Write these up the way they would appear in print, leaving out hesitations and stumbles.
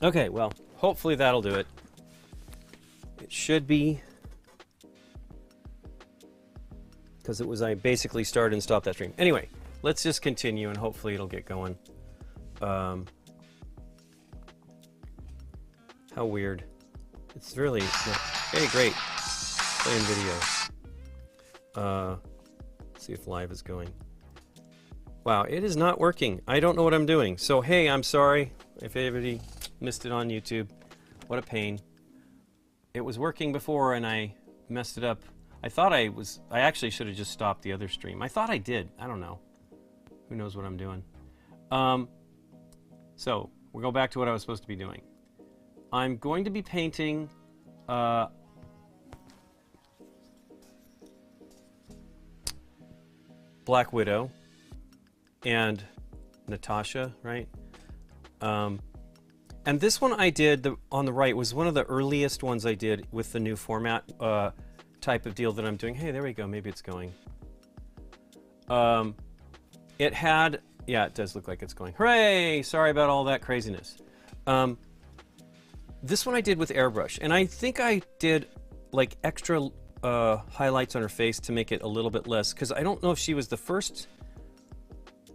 Okay, well, hopefully that'll do it. It should be, because it was I basically started and stopped that stream. Anyway, let's just continue and hopefully it'll get going. How weird. It's really, hey, great. Playing video. Let's see if live is going. Wow, it is not working. I don't know what I'm doing. So, hey, I'm sorry if anybody missed it on YouTube. What a pain. It was working before and I messed it up. I thought I actually should have just stopped the other stream. I thought I did. I don't know. Who knows what I'm doing. So, we'll go back to what I was supposed to be doing. I'm going to be painting Black Widow and Natasha, right? And this one I did, on the right, was one of the earliest ones I did with the new format type of deal that I'm doing. Hey, there we go. Maybe it's going. It had, yeah, it does look like it's going. Hooray! Sorry about all that craziness. This one I did with Airbrush, and I think I did like extra highlights on her face to make it a little bit less, because I don't know if she was the first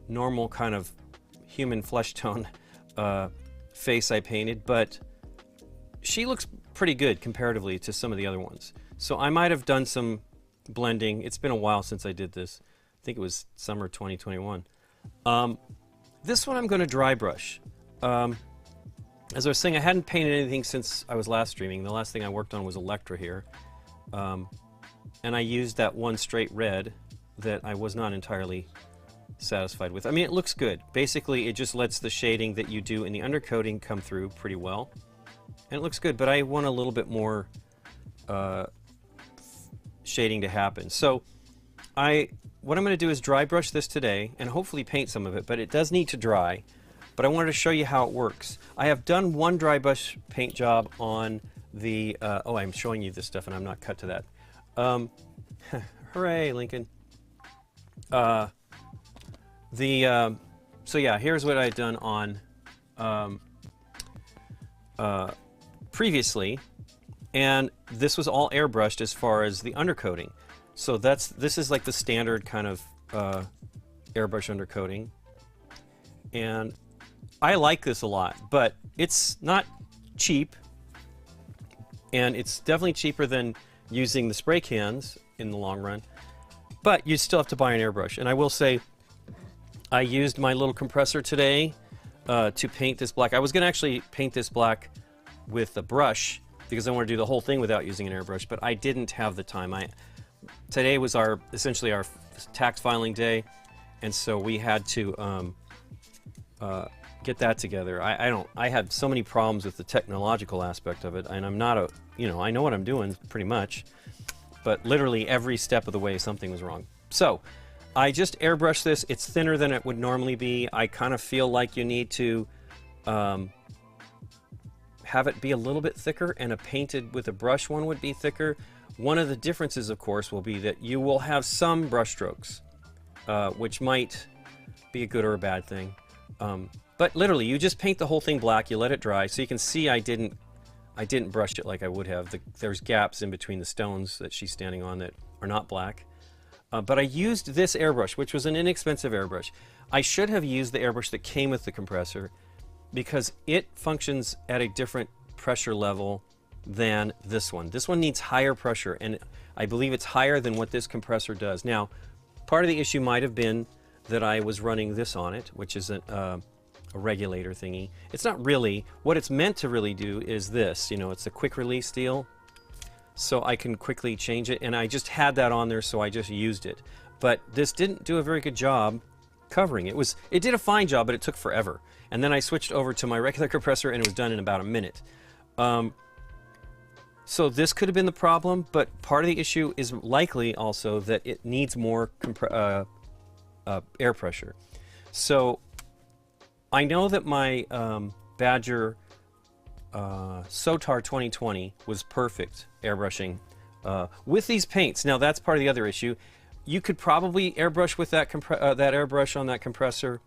normal kind of human flesh tone face I painted, but she looks pretty good comparatively to some of the other ones. So I might have done some blending. It's been a while since I did this. I think it was summer 2021. This one I'm going to dry brush. As I was saying, I hadn't painted anything since I was last streaming. The last thing I worked on was Elektra here. And I used that one straight red that I was not entirely satisfied with. I mean, it looks good. Basically, it just lets the shading that you do in the undercoating come through pretty well. And it looks good, but I want a little bit more shading to happen. So what I'm going to do is dry brush this today and hopefully paint some of it, but it does need to dry. But I wanted to show you how it works. I have done one dry brush paint job on the, oh, I'm showing you this stuff and I'm not cut to that. Hooray, Lincoln. So yeah, here's what I'd done on previously, and this was all airbrushed as far as the undercoating. So this is like the standard kind of airbrush undercoating, and I like this a lot, but it's not cheap, and it's definitely cheaper than using the spray cans in the long run, but you still have to buy an airbrush. And I will say, I used my little compressor today to paint this black. I was going to actually paint this black with a brush because I want to do the whole thing without using an airbrush, but I didn't have the time. Today was essentially our tax filing day, and so we had to get that together. I had so many problems with the technological aspect of it, and I'm not I know what I'm doing pretty much, but literally every step of the way something was wrong. So I just airbrushed this. It's thinner than it would normally be. I kind of feel like you need to have it be a little bit thicker, and a painted with a brush one would be thicker. One of the differences, of course, will be that you will have some brush strokes, which might be a good or a bad thing. But literally, you just paint the whole thing black, you let it dry, so you can see I didn't brush it like I would have. There's gaps in between the stones that she's standing on that are not black. But I used this airbrush, which was an inexpensive airbrush. I should have used the airbrush that came with the compressor because it functions at a different pressure level than this one. This one needs higher pressure, and I believe it's higher than what this compressor does. Now, part of the issue might have been that I was running this on it, which is a regulator thingy. It's not really. What it's meant to really do is this. It's a quick release deal. So I can quickly change it, and I just had that on there, so I just used it. But this didn't do a very good job covering. It did a fine job, but it took forever. And then I switched over to my regular compressor, and it was done in about a minute. So this could have been the problem, but part of the issue is likely also that it needs more air pressure. So I know that my Badger Sotar 2020 was perfect airbrushing with these paints. Now that's part of the other issue. You could probably airbrush with that airbrush on that compressor,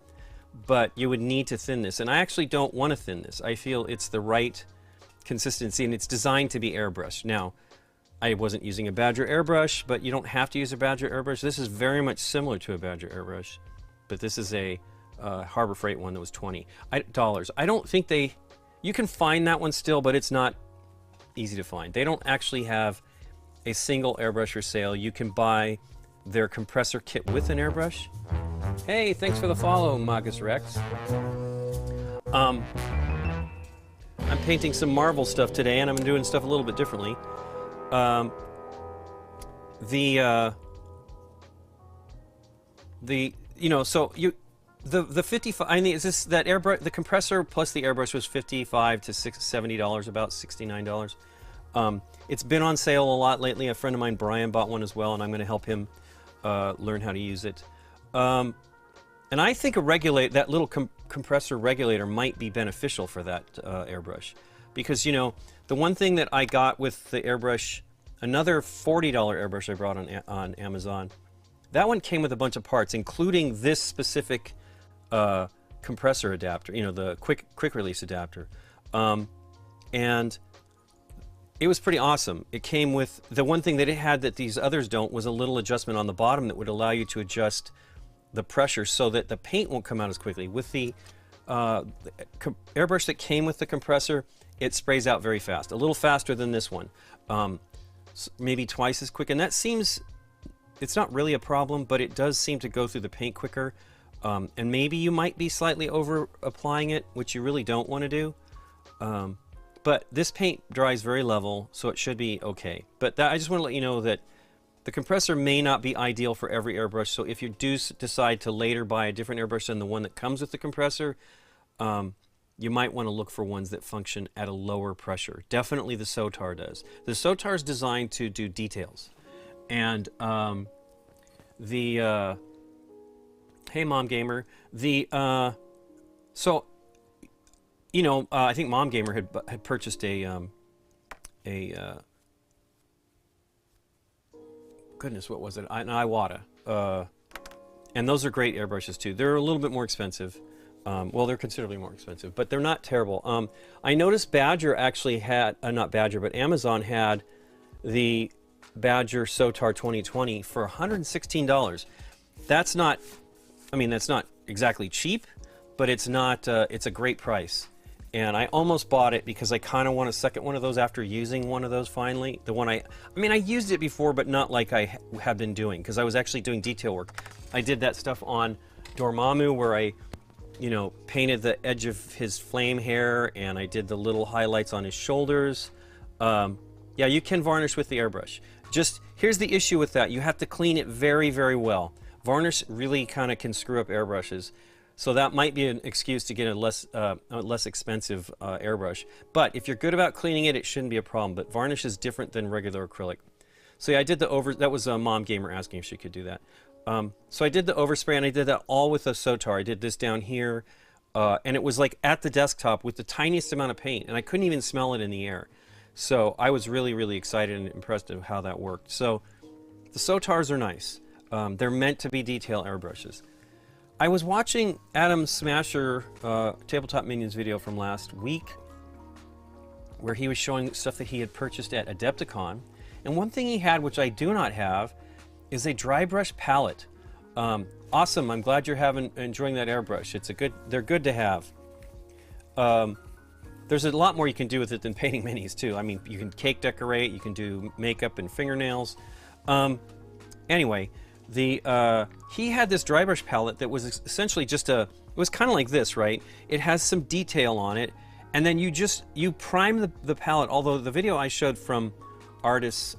but you would need to thin this. And I actually don't want to thin this. I feel it's the right consistency, and it's designed to be airbrushed. Now, I wasn't using a Badger airbrush, but you don't have to use a Badger airbrush. This is very much similar to a Badger airbrush, but this is a Harbor Freight one that was $20. I don't think they... You can find that one still, but it's not easy to find. They don't actually have a single airbrush for sale. You can buy their compressor kit with an airbrush. Hey, thanks for the follow, Magus Rex. I'm painting some Marvel stuff today, and I'm doing stuff a little bit differently. The 55. I mean, is this that airbrush? The compressor plus the airbrush was $55 to $70, about $69. It's been on sale a lot lately. A friend of mine, Brian, bought one as well, and I'm going to help him learn how to use it. And I think that little compressor regulator might be beneficial for that airbrush, because the one thing that I got with the airbrush, another $40 airbrush I brought on Amazon, that one came with a bunch of parts, including this specific compressor adapter, the quick release adapter, and it was pretty awesome. It came with the one thing that it had that these others don't, was a little adjustment on the bottom that would allow you to adjust the pressure so that the paint won't come out as quickly. With the airbrush that came with the compressor, it sprays out very fast, a little faster than this one, maybe twice as quick, and that seems, it's not really a problem, but it does seem to go through the paint quicker. And maybe you might be slightly over applying it, which you really don't want to do. But this paint dries very level, so it should be okay. But I just want to let you know that the compressor may not be ideal for every airbrush, so if you do decide to later buy a different airbrush than the one that comes with the compressor, you might want to look for ones that function at a lower pressure. Definitely the Sotar does. The Sotar is designed to do details. And hey, Mom Gamer. I think Mom Gamer had purchased goodness, what was it? An Iwata. And those are great airbrushes too. They're a little bit more expensive. Well, they're considerably more expensive, but they're not terrible. I noticed Badger actually had, not Badger, but Amazon had the Badger Sotar 2020 for $116. That's not, that's not exactly cheap, but it's not, it's a great price. And I almost bought it because I kind of want a second one of those after using one of those finally. The one I used it before, but not like I have been doing, because I was actually doing detail work. I did that stuff on Dormammu where I, painted the edge of his flame hair, and I did the little highlights on his shoulders. Yeah, you can varnish with the airbrush. Just, here's the issue with that. You have to clean it very, very well. Varnish really kind of can screw up airbrushes. So that might be an excuse to get a less expensive airbrush. But if you're good about cleaning it, it shouldn't be a problem. But varnish is different than regular acrylic. So yeah, I did that was Mom Gamer asking if she could do that. So I did the overspray, and I did that all with a Sotar. I did this down here, and it was like at the desktop with the tiniest amount of paint, and I couldn't even smell it in the air. So I was really, really excited and impressed with how that worked. So the Sotars are nice. They're meant to be detail airbrushes. I was watching Adam Smasher Tabletop Minions video from last week, where he was showing stuff that he had purchased at Adepticon, and one thing he had, which I do not have, is a Drybrush palette. Awesome! I'm glad you're enjoying that airbrush. They're good to have. There's a lot more you can do with it than painting minis too. I mean, you can cake decorate, you can do makeup and fingernails. Anyway, he had this Drybrush palette that was essentially just it was kind of like this, right? It has some detail on it, and then you prime the palette. Although the video I showed from Artis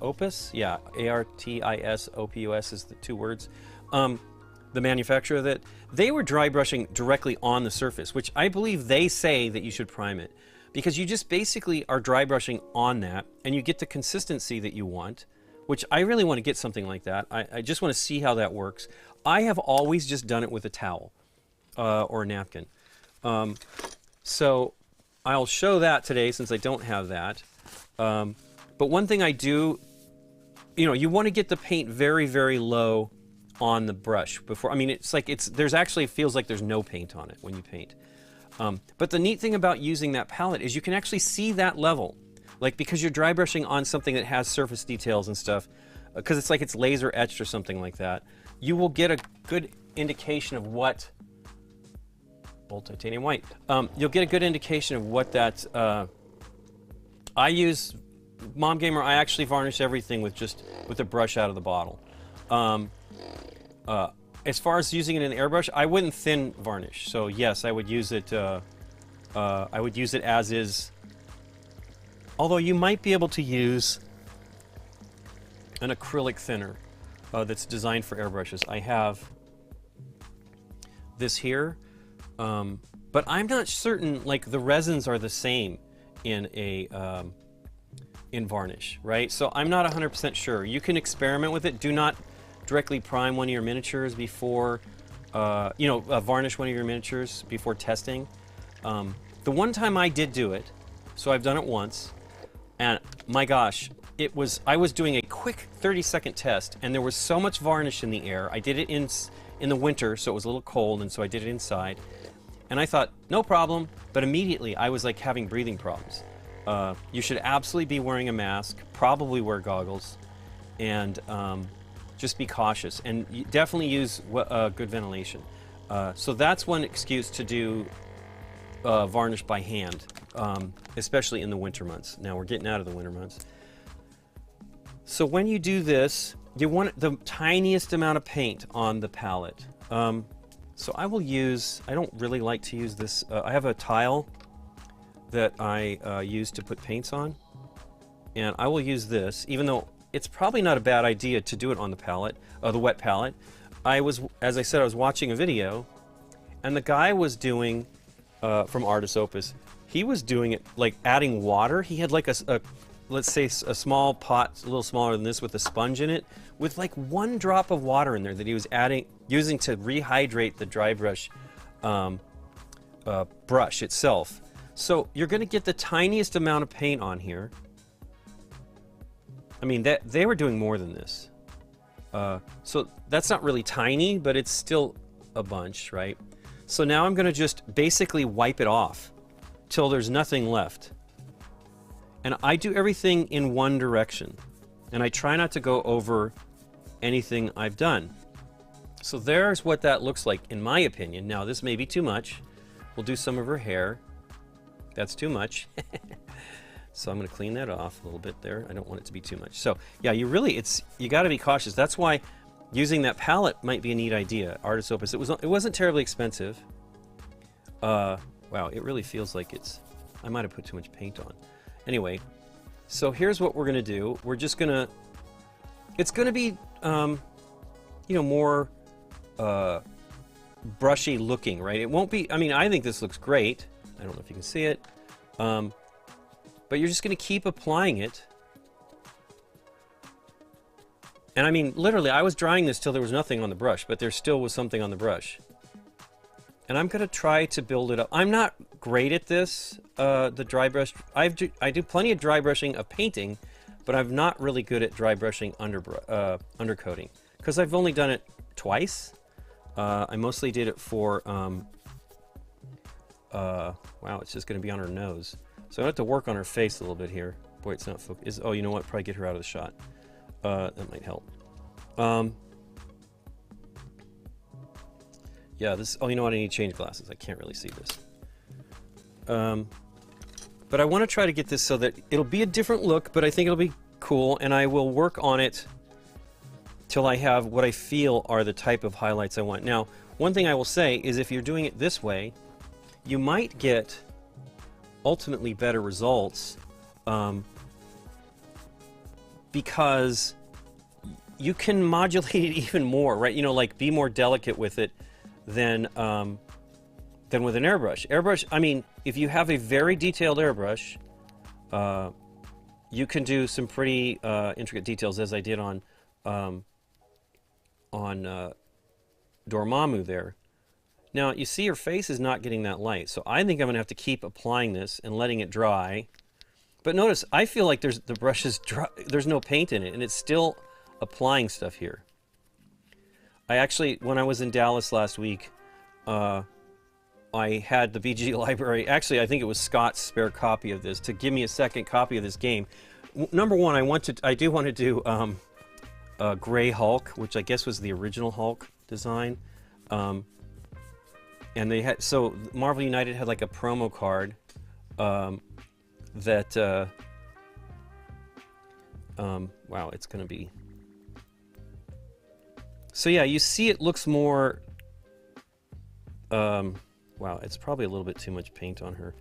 Opus, yeah, ARTISOPUS is the two words. The manufacturer of it, they were dry brushing directly on the surface, which I believe they say that you should prime it, because you just basically are dry brushing on that, and you get the consistency that you want, which I really want to get something like that. I just want to see how that works. I have always just done it with a towel or a napkin. So I'll show that today since I don't have that. But one thing I do, you want to get the paint very, very low on the brush before. I mean, it's like there's actually feels like there's no paint on it when you paint. But the neat thing about using that palette is you can actually see that level, like because you're dry brushing on something that has surface details and stuff, because it's like it's laser etched or something like that. You will get a good indication of what bold titanium white. You'll get a good indication of what that. I use Mom Gamer. I actually varnish everything with a brush out of the bottle. As far as using it in the airbrush, I wouldn't thin varnish. So yes, I would use it. I would use it as is. Although you might be able to use an acrylic thinner that's designed for airbrushes. I have this here, but I'm not certain. Like the resins are the same in in varnish, right? So I'm not 100% sure. You can experiment with it. Do not directly prime one of your miniatures before, varnish one of your miniatures before testing. The one time I did do it, so I've done it once, and my gosh, I was doing a quick 30-second test, and there was so much varnish in the air. I did it in the winter, so it was a little cold, and so I did it inside. And I thought, no problem, but immediately I was like having breathing problems. You should absolutely be wearing a mask, probably wear goggles, and just be cautious, and definitely use good ventilation. So that's one excuse to do varnish by hand, especially in the winter months. Now we're getting out of the winter months. So when you do this, you want the tiniest amount of paint on the palette. So I don't really like to use this. I have a tile that I use to put paints on, and I will use this, even though it's probably not a bad idea to do it on the palette, the wet palette. As I said, I was watching a video, and the guy was doing, from Artist Opus, he was doing it like adding water. He had like let's say a small pot, a little smaller than this, with a sponge in it, with like 1 drop of water in there that he was using to rehydrate the dry brush brush itself. So you're going to get the tiniest amount of paint on here. I mean, they were doing more than this. So that's not really tiny, but it's still a bunch, right? So now I'm going to just basically wipe it off till there's nothing left. And I do everything in one direction. And I try not to go over anything I've done. So there's what that looks like, in my opinion. Now, this may be too much. We'll do some of her hair. That's too much. So I'm going to clean that off a little bit there. I don't want it to be too much. So yeah, you got to be cautious. That's why using that palette might be a neat idea. Artist Opus. It wasn't terribly expensive. Wow, it really feels like I might have put too much paint on. Anyway, so here's what we're going to do. We're just going to, it's going to be, more brushy looking, right? It won't be, I mean, I think this looks great. I don't know if you can see it. But you're just going to keep applying it. And I mean, literally, I was drying this till there was nothing on the brush, but there still was something on the brush. And I'm going to try to build it up. I'm not great at this, the dry brush. I do plenty of dry brushing of painting, but I'm not really good at dry brushing undercoating, because I've only done it twice. I mostly did it for, wow, it's just going to be on her nose. So I have to work on her face a little bit here. Boy, it's not focused. Oh, you know what? Probably get her out of the shot. That might help. Yeah, this. Oh, you know what? I need to change glasses. I can't really see this. But I want to try to get this so that it'll be a different look, but I think it'll be cool, and I will work on it till I have what I feel are the type of highlights I want. Now, one thing I will say is if you're doing it this way, you might get ultimately better results because you can modulate it even more, right? You know, like be more delicate with it than with an airbrush. Airbrush, I mean, if you have a very detailed airbrush, you can do some pretty intricate details, as I did on Dormammu there. Now, you see her face is not getting that light, so I think I'm going to have to keep applying this and letting it dry. But notice, I feel like the brush is dry, there's no paint in it, and it's still applying stuff here. I actually, when I was in Dallas last week, I had the BG library. Actually, I think it was Scott's spare copy of this to give me a second copy of this game. Number one, I do want to do Gray Hulk, which I guess was the original Hulk design. And they had, so Marvel United had like a promo card that wow, it's gonna be, so yeah, you see it looks more wow, it's probably a little bit too much paint on her,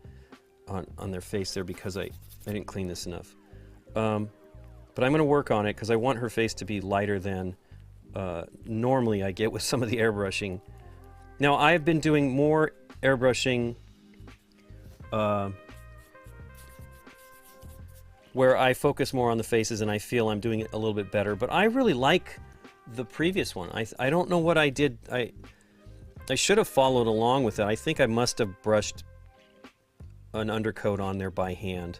on their face there, because I didn't clean this enough. But I'm going to work on it because I want her face to be lighter than normally I get with some of the airbrushing. Now, I've been doing more airbrushing where I focus more on the faces, and I feel I'm doing it a little bit better. But I really like the previous one. I don't know what I did. I should have followed along with it. I think I must have brushed an undercoat on there by hand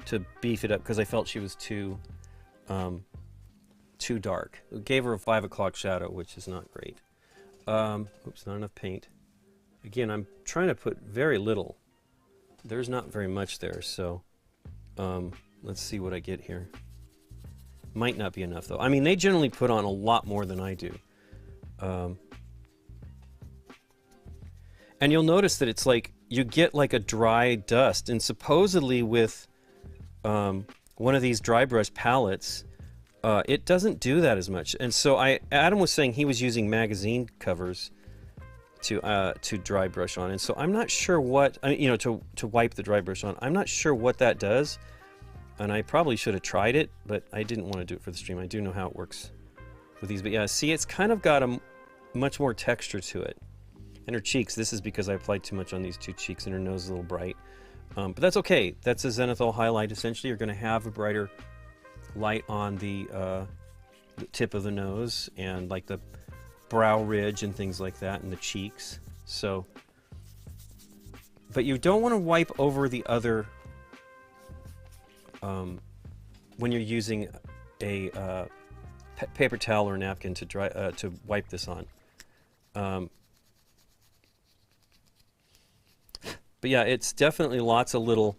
to beef it up because I felt she was too dark. It gave her a 5 o'clock shadow, which is not great. Oops, not enough paint. Again, I'm trying to put very little. There's not very much there, so let's see what I get here. Might not be enough, though. I mean, they generally put on a lot more than I do. And you'll notice that it's like, you get like a dry dust, and supposedly with one of these dry brush palettes, it doesn't do that as much. And so Adam was saying he was using magazine covers to dry brush on, and so I'm not sure what, you know, to wipe the dry brush on. I'm not sure what that does, and I probably should have tried it, but I didn't want to do it for the stream. I do know how it works with these, but yeah, see, it's kind of got a much more texture to it. And her cheeks, this is because I applied too much on these two cheeks, and her nose is a little bright. But that's okay. That's a zenithal highlight. Essentially, you're going to have a brighter light on the tip of the nose and like the brow ridge and things like that, and the cheeks. So, but you don't want to wipe over the other when you're using a paper towel or napkin to dry to wipe this on. But yeah, it's definitely lots of little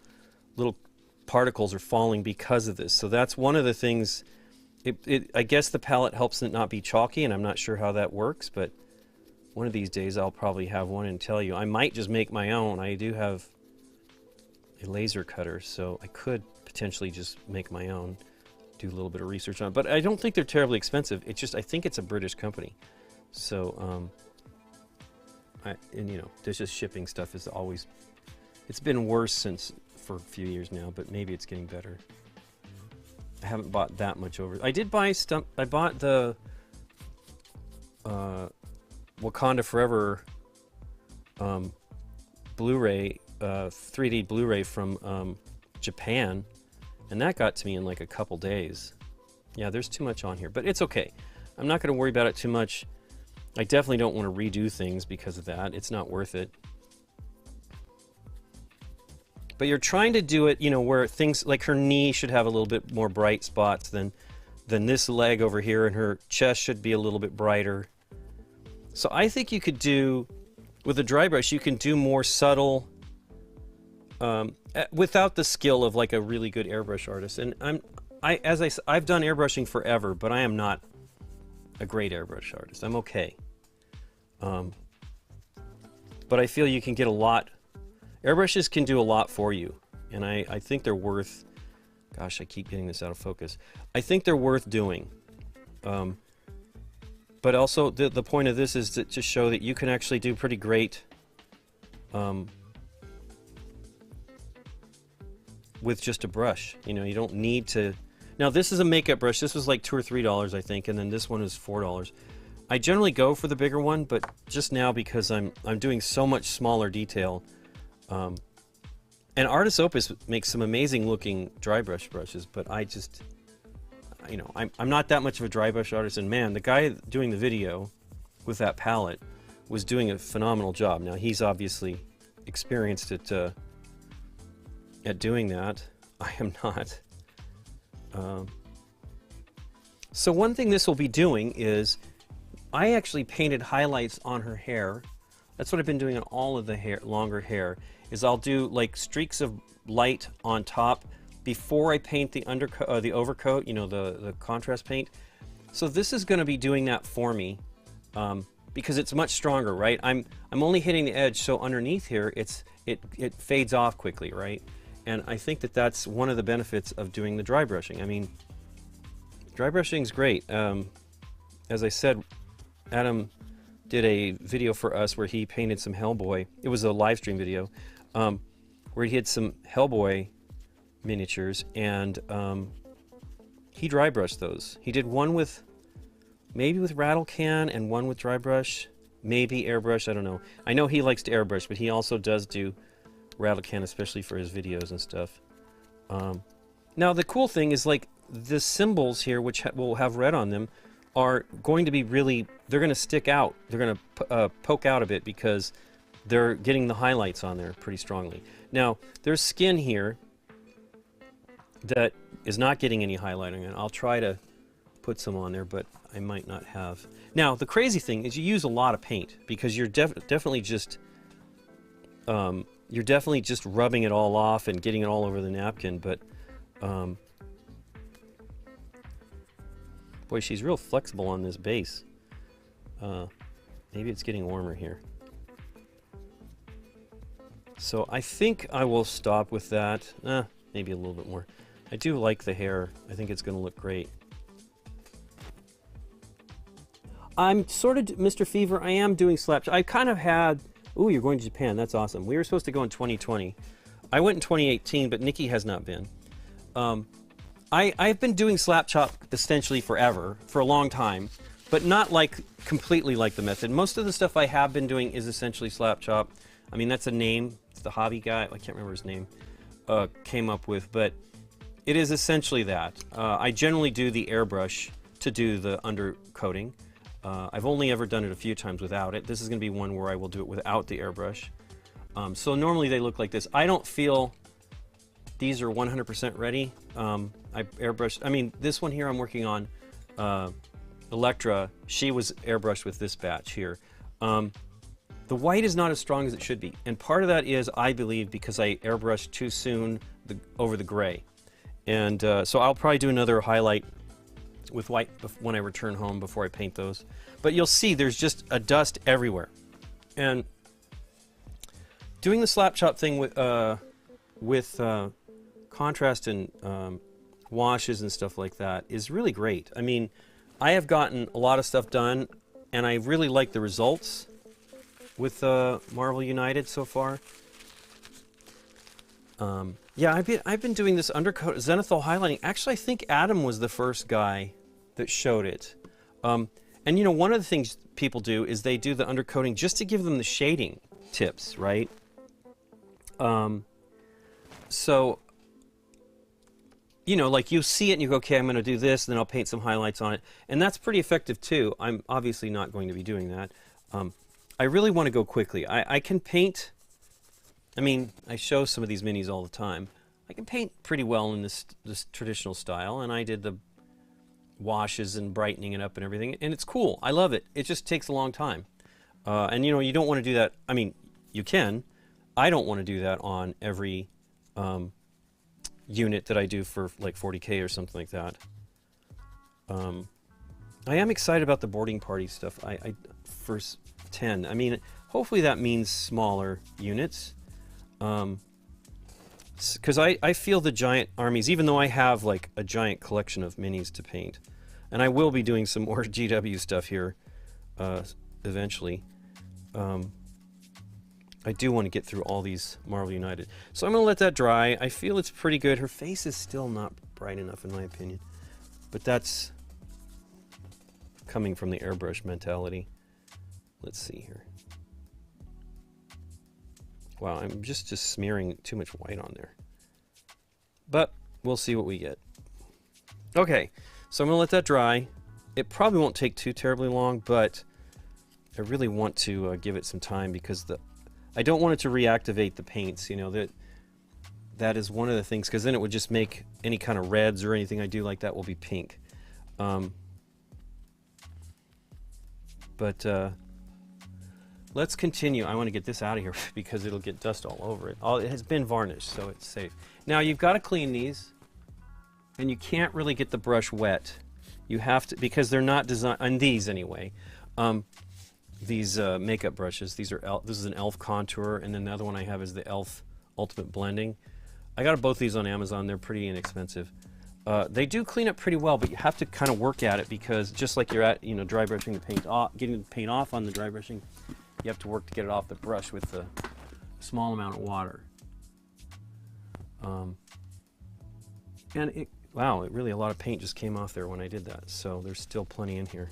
particles are falling because of this. So that's one of the things. I guess the palette helps it not be chalky, and I'm not sure how that works, but one of these days I'll probably have one and tell you. I might just make my own. I do have a laser cutter, so I could potentially just make my own, do a little bit of research on it. But I don't think they're terribly expensive. It's just, I think it's a British company. So, and you know, there's just shipping stuff is always, it's been worse for a few years now, but maybe it's getting better. I haven't bought that much over. I did buy stuff. I bought the Wakanda Forever Blu-ray, 3D Blu-ray from Japan, and that got to me in like a couple days. Yeah, there's too much on here, but it's okay. I'm not going to worry about it too much. I definitely don't want to redo things because of that. It's not worth it. But you're trying to do it, you know, where things like her knee should have a little bit more bright spots than this leg over here, and her chest should be a little bit brighter. So I think you could do, with a dry brush, you can do more subtle, without the skill of like a really good airbrush artist. And I've done airbrushing forever, but I am not a great airbrush artist. I'm okay. But I feel you can get a lot. Airbrushes can do a lot for you, and I think they're worth, gosh, I keep getting this out of focus. I think they're worth doing. But also, the point of this is to show that you can actually do pretty great with just a brush. You know, you don't need to. Now, this is a makeup brush. This was like $2 or $3, I think, and then this one is $4. I generally go for the bigger one, but just now because I'm doing so much smaller detail. And Artist Opus makes some amazing looking dry brush brushes, but I just, you know, I'm not that much of a dry brush artist, and man, the guy doing the video with that palette was doing a phenomenal job. Now, he's obviously experienced at doing that. I am not. So one thing this will be doing is, I actually painted highlights on her hair. That's what I've been doing on all of the hair, longer hair, is I'll do like streaks of light on top before I paint the the overcoat, you know, the contrast paint. So this is going to be doing that for me because it's much stronger, right? I'm only hitting the edge, so underneath here it fades off quickly, right? And I think that that's one of the benefits of doing the dry brushing. I mean, dry brushing is great. As I said, Adam did a video for us where he painted some Hellboy. It was a live stream video where he had some Hellboy miniatures, and he dry brushed those. He did one with maybe with rattle can and one with dry brush, maybe airbrush, I don't know. I know he likes to airbrush, but he also does do rattle can, especially for his videos and stuff. Now the cool thing is, like, the symbols here, which will have red on them, are going to be really, they're going to stick out. They're going to poke out a bit because they're getting the highlights on there pretty strongly. Now, there's skin here that is not getting any highlighting, and I'll try to put some on there, but I might not have. Now, the crazy thing is you use a lot of paint because you're definitely just rubbing it all off and getting it all over the napkin, but boy, she's real flexible on this base. Maybe it's getting warmer here. So I think I will stop with that. Maybe a little bit more. I do like the hair. I think it's going to look great. I'm sort of, Mr. Fever, I am doing slap. I kind of had, ooh, you're going to Japan. That's awesome. We were supposed to go in 2020. I went in 2018, but Nikki has not been. I've been doing slap chop essentially forever, for a long time, but not like completely like the method. Most of the stuff I have been doing is essentially slap chop. I mean, that's a name. It's the hobby guy, I can't remember his name, came up with, but it is essentially that. I generally do the airbrush to do the undercoating. I've only ever done it a few times without it. This is going to be one where I will do it without the airbrush. So normally they look like this. I don't feel these are 100% ready. I airbrushed, I mean, this one here I'm working on, Elektra, she was airbrushed with this batch here. The white is not as strong as it should be, and part of that is, I believe, because I airbrushed too soon over the gray. And so I'll probably do another highlight with white when I return home before I paint those. But you'll see there's just a dust everywhere. And doing the slap chop thing with contrast and washes and stuff like that is really great. I mean, I have gotten a lot of stuff done, and I really like the results with Marvel United so far. Yeah, I've been doing this undercoat zenithal highlighting. Actually, I think Adam was the first guy that showed it. And you know, one of the things people do is they do the undercoating just to give them the shading tips, right? So, you know, like you see it and you go, okay, I'm going to do this, and then I'll paint some highlights on it. And that's pretty effective too. I'm obviously not going to be doing that. I really want to go quickly. I can paint, I mean, I show some of these minis all the time. I can paint pretty well in this traditional style, and I did the washes and brightening it up and everything, and it's cool. I love it. It just takes a long time. And you know, you don't want to do that. I mean, you can. I don't want to do that on every unit that I do for like 40K or something like that. I am excited about the boarding party stuff. I first 10. I mean, hopefully that means smaller units. Because I feel the giant armies, even though I have like a giant collection of minis to paint, and I will be doing some more GW stuff here eventually. I do want to get through all these Marvel United. So I'm going to let that dry. I feel it's pretty good. Her face is still not bright enough in my opinion, but that's coming from the airbrush mentality. Let's see here. Wow, I'm just smearing too much white on there. But we'll see what we get. Okay, so I'm going to let that dry. It probably won't take too terribly long, but I really want to give it some time because I don't want it to reactivate the paints. You know, that is one of the things, because then it would just make any kind of reds or anything I do like that will be pink. But let's continue. I want to get this out of here because it'll get dust all over it. It has been varnished, so it's safe. Now you've got to clean these, and you can't really get the brush wet. You have to, because they're not designed, on these anyway. These makeup brushes, this is an e.l.f. contour, and then the other one I have is the e.l.f. Ultimate Blending. I got both these on Amazon. They're pretty inexpensive. They do clean up pretty well, but you have to kind of work at it because just like you're at, dry brushing the paint off, getting the paint off on the dry brushing, you have to work to get it off the brush with a small amount of water. And wow, really a lot of paint just came off there when I did that, so there's still plenty in here.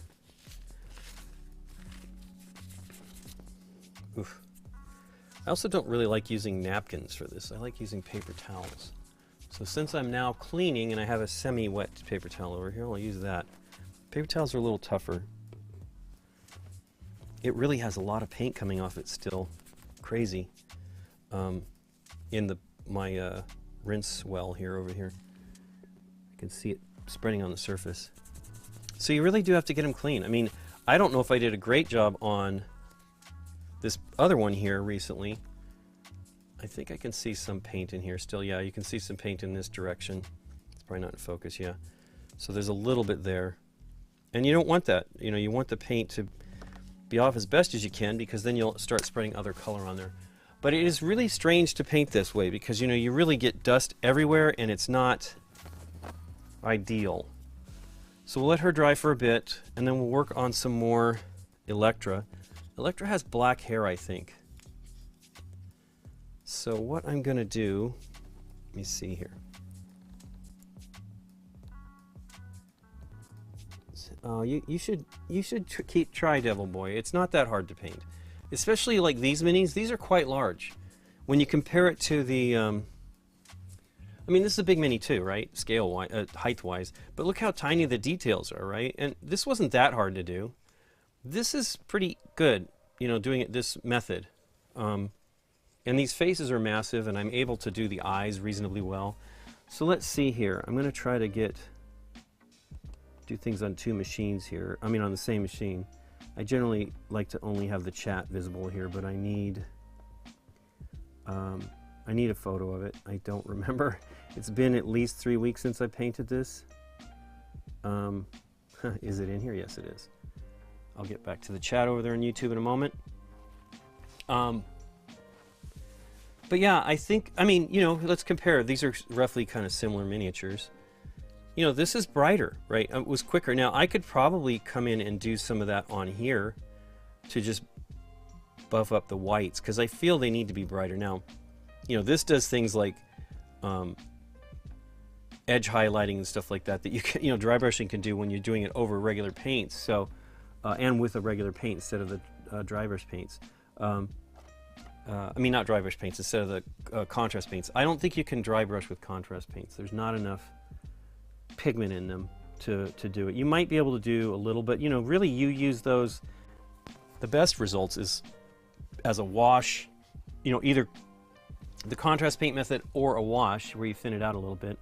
Oof. I also don't really like using napkins for this. I like using paper towels. So since I'm now cleaning and I have a semi-wet paper towel over here, I'll use that. Paper towels are a little tougher. It really has a lot of paint coming off it still. Crazy. In my rinse well here over here. I can see it spreading on the surface. So you really do have to get them clean. I mean, I don't know if I did a great job on this other one here recently. I think I can see some paint in here still. Yeah, you can see some paint in this direction. It's probably not in focus, yeah. So there's a little bit there. And you don't want that. You want the paint to be off as best as you can because then you'll start spreading other color on there. But it is really strange to paint this way because, you really get dust everywhere and it's not ideal. So we'll let her dry for a bit and then we'll work on some more Elektra. Elektra has black hair, I think. So what I'm going to do, let me see here. You should try Devil Boy. It's not that hard to paint, especially like these minis. These are quite large. When you compare it to the, I mean, this is a big mini too, right? Scale-wise, height-wise. But look how tiny the details are, right? And this wasn't that hard to do. This is pretty good, doing it this method. And these faces are massive, and I'm able to do the eyes reasonably well. So let's see here. I'm going to try to do things on two machines here. I mean, on the same machine. I generally like to only have the chat visible here, but I need a photo of it. I don't remember. It's been at least 3 weeks since I painted this. Is it in here? Yes, it is. I'll get back to the chat over there on YouTube in a moment. But yeah, I mean, let's compare. These are roughly kind of similar miniatures. This is brighter, right? It was quicker. Now, I could probably come in and do some of that on here to just buff up the whites, because I feel they need to be brighter. Now, this does things like edge highlighting and stuff like that you can, dry brushing can do when you're doing it over regular paints. So, and with a regular paint instead of the dry brush paints. I mean, not dry brush paints, instead of the contrast paints. I don't think you can dry brush with contrast paints. There's not enough pigment in them to do it. You might be able to do a little bit, really you use those. The best results is as a wash, either the contrast paint method or a wash where you thin it out a little bit.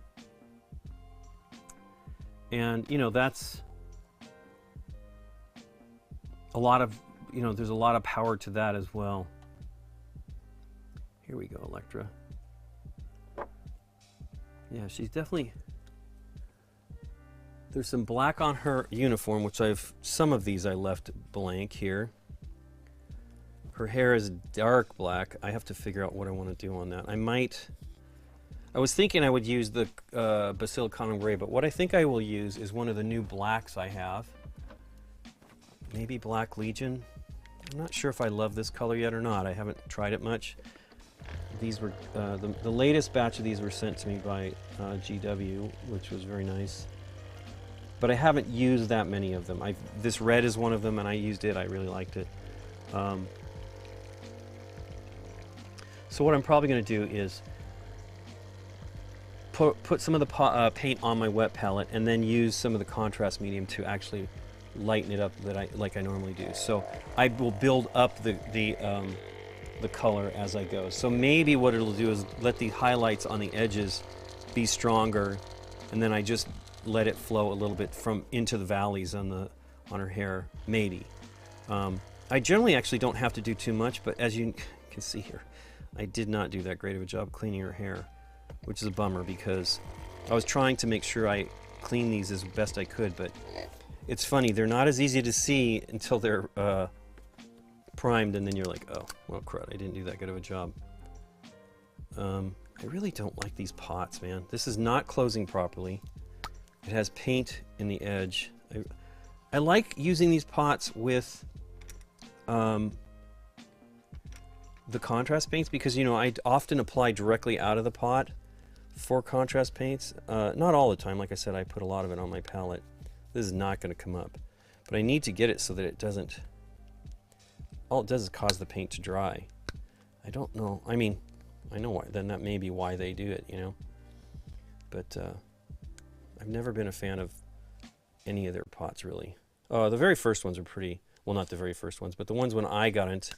And, that's a lot of, there's a lot of power to that as well. Here we go, Elektra. Yeah, she's definitely... There's some black on her uniform, which some of these I left blank here. Her hair is dark black. I have to figure out what I want to do on that. I was thinking I would use the Basilicon Gray, but what I think I will use is one of the new blacks I have. Maybe Black Legion. I'm not sure if I love this color yet or not. I haven't tried it much. These were, the latest batch of these were sent to me by GW, which was very nice. But I haven't used that many of them. This red is one of them, and I used it. I really liked it. So what I'm probably going to do is put some of the paint on my wet palette, and then use some of the contrast medium to actually lighten it up like I normally do. So I will build up the color as I go. So maybe what it'll do is let the highlights on the edges be stronger, and then I just let it flow a little bit into the valleys on her hair, maybe. I generally actually don't have to do too much, but as you can see here, I did not do that great of a job cleaning her hair, which is a bummer because I was trying to make sure I clean these as best I could, but it's funny, they're not as easy to see until they're primed, and then you're like, oh, well, crud, I didn't do that good of a job. I really don't like these pots, man. This is not closing properly. It has paint in the edge. I like using these pots with the contrast paints because, you know, I often apply directly out of the pot for contrast paints. Not all the time. Like I said, I put a lot of it on my palette. This is not going to come up. But I need to get it so that it doesn't... All it does is cause the paint to dry. I don't know. I mean, I know why. Then that may be why they do it, you know. But I've never been a fan of any of their pots, really. The very first ones are pretty... Well, not the very first ones, but the ones when I got into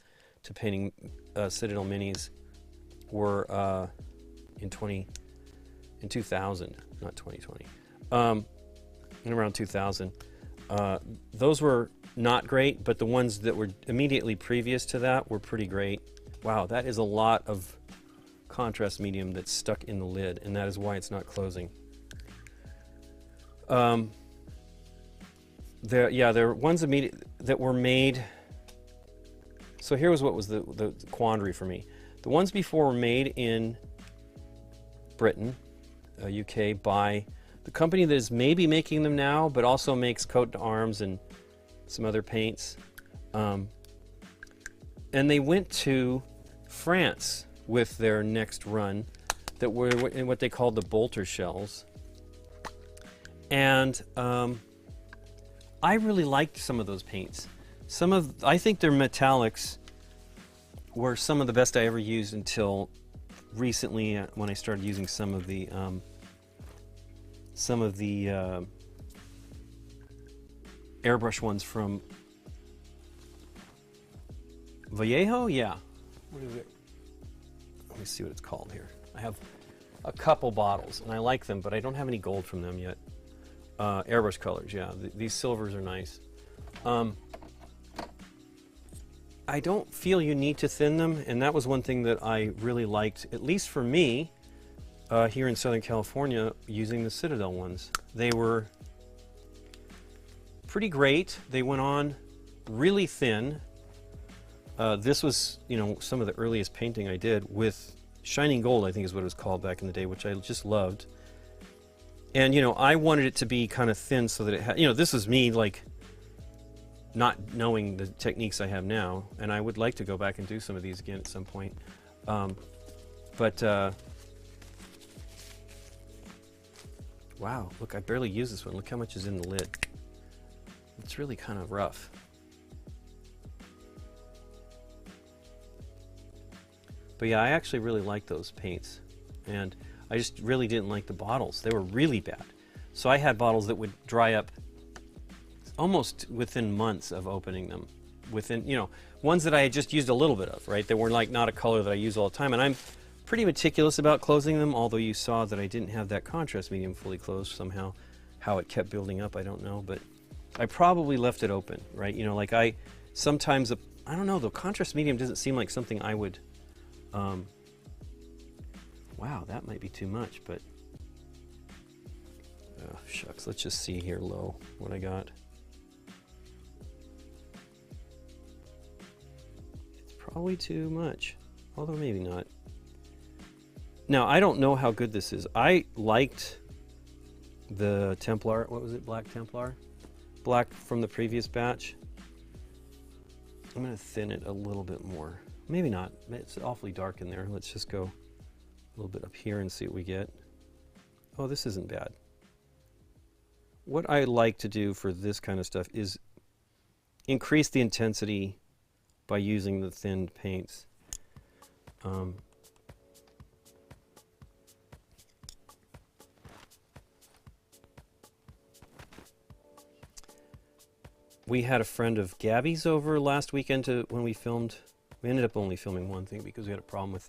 painting Citadel Minis were in 2000, not 2020. In around 2000. Those were not great, but the ones that were immediately previous to that were pretty great. Wow, that is a lot of contrast medium that's stuck in the lid, and that is why it's not closing. There are ones that were made. So here was what was the quandary for me. The ones before were made in Britain, UK, by the company that is maybe making them now, but also makes coat to arms and some other paints. And they went to France with their next run that were in what they called the bolter shells. And I really liked some of those paints. I think their metallics were some of the best I ever used until recently when I started using some of the airbrush ones from Vallejo. Yeah. What is it? Let me see what it's called here. I have a couple bottles and I like them, but I don't have any gold from them yet. Airbrush colors, yeah. These silvers are nice. I don't feel you need to thin them, and that was one thing that I really liked, at least for me, here in Southern California, using the Citadel ones. They were pretty great. They went on really thin. This was, you know, some of the earliest painting I did with Shining Gold, I think is what it was called back in the day, which I just loved. And, you know, I wanted it to be kind of thin so that it had, you know, this was me, like, not knowing the techniques I have now, and I would like to go back and do some of these again at some point. Wow, look, I barely use this one. Look how much is in the lid. It's really kind of rough. But yeah, I actually really like those paints, and I just really didn't like the bottles. They were really bad. So I had bottles that would dry up almost within months of opening them. Within, you know, ones that I had just used a little bit of, right? They were like not a color that I use all the time, and I'm pretty meticulous about closing them, although you saw that I didn't have that contrast medium fully closed somehow. How it kept building up, I don't know, but I probably left it open, right? You know, like I sometimes, I don't know, the contrast medium doesn't seem like something I would, wow, that might be too much, but, oh, shucks, let's just see here low what I got. It's probably too much, although maybe not. Now, I don't know how good this is. I liked the Templar, what was it, Black Templar? Black from the previous batch. I'm going to thin it a little bit more. Maybe not, it's awfully dark in there. Let's just go a little bit up here and see what we get. Oh, this isn't bad. What I like to do for this kind of stuff is increase the intensity by using the thinned paints. We had a friend of Gabby's over last weekend when we filmed. We ended up only filming one thing because we had a problem with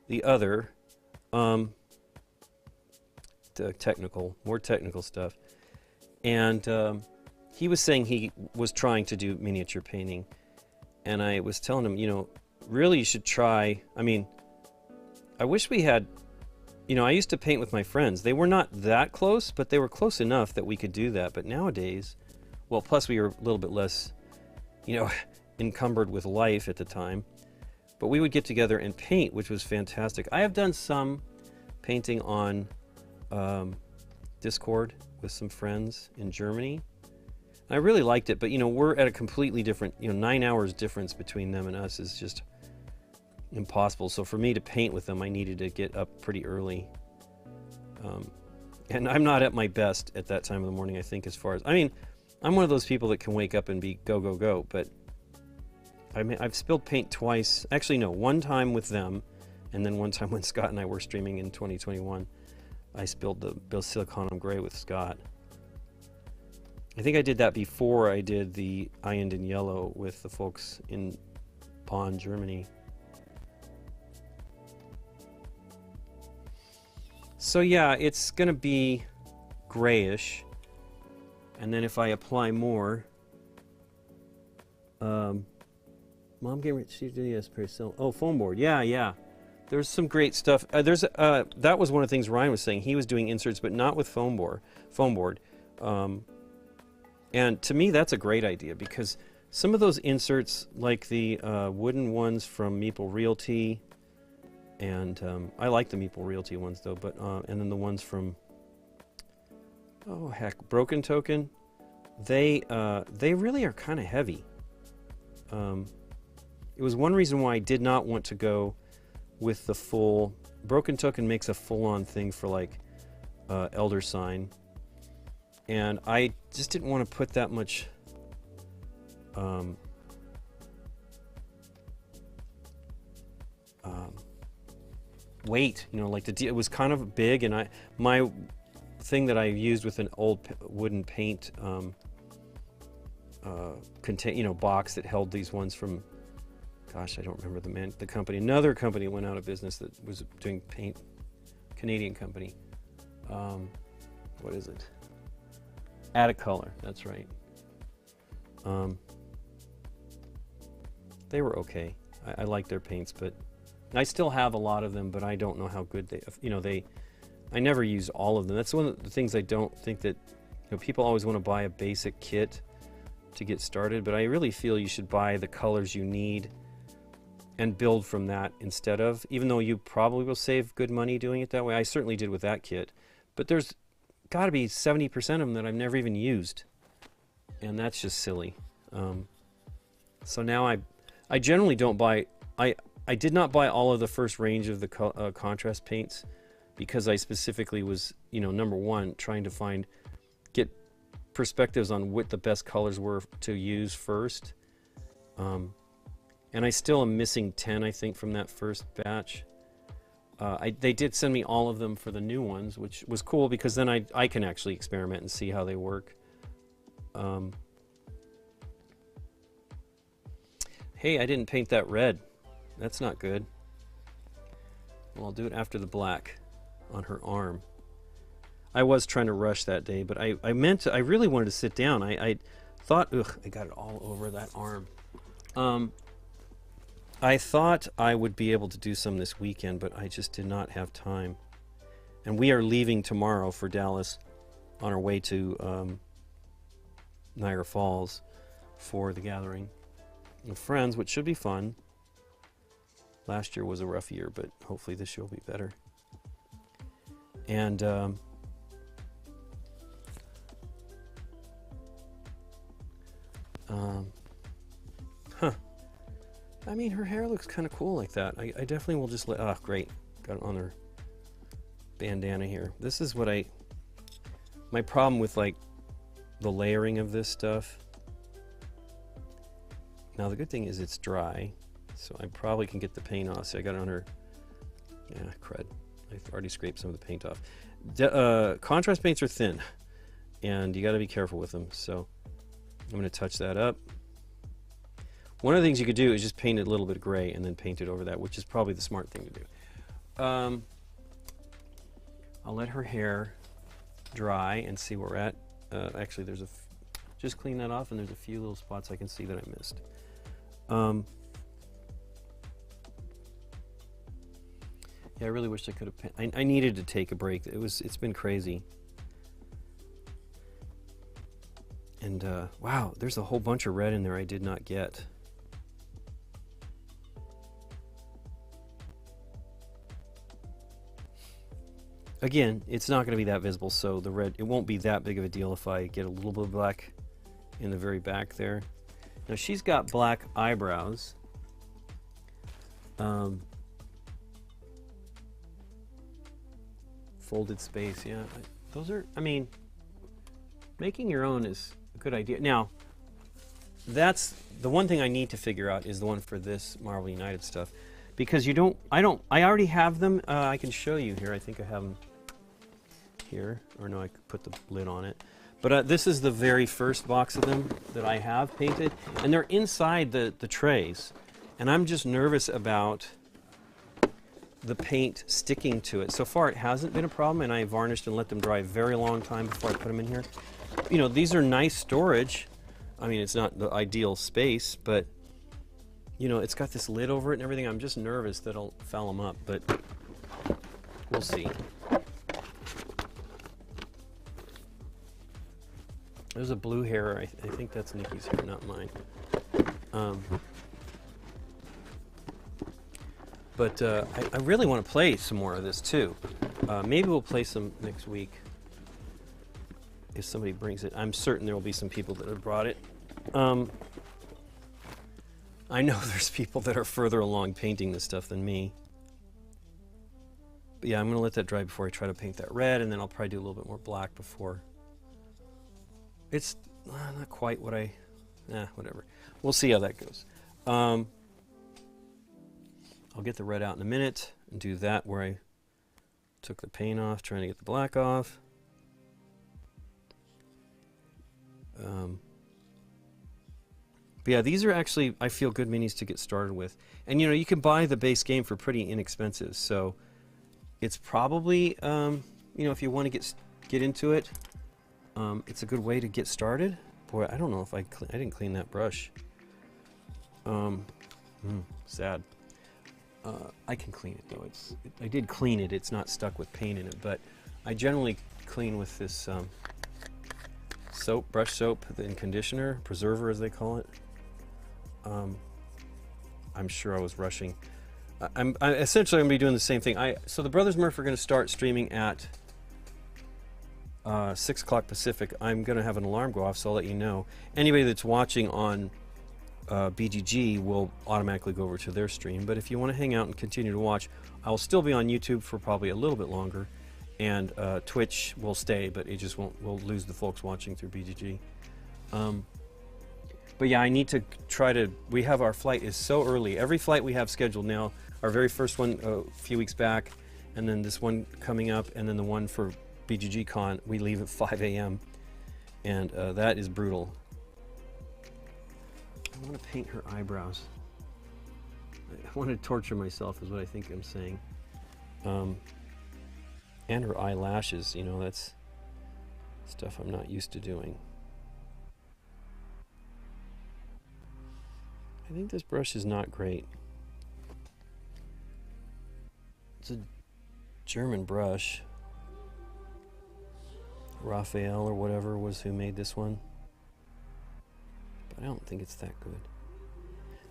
the other. The more technical stuff. And he was saying he was trying to do miniature painting, and I was telling him, you know, really you should try. I mean, I wish we had, you know, I used to paint with my friends. They were not that close, but they were close enough that we could do that. But nowadays, well, plus we were a little bit less, you know, encumbered with life at the time. But we would get together and paint, which was fantastic. I have done some painting on Discord with some friends in Germany. I really liked it, but you know, we're at a completely different, you know, 9 hours difference between them and us is just impossible. So for me to paint with them, I needed to get up pretty early. And I'm not at my best at that time of the morning, I think, as far as, I mean, I'm one of those people that can wake up and be go, go, go, but I mean, I've spilled paint twice. Actually, no, one time with them, and then one time when Scott and I were streaming in 2021, I spilled the Silicon Gray with Scott. I think I did that before I did the Ironed in Yellow with the folks in Bonn, Germany. So yeah, it's going to be grayish. And then if I apply more... Mom gave me, she did yes, oh, foam board. Yeah, yeah. There's some great stuff. That was one of the things Ryan was saying. He was doing inserts, but not with foam board. And to me, that's a great idea because some of those inserts, like the wooden ones from Meeple Realty, and I like the Meeple Realty ones though, but and then the ones from, oh heck, Broken Token, they really are kind of heavy. It was one reason why I did not want to go with the full. Broken Token makes a full-on thing for like Elder Sign, and I just didn't want to put that much weight, you know, like it was kind of big, and my thing that I used with an old wooden paint box that held these ones from, gosh, I don't remember the company. Another company went out of business that was doing paint, Canadian company. What is it? Color, that's right. They were okay. I like their paints, but I still have a lot of them, but I don't know how good they, you know, I never use all of them. That's one of the things I don't think that, you know, people always want to buy a basic kit to get started, but I really feel you should buy the colors you need and build from that instead of, even though you probably will save good money doing it that way. I certainly did with that kit, but there's got to be 70% of them that I've never even used, and that's just silly. So now I generally don't buy, I did not buy all of the first range of the contrast paints because I specifically was, you know, number one, trying to get perspectives on what the best colors were to use first. And I still am missing 10, I think, from that first batch. They did send me all of them for the new ones, which was cool because then I can actually experiment and see how they work. Hey, I didn't paint that red. That's not good. Well, I'll do it after the black on her arm. I was trying to rush that day, but I really wanted to sit down. I thought, ugh, I got it all over that arm. I thought I would be able to do some this weekend, but I just did not have time. And we are leaving tomorrow for Dallas on our way to Niagara Falls for the gathering of friends, which should be fun. Last year was a rough year, but hopefully this year will be better. And I mean, her hair looks kind of cool like that. I definitely will just let, oh, great. Got it on her bandana here. This is what my problem with like the layering of this stuff. Now the good thing is it's dry, so I probably can get the paint off. See, I got it on her, yeah, crud. I've already scraped some of the paint off. Contrast paints are thin, and you got to be careful with them. So I'm going to touch that up. One of the things you could do is just paint it a little bit gray and then paint it over that, which is probably the smart thing to do. I'll let her hair dry and see where we're at. Actually, there's just clean that off, and there's a few little spots I can see that I missed. Yeah, I really wish I could have. I needed to take a break. It's been crazy. And wow, there's a whole bunch of red in there I did not get. Again, it's not going to be that visible, so the red, it won't be that big of a deal if I get a little bit of black in the very back there. Now she's got black eyebrows. Folded space, yeah. Those are, I mean, making your own is a good idea. Now, that's the one thing I need to figure out is the one for this Marvel United stuff. Because I already have them. I can show you here. I think I have them here. Or no, I could put the lid on it. But this is the very first box of them that I have painted. And they're inside the trays. And I'm just nervous about the paint sticking to it. So far it hasn't been a problem, and I varnished and let them dry a very long time before I put them in here. You know, these are nice storage. I mean, it's not the ideal space, but you know, it's got this lid over it and everything. I'm just nervous that I'll foul them up, but we'll see. There's a blue hair. I think that's Nikki's hair, not mine. But I really want to play some more of this too. Maybe we'll play some next week if somebody brings it. I'm certain there will be some people that have brought it. I know there's people that are further along painting this stuff than me. But yeah, I'm going to let that dry before I try to paint that red, and then I'll probably do a little bit more black before. It's not quite what whatever. We'll see how that goes. I'll get the red out in a minute and do that where I took the paint off, trying to get the black off. But yeah, these are actually, I feel, good minis to get started with. And you know, you can buy the base game for pretty inexpensive, so it's probably, you know, if you want to get into it, it's a good way to get started. Boy, I don't know if I didn't clean that brush. Sad. I can clean it though. I did clean it. It's not stuck with paint in it, but I generally clean with this soap, brush soap, and conditioner, preserver as they call it. I'm sure I was rushing. I'm essentially going to be doing the same thing. So the Brothers Murph are going to start streaming at 6 o'clock Pacific. I'm going to have an alarm go off, so I'll let you know. Anybody that's watching on BGG will automatically go over to their stream, but if you want to hang out and continue to watch, I'll still be on YouTube for probably a little bit longer, and Twitch will stay, but it just won't. We'll lose the folks watching through BGG. But yeah, I need to try to. We have our flight is so early. Every flight we have scheduled now. Our very first one a few weeks back, and then this one coming up, and then the one for BGG Con. We leave at 5 a.m. and that is brutal. I want to paint her eyebrows. I want to torture myself is what I think I'm saying. And her eyelashes, you know, that's stuff I'm not used to doing. I think this brush is not great. It's a German brush. Raphael or whatever was who made this one. But I don't think it's that good.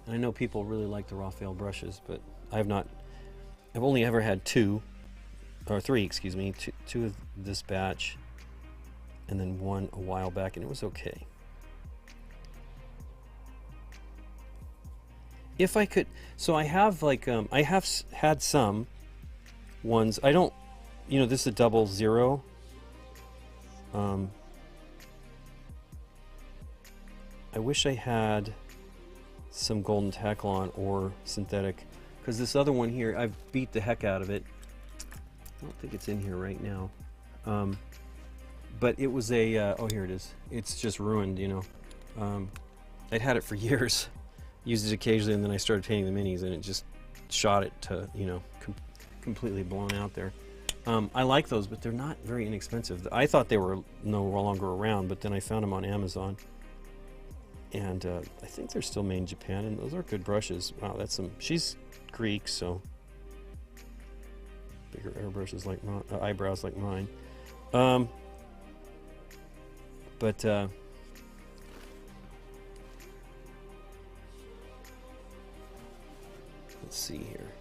And I know people really like the Raphael brushes, but I've only ever had two, or three, excuse me, two of this batch, and then one a while back, and it was okay. If I could, so I have like, I have had some ones, I don't, you know, this is a 00. I wish I had some golden Taklon or synthetic, because this other one here, I've beat the heck out of it. I don't think it's in here right now. But it was a, oh here it is. It's just ruined, you know. I'd had it for years, used it occasionally, and then I started painting the minis, and it just shot it to, you know, completely blown out there. I like those, but they're not very inexpensive. I thought they were no longer around, but then I found them on Amazon. And I think they're still made in Japan, and those are good brushes. Wow, that's some. She's Greek, so bigger airbrushes like mine, eyebrows like mine. But let's see here.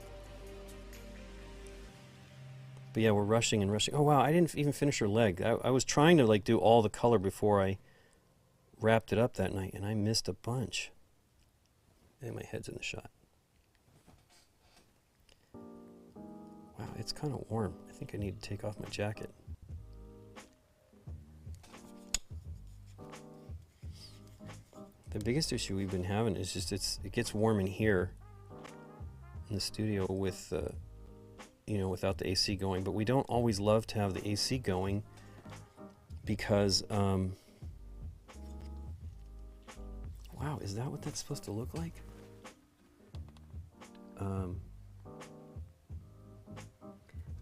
But yeah, we're rushing and rushing. Oh wow, I didn't even finish her leg. I was trying to like do all the color before I wrapped it up that night, and I missed a bunch. And my head's in the shot. Wow, it's kind of warm. I think I need to take off my jacket. The biggest issue we've been having is just it gets warm in here in the studio with you know, without the AC going, but we don't always love to have the AC going because wow, is that what that's supposed to look like?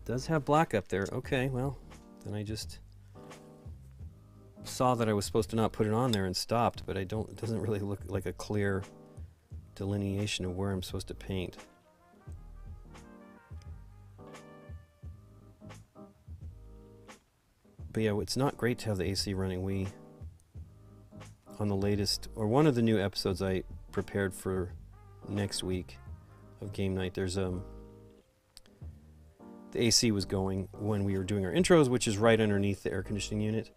Does have black up there. Okay, well, then I just saw that I was supposed to not put it on there and stopped, but it doesn't really look like a clear delineation of where I'm supposed to paint. But yeah, it's not great to have the AC running. We, on the latest, or one of the new episodes I prepared for next week of Game Night, there's the AC was going when we were doing our intros, which is right underneath the air conditioning unit.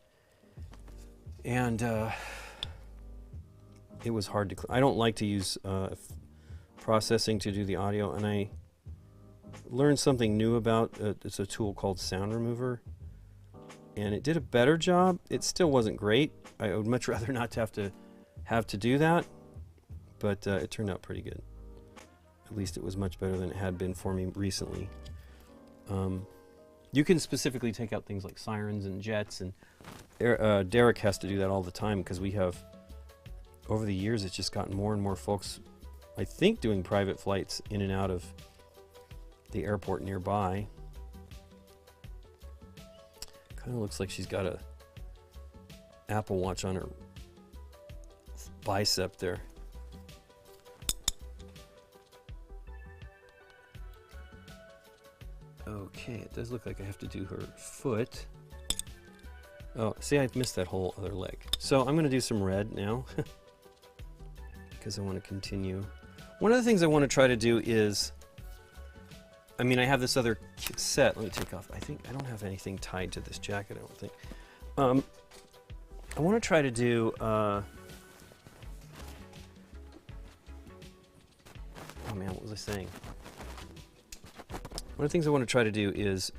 And it was hard to I don't like to use processing to do the audio, and I learned something new about it's a tool called Sound Remover, and it did a better job. It still wasn't great. I would much rather not have to do that, but it turned out pretty good. At least it was much better than it had been for me recently. You can specifically take out things like sirens and jets, and Derek has to do that all the time because we have, over the years, it's just gotten more and more folks, I think, doing private flights in and out of the airport nearby. Kind of looks like she's got a Apple Watch on her bicep there. Okay, it does look like I have to do her foot. Oh, see, I missed that whole other leg. So I'm going to do some red now because I want to continue. One of the things I want to try to do is, I mean, I have this other set. Let me take off. I think I don't have anything tied to this jacket, I don't think. I want to try to do, oh man, what was I saying? One of the things I want to try to do is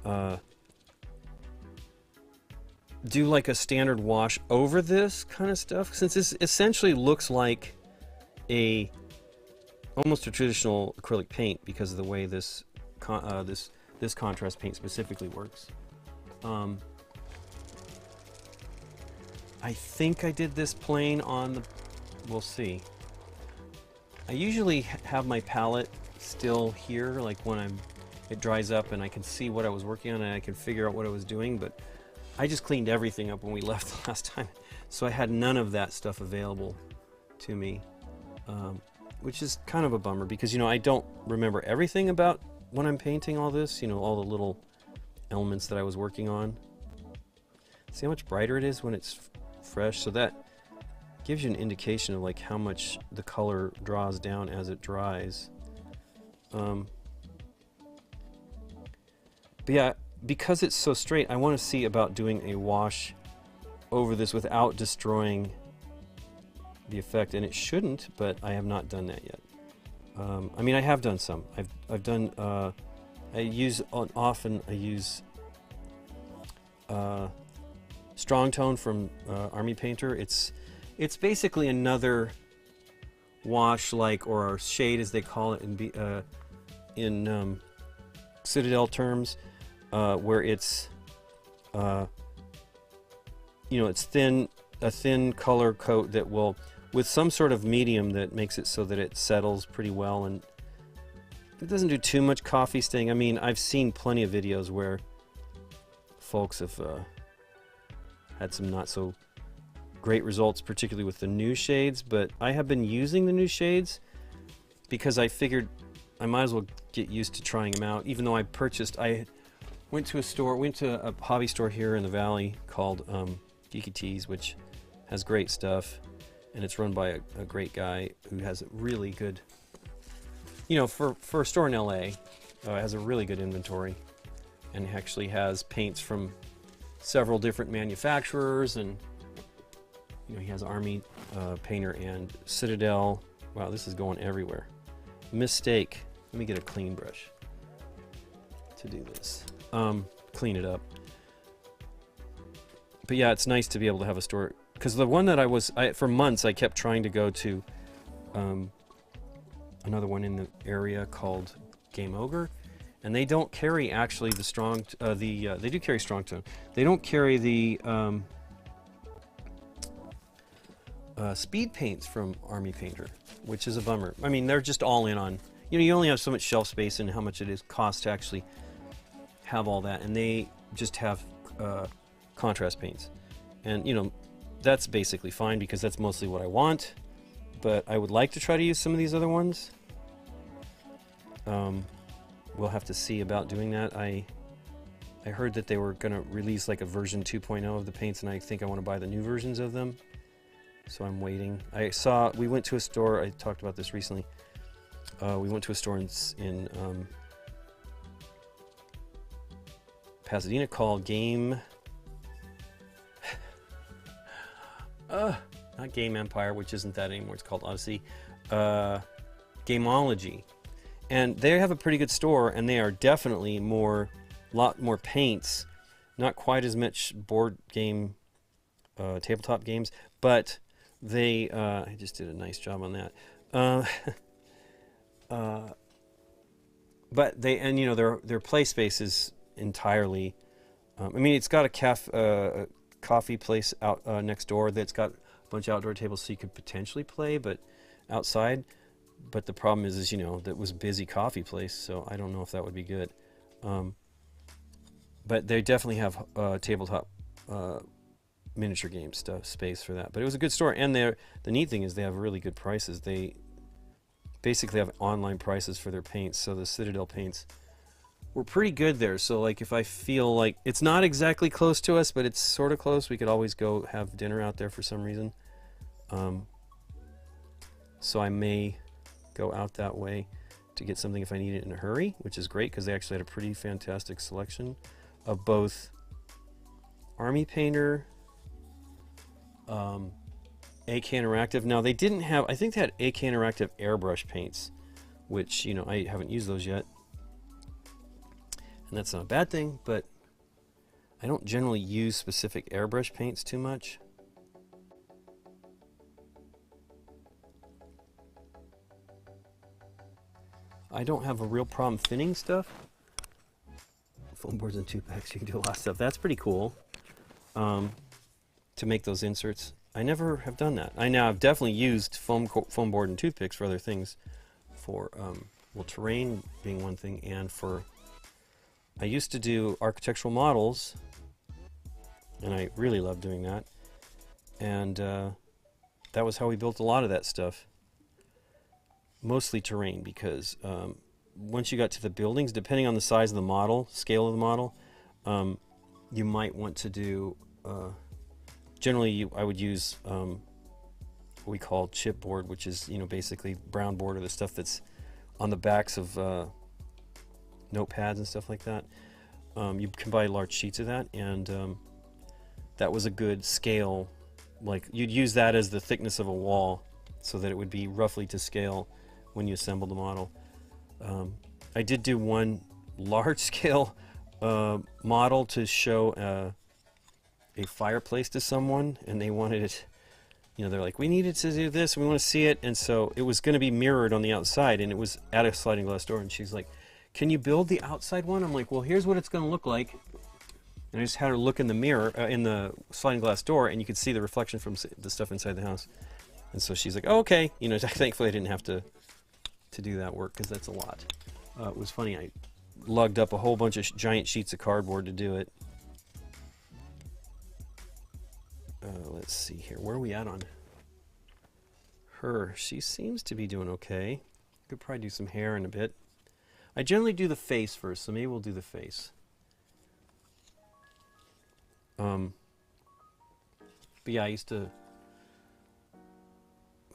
do like a standard wash over this kind of stuff, since this essentially looks like almost a traditional acrylic paint because of the way this contrast paint specifically works. I think I did this plain on the, we'll see. I usually have my palette still here, like when it dries up and I can see what I was working on and I can figure out what I was doing, but I just cleaned everything up when we left the last time, so I had none of that stuff available to me, which is kind of a bummer because, you know, I don't remember everything about when I'm painting all this, you know, all the little elements that I was working on. See how much brighter it is when it's fresh, so that gives you an indication of like how much the color draws down as it dries. But yeah, because it's so straight, I want to see about doing a wash over this without destroying the effect, and it shouldn't, but I have not done that yet. I mean, I have done some. I've done. I use Strong Tone from Army Painter. It's basically another wash, like, or shade as they call it in Citadel terms. Where it's, you know, it's a thin color coat that will, with some sort of medium that makes it so that it settles pretty well and it doesn't do too much coffee stain. I mean, I've seen plenty of videos where folks have had some not so great results, particularly with the new shades, but I have been using the new shades because I figured I might as well get used to trying them out, even though I went to a hobby store here in the valley called Geekatis, which has great stuff, and it's run by a great guy who has a really good, you know, for a store in LA, has a really good inventory, and actually has paints from several different manufacturers, and you know, he has Army Painter and Citadel. Wow, this is going everywhere. Mistake. Let me get a clean brush to do this. Clean it up. But yeah, it's nice to be able to have a store, because the one that for months I kept trying to go to another one in the area called Game Ogre, and they don't carry actually the strong they do carry strong tone. They don't carry the speed paints from Army Painter, which is a bummer. I mean, they're just all in on, you know, you only have so much shelf space and how much it costs to actually have all that, and they just have contrast paints, and you know, that's basically fine because that's mostly what I want, but I would like to try to use some of these other ones. We'll have to see about doing that. I heard that they were going to release like a version 2.0 of the paints, and I think I want to buy the new versions of them, so I'm waiting. We went to a store, I talked about this recently, we went to a store in Pasadena called not Game Empire, which isn't that anymore, it's called Odyssey, Gameology, and they have a pretty good store, and they are definitely lot more paints, not quite as much board game, tabletop games, but they I just did a nice job on that. But and you know, their play space is entirely, I mean, it's got a coffee place out next door that's got a bunch of outdoor tables, so you could potentially play, but outside. But the problem is you know, that was a busy coffee place, so I don't know if that would be good. But they definitely have tabletop miniature game space for that. But it was a good store, and the neat thing is they have really good prices. They basically have online prices for their paints, so the Citadel paints were pretty good there. So like, if I feel like it's not exactly close to us, but it's sort of close, we could always go have dinner out there for some reason. So I may go out that way to get something if I need it in a hurry, which is great because they actually had a pretty fantastic selection of both Army Painter, AK Interactive. Now they didn't have, I think they had AK Interactive Airbrush paints, which, you know, I haven't used those yet, and that's not a bad thing, but I don't generally use specific airbrush paints too much. I don't have a real problem thinning stuff. Foam boards and 2-packs, you can do a lot of stuff. That's pretty cool, to make those inserts. I never have done that. I've definitely used foam board and toothpicks for other things, for well, terrain being one thing, and for, I used to do architectural models, and I really loved doing that, and that was how we built a lot of that stuff. Mostly terrain, because once you got to the buildings, depending on the size of the model, scale of the model, you might want to do, generally I would use what we call chipboard, which is, you know, basically brown board, or the stuff that's on the backs of notepads and stuff like that. You can buy large sheets of that, and that was a good scale. Like, you'd use that as the thickness of a wall, so that it would be roughly to scale when you assemble the model. I did do one large scale model to show a fireplace to someone, and they wanted it, you know, they're like, we needed to do this, we want to see it, and so it was going to be mirrored on the outside, and it was at a sliding glass door, and she's like, can you build the outside one? I'm like, well, here's what it's going to look like. And I just had her look in the mirror, in the sliding glass door, and you could see the reflection from the stuff inside the house. And so she's like, oh, okay. You know, thankfully I didn't have to do that work, because that's a lot. It was funny, I lugged up a whole bunch of giant sheets of cardboard to do it. let's see here. Where are we at on her? She seems to be doing okay. Could probably do some hair in a bit. I generally do the face first, so maybe we'll do the face. But yeah, I used to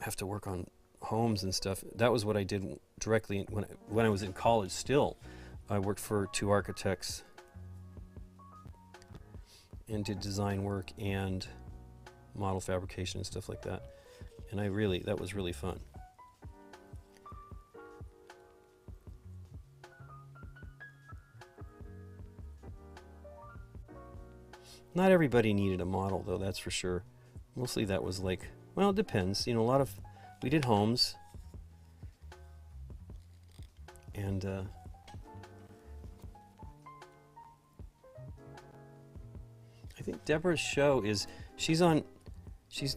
have to work on homes and stuff. That was what I did directly when I was in college still. I worked for 2 architects and did design work and model fabrication and stuff like that. And that was really fun. Not everybody needed a model though, that's for sure. Mostly that was like, well, it depends. You know, we did homes. And I think Deborah's show is, she's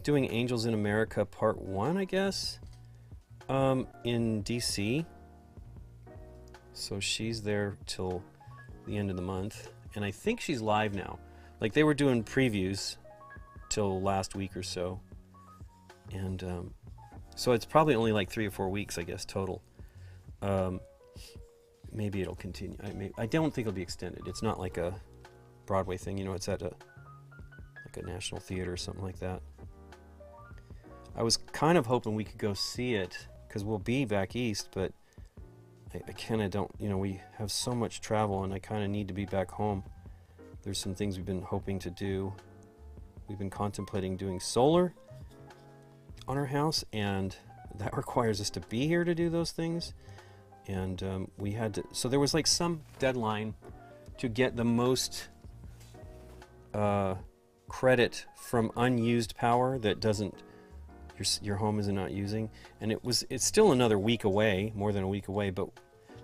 doing Angels in America Part 1, I guess, in DC. So she's there till the end of the month. And I think she's live now. Like, they were doing previews till last week or so. And so it's probably only like 3 or 4 weeks, I guess, total. Maybe it'll continue. I don't think it'll be extended. It's not like a Broadway thing, you know, it's at like a National Theater or something like that. I was kind of hoping we could go see it, because we'll be back east, but I kind of don't, you know, we have so much travel and I kind of need to be back home. There's some things we've been hoping to do. We've been contemplating doing solar on our house, and that requires us to be here to do those things. And we had to, so there was like some deadline to get the most credit from unused power that your home is not using. And it's still another week away, more than a week away, but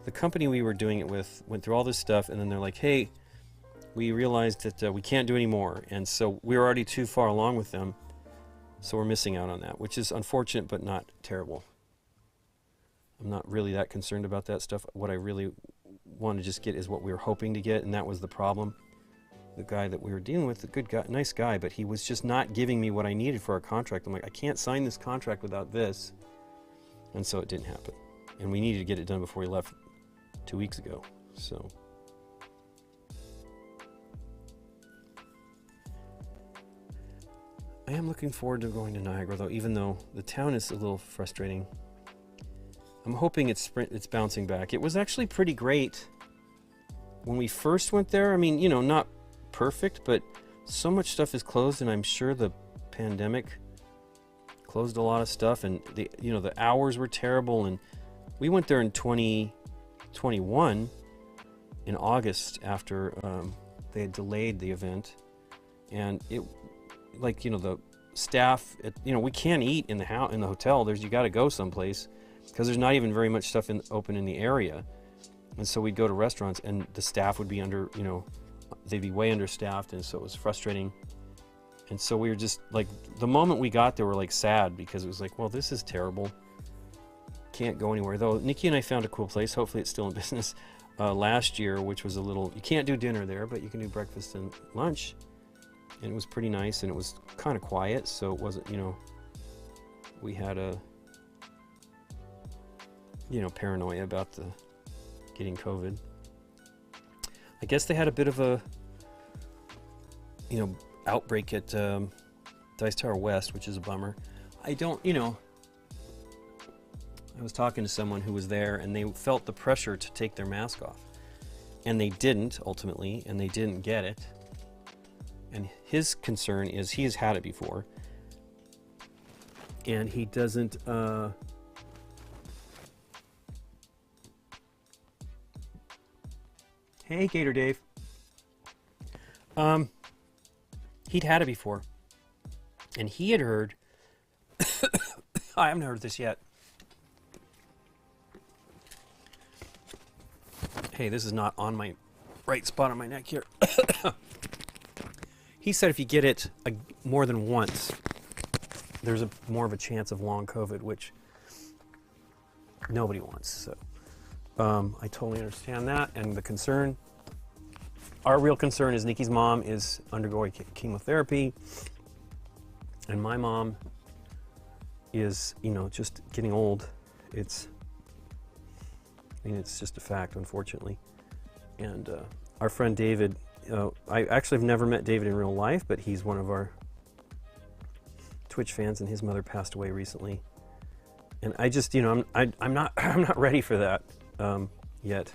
the company we were doing it with went through all this stuff, and then they're like, hey, we realized that we can't do any more, and so we were already too far along with them, so we're missing out on that, which is unfortunate but not terrible. I'm not really that concerned about that stuff. What I really want to just get is what we were hoping to get, and that was the problem. The guy that we were dealing with, a good guy, nice guy, but he was just not giving me what I needed for our contract. I'm like, I can't sign this contract without this, and so it didn't happen. And we needed to get it done before we left 2 weeks ago, so... I am looking forward to going to Niagara, though, even though the town is a little frustrating. I'm hoping it's bouncing back. It was actually pretty great when we first went there. I mean, you know, not perfect, but so much stuff is closed, and I'm sure the pandemic closed a lot of stuff, and the hours were terrible. And we went there in 2021 in August after they had delayed the event, and it. Like, you know, the staff, we can't eat in the hotel. You got to go someplace, because there's not even very much stuff open in the area. And so we'd go to restaurants, and the staff would be they'd be way understaffed, and so it was frustrating. And so we were just like, the moment we got there, we're like sad, because it was like, well, this is terrible. Can't go anywhere. Though Nikki and I found a cool place. Hopefully it's still in business. Last year, which was you can't do dinner there, but you can do breakfast and lunch. And it was pretty nice, and it was kind of quiet, so it wasn't, we had paranoia about getting COVID. I guess they had a bit of a, outbreak at Dice Tower West, which is a bummer. I was talking to someone who was there, and they felt the pressure to take their mask off. And they didn't, ultimately, and they didn't get it. And his concern is he has had it before, and he doesn't. Hey, Gator Dave. He'd had it before, and he had heard. I haven't heard this yet. Hey, this is not on my right spot on my neck here. He said if you get it more than once, there's more of a chance of long COVID, which nobody wants. So I totally understand that. And the concern, our real concern is Nikki's mom is undergoing chemotherapy. And my mom is, you know, just getting old. It's just a fact, unfortunately. And our friend David, I actually have never met David in real life, but he's one of our Twitch fans, and his mother passed away recently. And I just, you know, I'm not ready for that yet.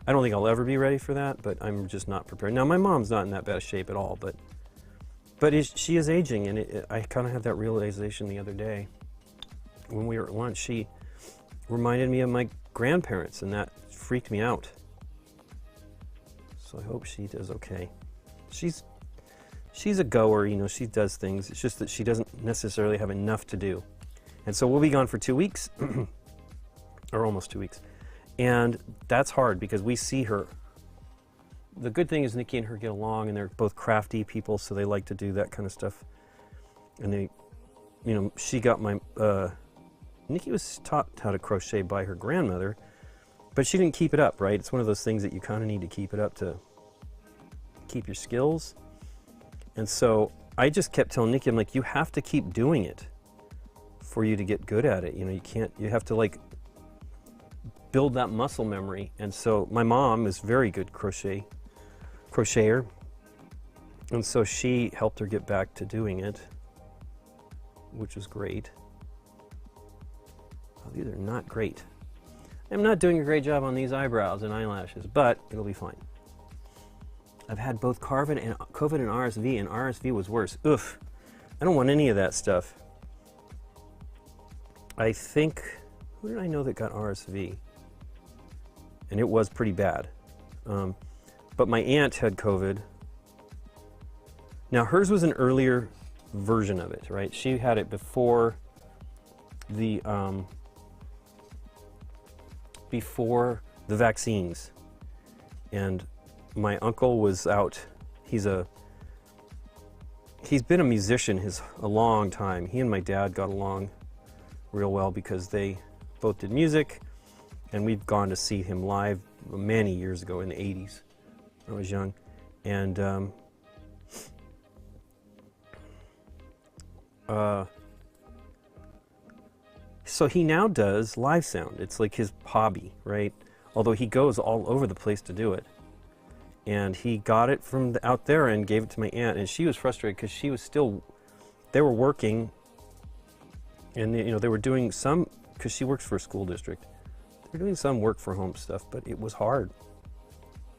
I don't think I'll ever be ready for that, but I'm just not prepared. Now, my mom's not in that bad a shape at all, but she is aging, and I kind of had that realization the other day when we were at lunch. She reminded me of my grandparents, and that freaked me out. So I hope she does okay. She's a goer, you know, she does things. It's just that she doesn't necessarily have enough to do. And so we'll be gone for 2 weeks, or almost 2 weeks. And that's hard because we see her. The good thing is Nikki and her get along, and they're both crafty people, so they like to do that kind of stuff. And they, you know, she got my, Nikki was taught how to crochet by her grandmother, but she didn't keep it up, right? It's one of those things that you kind of need to keep it up to keep your skills. And so I just kept telling Nikki, I'm like, you have to keep doing it for you to get good at it. You know, you have to like build that muscle memory. And so my mom is very good crocheter. And so she helped her get back to doing it, which was great. Oh, these are not great. I'm not doing a great job on these eyebrows and eyelashes, but it'll be fine. I've had both COVID and RSV, and RSV was worse. Oof. I don't want any of that stuff. I think, who did I know that got RSV? And it was pretty bad. But my aunt had COVID. Now hers was an earlier version of it, right? She had it before the vaccines. And my uncle was out. He's been a musician a long time. He and my dad got along real well because they both did music, and we've gone to see him live many years ago in the 80s when I was young. And so he now does live sound. It's like his hobby, right? Although he goes all over the place to do it. And he got it from out there and gave it to my aunt, and she was frustrated because she was still, they were working, and you know, they were doing some, because she works for a school district, they were doing some work for home stuff, but it was hard.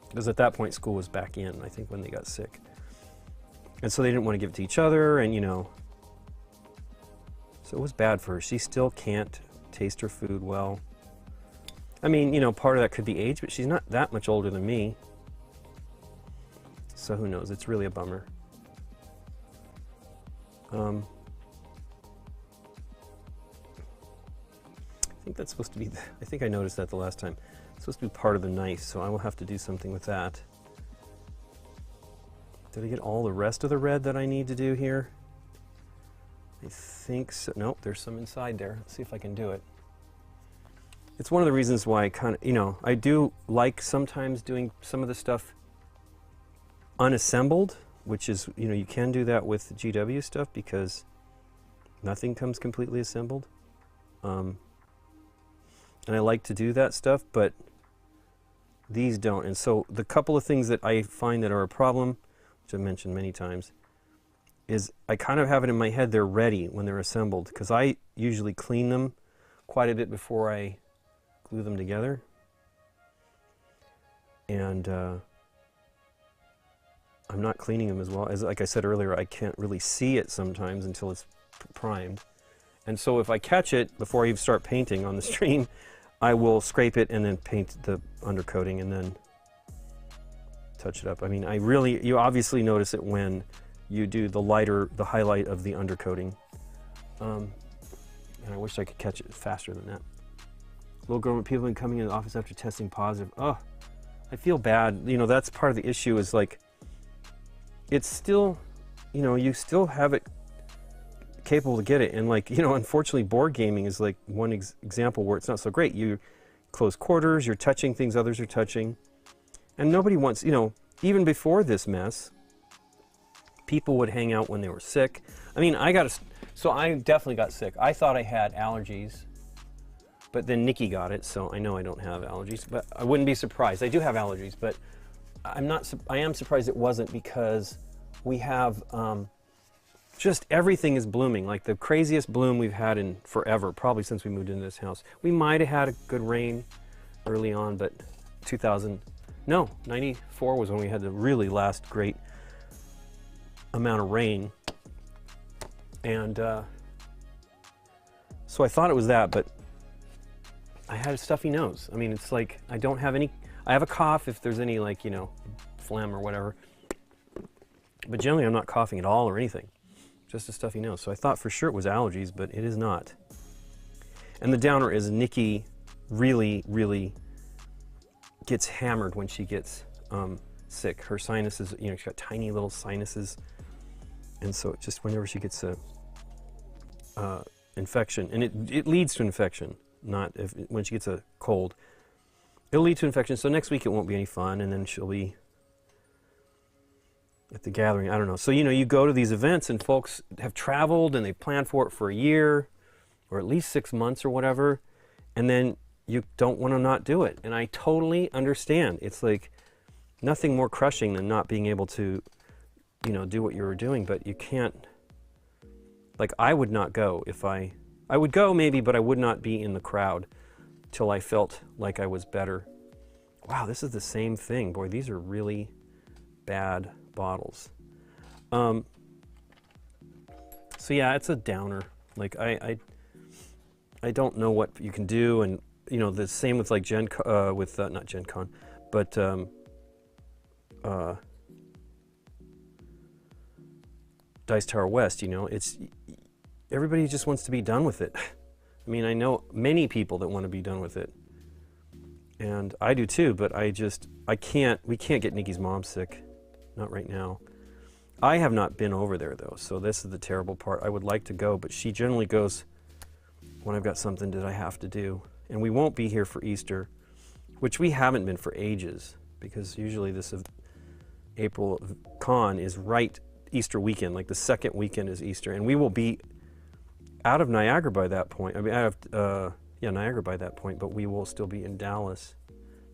Because at that point school was back in, I think, when they got sick. And so they didn't want to give it to each other, and you know, so it was bad for her. She still can't taste her food well. I mean, you know, part of that could be age, but she's not that much older than me. So who knows? It's really a bummer. I think that's supposed to be, I think I noticed that the last time. It's supposed to be part of the knife, so I will have to do something with that. Did I get all the rest of the red that I need to do here? I think so. Nope, there's some inside there. Let's see if I can do it. It's one of the reasons why I kind of, you know, I do like sometimes doing some of the stuff unassembled, which is, you know, you can do that with GW stuff because nothing comes completely assembled. And I like to do that stuff, but these don't. And so the couple of things that I find that are a problem, which I've mentioned many times, is I kind of have it in my head they're ready when they're assembled, because I usually clean them quite a bit before I glue them together. And I'm not cleaning them as well. As like I said earlier, I can't really see it sometimes until it's primed. And so if I catch it before I even start painting on the stream, I will scrape it and then paint the undercoating and then touch it up. I mean, you obviously notice it when you do the highlight of the undercoating. And I wish I could catch it faster than that. Little government people have been coming in the office after testing positive. Oh, I feel bad. You know, that's part of the issue is like, it's still, you know, you still have it capable to get it. And like, you know, unfortunately board gaming is like one example where it's not so great. You close quarters, you're touching things others are touching. And nobody wants, you know, even before this mess, people would hang out when they were sick. I mean, I got So I definitely got sick. I thought I had allergies, but then Nikki got it, so I know I don't have allergies. But I wouldn't be surprised. I do have allergies, but I am surprised it wasn't, because we have just everything is blooming, like the craziest bloom we've had in forever, probably since we moved into this house. We might have had a good rain early on, but 94 was when we had the really last great amount of rain. And so I thought it was that, but I had a stuffy nose. I mean, it's like I don't have any, I have a cough if there's any, like, you know, phlegm or whatever. But generally I'm not coughing at all or anything, just a stuffy nose. So I thought for sure it was allergies, but it is not. And the downer is Nikki really, really gets hammered when she gets sick. Her sinuses, you know, she's got tiny little sinuses. And so just whenever she gets a infection, and it leads to infection, not when she gets a cold, it'll lead to infection. So next week it won't be any fun, and then she'll be at the gathering. I don't know. So, you know, you go to these events and folks have traveled and they planned for it for a year or at least 6 months or whatever, and then you don't want to not do it. And I totally understand. It's like nothing more crushing than not being able to, you know, do what you were doing, but you can't. Like, I would not go if I would go maybe, but I would not be in the crowd till I felt like I was better. Wow, this is the same thing. Boy, these are really bad bottles. So yeah, it's a downer. Like, I don't know what you can do, and you know, the same with like not Gen Con, but Dice Tower West, you know, it's, everybody just wants to be done with it. I mean, I know many people that want to be done with it, and I do too, but we can't get Nikki's mom sick, not right now. I have not been over there though, so this is the terrible part. I would like to go, but she generally goes when I've got something that I have to do. And we won't be here for Easter, which we haven't been for ages, because usually this April con is right Easter weekend, like the second weekend is Easter, and we will be out of Niagara by that point. I mean, out of Niagara by that point, but we will still be in Dallas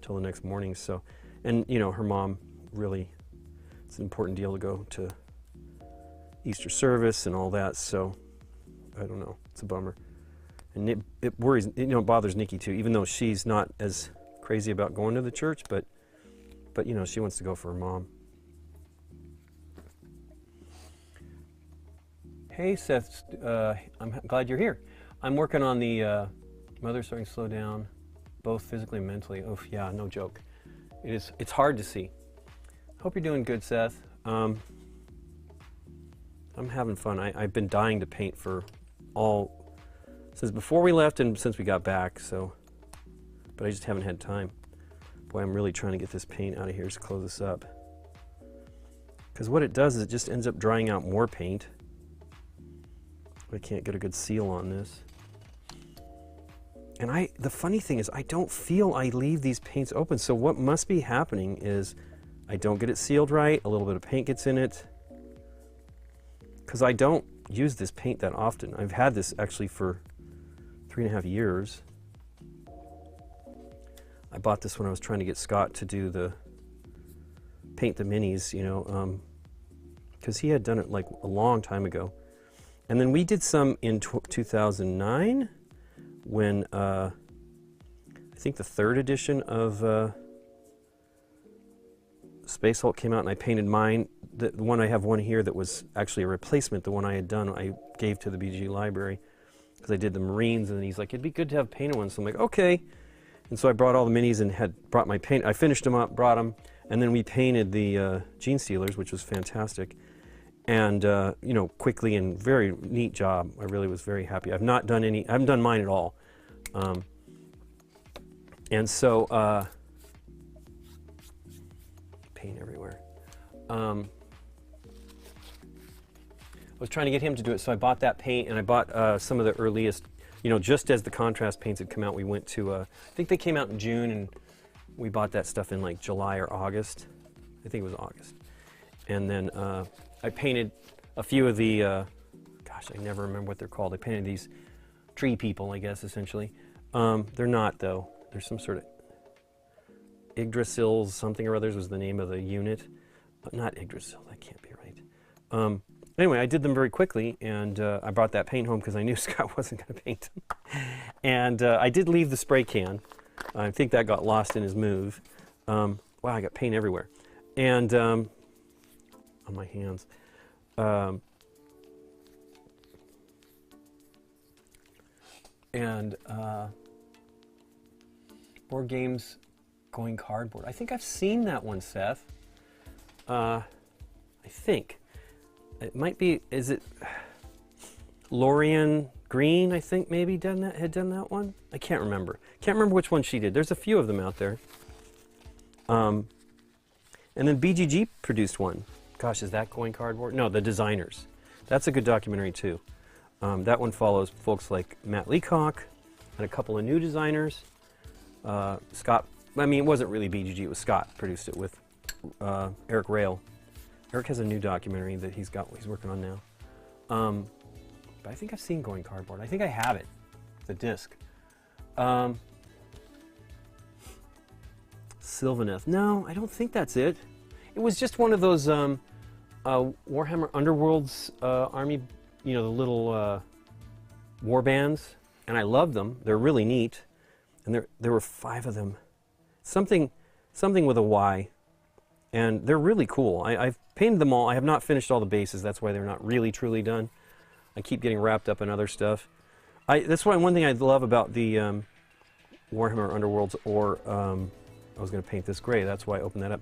till the next morning. So, and you know, her mom really, it's an important deal to go to Easter service and all that. So, I don't know, it's a bummer, and it worries, you know, it bothers Nikki too, even though she's not as crazy about going to the church, but you know, she wants to go for her mom. Hey Seth, I'm glad you're here. I'm working on the mother starting to slow down, both physically and mentally. Oof, yeah, no joke. It's hard to see. Hope you're doing good, Seth. I'm having fun. I've been dying to paint since before we left and since we got back, so, but I just haven't had time. Boy, I'm really trying to get this paint out of here. Just close this up. Because what it does is it just ends up drying out more paint. I can't get a good seal on this. And the funny thing is, I don't feel I leave these paints open. So what must be happening is I don't get it sealed right, a little bit of paint gets in it. Because I don't use this paint that often. I've had this actually for 3.5 years. I bought this when I was trying to get Scott to do the paint the minis, you know, because he had done it like a long time ago. And then we did some in 2009 when I think the 3rd edition of Space Hulk came out, and I painted mine. The one I have one here that was actually a replacement. The one I had done, I gave to the BG library because I did the Marines, and he's like, it'd be good to have painted ones. So I'm like, okay. And so I brought all the minis and had brought my paint. I finished them up, brought them, and then we painted the Gene Stealers, which was fantastic. And, you know, quickly, and very neat job. I really was very happy. I haven't done mine at all. And so, paint everywhere. I was trying to get him to do it, so I bought that paint, and I bought some of the earliest, you know, just as the contrast paints had come out, we went to, I think they came out in June, and we bought that stuff in like July or August. I think it was August. And then, I painted a few of the, God, gosh, I never remember what they're called. They painted these tree people, I guess, essentially. They're not, though. There's some sort of Yggdrasil something or others was the name of the unit. But not Yggdrasil, that can't be right. Anyway, I did them very quickly, and I brought that paint home because I knew Scott wasn't going to paint them. And I did leave the spray can. I think that got lost in his move. Wow, I got paint everywhere. And on my hands. Board games going cardboard. I think I've seen that one, Seth. I think. It might be, is it Lorian Green, I think, maybe had done that one? I can't remember. Can't remember which one she did. There's a few of them out there. And then BGG produced one. Gosh, is that going cardboard? No, The Designers. That's a good documentary, too. That one follows folks like Matt Leacock and a couple of new designers. Scott, I mean, it wasn't really BGG, it was Scott produced it with Eric Rail. Eric has a new documentary that he's working on now. But I think I've seen Going Cardboard. I think I have it, the disc. Sylvaneth. No, I don't think that's it. It was just one of those Warhammer Underworld's army, you know, the little war bands. And I love them. They're really neat. And there were 5 of them. Something with a Y. And they're really cool. I've painted them all. I have not finished all the bases. That's why they're not really, truly done. I keep getting wrapped up in other stuff. That's why one thing I love about the Warhammer Underworlds, or I was going to paint this gray. That's why I opened that up.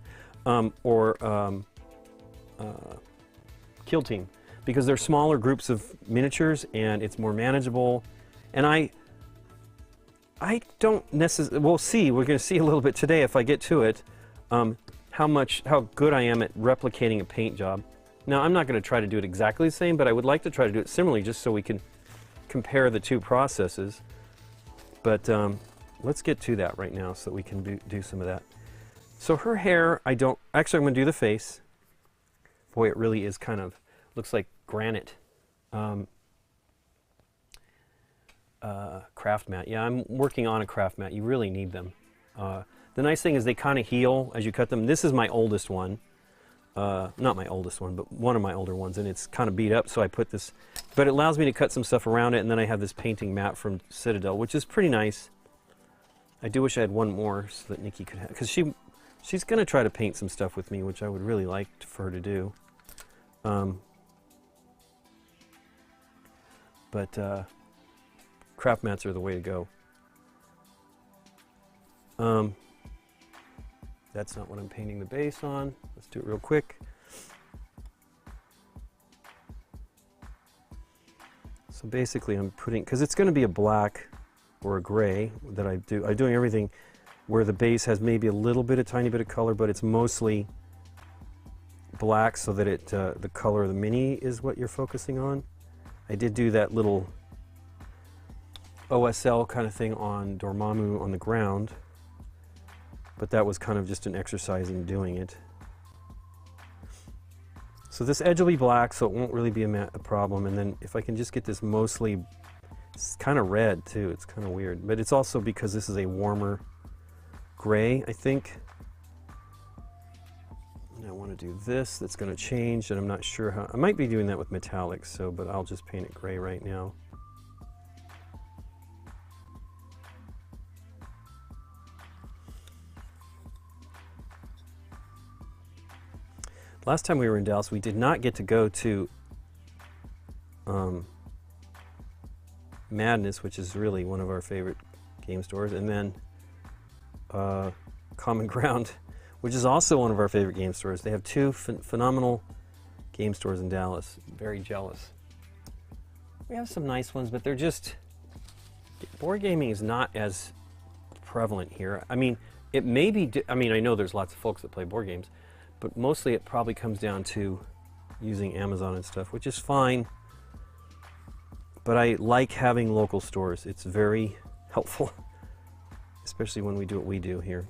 Kill Team. Because they're smaller groups of miniatures, and it's more manageable. And I don't necessarily... We'll see. We're going to see a little bit today if I get to it. How good I am at replicating a paint job. Now, I'm not going to try to do it exactly the same, but I would like to try to do it similarly just so we can compare the two processes. But let's get to that right now so that we can do some of that. So her hair, actually I'm going to do the face. Boy, it really is kind of, looks like granite. Craft mat. Yeah, I'm working on a craft mat. You really need them. The nice thing is they kind of heal as you cut them. This is my oldest one. Not my oldest one, but one of my older ones, and it's kind of beat up, so I put this. But it allows me to cut some stuff around it, and then I have this painting mat from Citadel, which is pretty nice. I do wish I had one more so that Nikki could have, because she's going to try to paint some stuff with me, which I would really like for her to do. But craft mats are the way to go. That's not what I'm painting the base on. Let's do it real quick. So basically I'm putting, because it's going to be a black or a gray that I do. I'm doing everything where the base has maybe a tiny bit of color, but it's mostly black so that the color of the mini is what you're focusing on. I did do that little OSL kind of thing on Dormammu on the ground. But that was kind of just an exercise in doing it. So this edge will be black, so it won't really be a problem. And then if I can just get this mostly, it's kind of red too, it's kind of weird. But it's also because this is a warmer gray, I think. And I want to do this, that's going to change, and I'm not sure how. I might be doing that with metallics, but I'll just paint it gray right now. Last time we were in Dallas, we did not get to go to Madness, which is really one of our favorite game stores, and then Common Ground, which is also one of our favorite game stores. They have 2 phenomenal game stores in Dallas. Very jealous. We have some nice ones, but they're just... Board gaming is not as prevalent here. I mean, it may be... I mean, I know there's lots of folks that play board games, but mostly it probably comes down to using Amazon and stuff, which is fine. But I like having local stores. It's very helpful, especially when we do what we do here.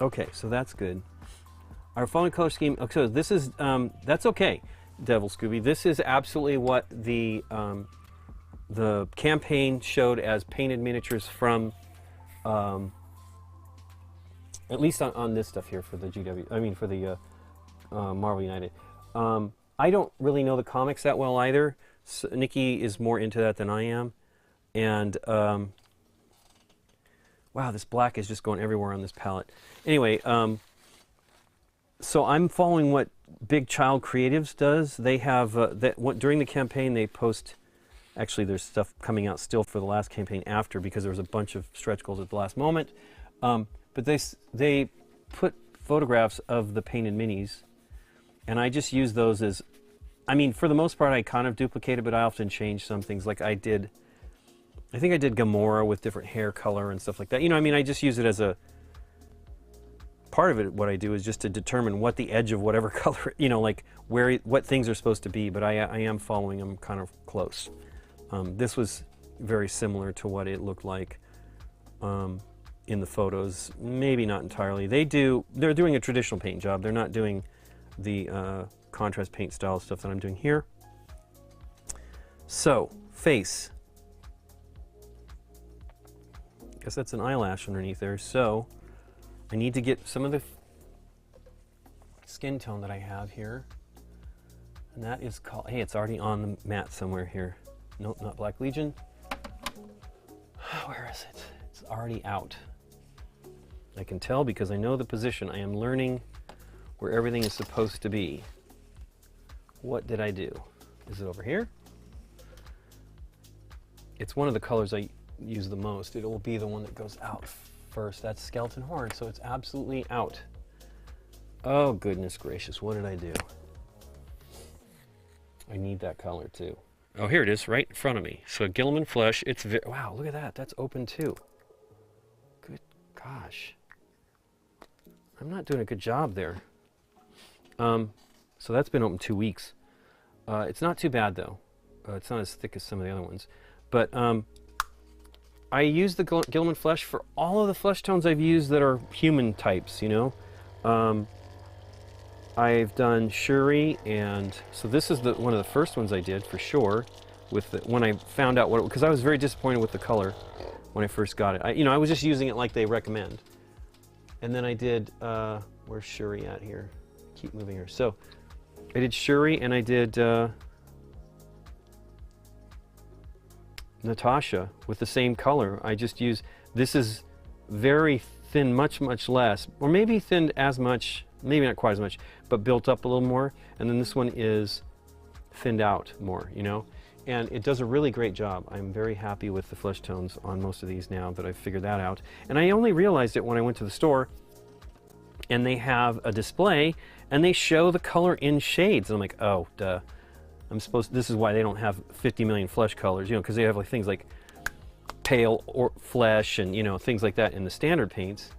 Okay, so that's good. Our following color scheme, okay, so this is, that's okay. Devil Scooby. This is absolutely what the campaign showed as painted miniatures from, at least on this stuff here for the GW. I mean for the Marvel United. I don't really know the comics that well either. So Nikki is more into that than I am, and wow, this black is just going everywhere on this palette. Anyway, so I'm following what Big Child Creatives does. They have during the campaign they post. Actually, there's stuff coming out still for the last campaign after, because there was a bunch of stretch goals at the last moment. But they put photographs of the painted minis, and I just use those as, I mean, for the most part, I kind of duplicate it, but I often change some things. Like I think I did Gamora with different hair color and stuff like that. You know, I mean, I just use it as a, part of it, what I do is just to determine what the edge of whatever color, you know, like what things are supposed to be, but I am following them kind of close. This was very similar to what it looked like in the photos. Maybe not entirely. They're doing a traditional paint job. They're not doing the contrast paint style stuff that I'm doing here. So, face. I guess that's an eyelash underneath there. So, I need to get some of the skin tone that I have here. And that is called, hey, it's already on the mat somewhere here. Nope, not Black Legion. Where is it? It's already out. I can tell because I know the position. I am learning where everything is supposed to be. What did I do? Is it over here? It's one of the colors I use the most. It will be the one that goes out first. That's Skeleton Horn, so it's absolutely out. Oh, goodness gracious, what did I do? I need that color too. Oh, here it is, right in front of me. So Gilliman Flesh, it's wow, look at that, that's open too. Good gosh. I'm not doing a good job there. So that's been open 2 weeks. It's not too bad though. It's not as thick as some of the other ones. But I use the Gilliman Flesh for all of the flesh tones I've used that are human types, you know. I've done Shuri, and so this is one of the first ones I did for sure. When I found out what, because I was very disappointed with the color when I first got it. I was just using it like they recommend. And then I did, where's Shuri at here? Keep moving her. So I did Shuri, and I did Natasha with the same color. I just use, this is very thin, much less, or maybe thinned as much, maybe not quite as much, but built up a little more. And then this one is thinned out more, you know, and it does a really great job. I'm very happy with the flesh tones on most of these now that I've figured that out. And I only realized it when I went to the store and they have a display and they show the color in shades. And I'm like, oh, duh. This is why they don't have 50 million flesh colors, you know, because they have like things like pale or flesh and, you know, things like that in the standard paints.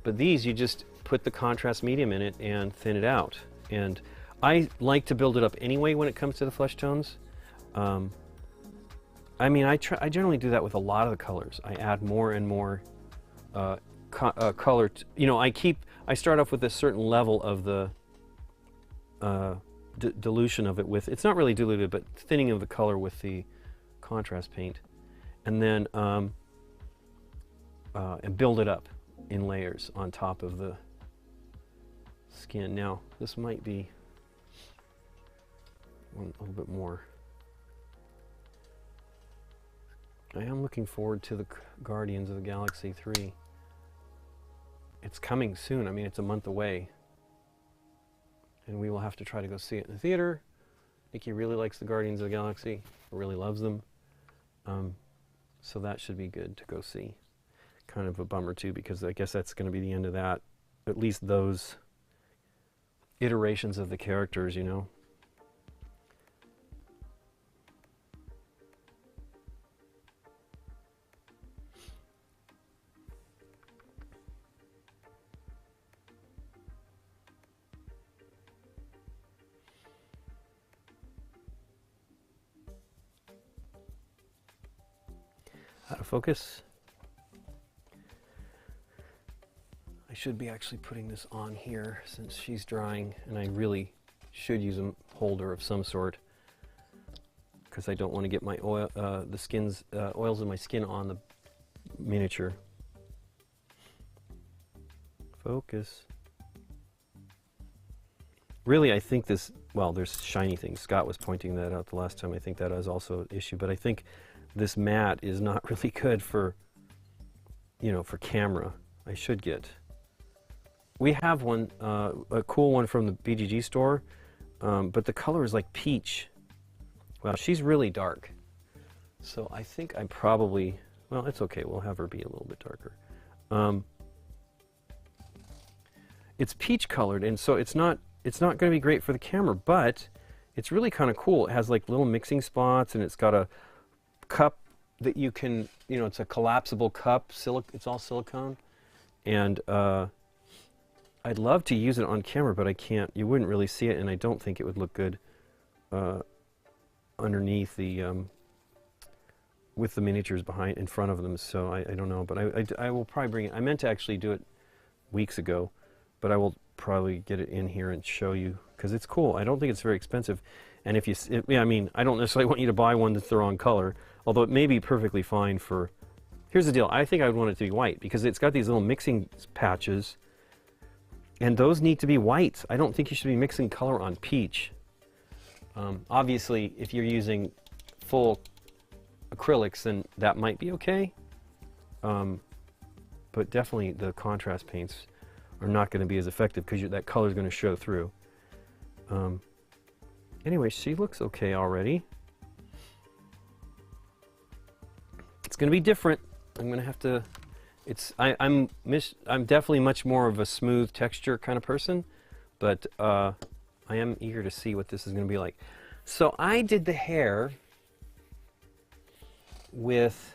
But these, you just put the contrast medium in it and thin it out. And I like to build it up anyway when it comes to the flesh tones. I mean, I generally do that with a lot of the colors. I add more and more color. You know, I start off with a certain level of the dilution of it with, it's not really diluted, but thinning of the color with the contrast paint, and then and build it up in layers on top of the skin. Now, this might be a little bit more. I am looking forward to the Guardians of the Galaxy 3. It's coming soon. I mean, it's a month away. And we will have to try to go see it in the theater. Nikki really likes the Guardians of the Galaxy, really loves them. So that should be good to go see. Kind of a bummer too, because I guess that's going to be the end of that. At least those iterations of the characters, you know. Out of focus. I should be actually putting this on here since she's drying, and I really should use a holder of some sort because I don't want to get my oil, oils in my skin on the miniature. Focus. Really, I think this, well, there's shiny things. Scott was pointing that out the last time. I think that is also an issue, but I think this matte is not really good for, you know, for camera. I should get. We have one, a cool one from the BGG store, but the color is like peach. Well, she's really dark. So I think I probably, well, it's okay. We'll have her be a little bit darker. It's peach colored, and so it's not going to be great for the camera, but it's really kind of cool. It has like little mixing spots, and it's got a cup that you can, you know, it's a collapsible cup. It's all silicone, and I'd love to use it on camera, but I can't. You wouldn't really see it, and I don't think it would look good underneath the with the miniatures behind in front of them. So I don't know, but I will probably bring it. I meant to actually do it weeks ago, but I will probably get it in here and show you because it's cool. I don't think it's very expensive, and if you, yeah, I mean, I don't necessarily want you to buy one that's the wrong color, although it may be perfectly fine for. Here's the deal. I think I would want it to be white because it's got these little mixing patches. And those need to be white. I don't think you should be mixing color on peach. Obviously, if you're using full acrylics, then that might be okay. But definitely the contrast paints are not going to be as effective because that color is going to show through. Anyway, she looks okay already. It's going to be different. I'm going to have to... I'm definitely much more of a smooth texture kind of person, but I am eager to see what this is going to be like. So I did the hair with,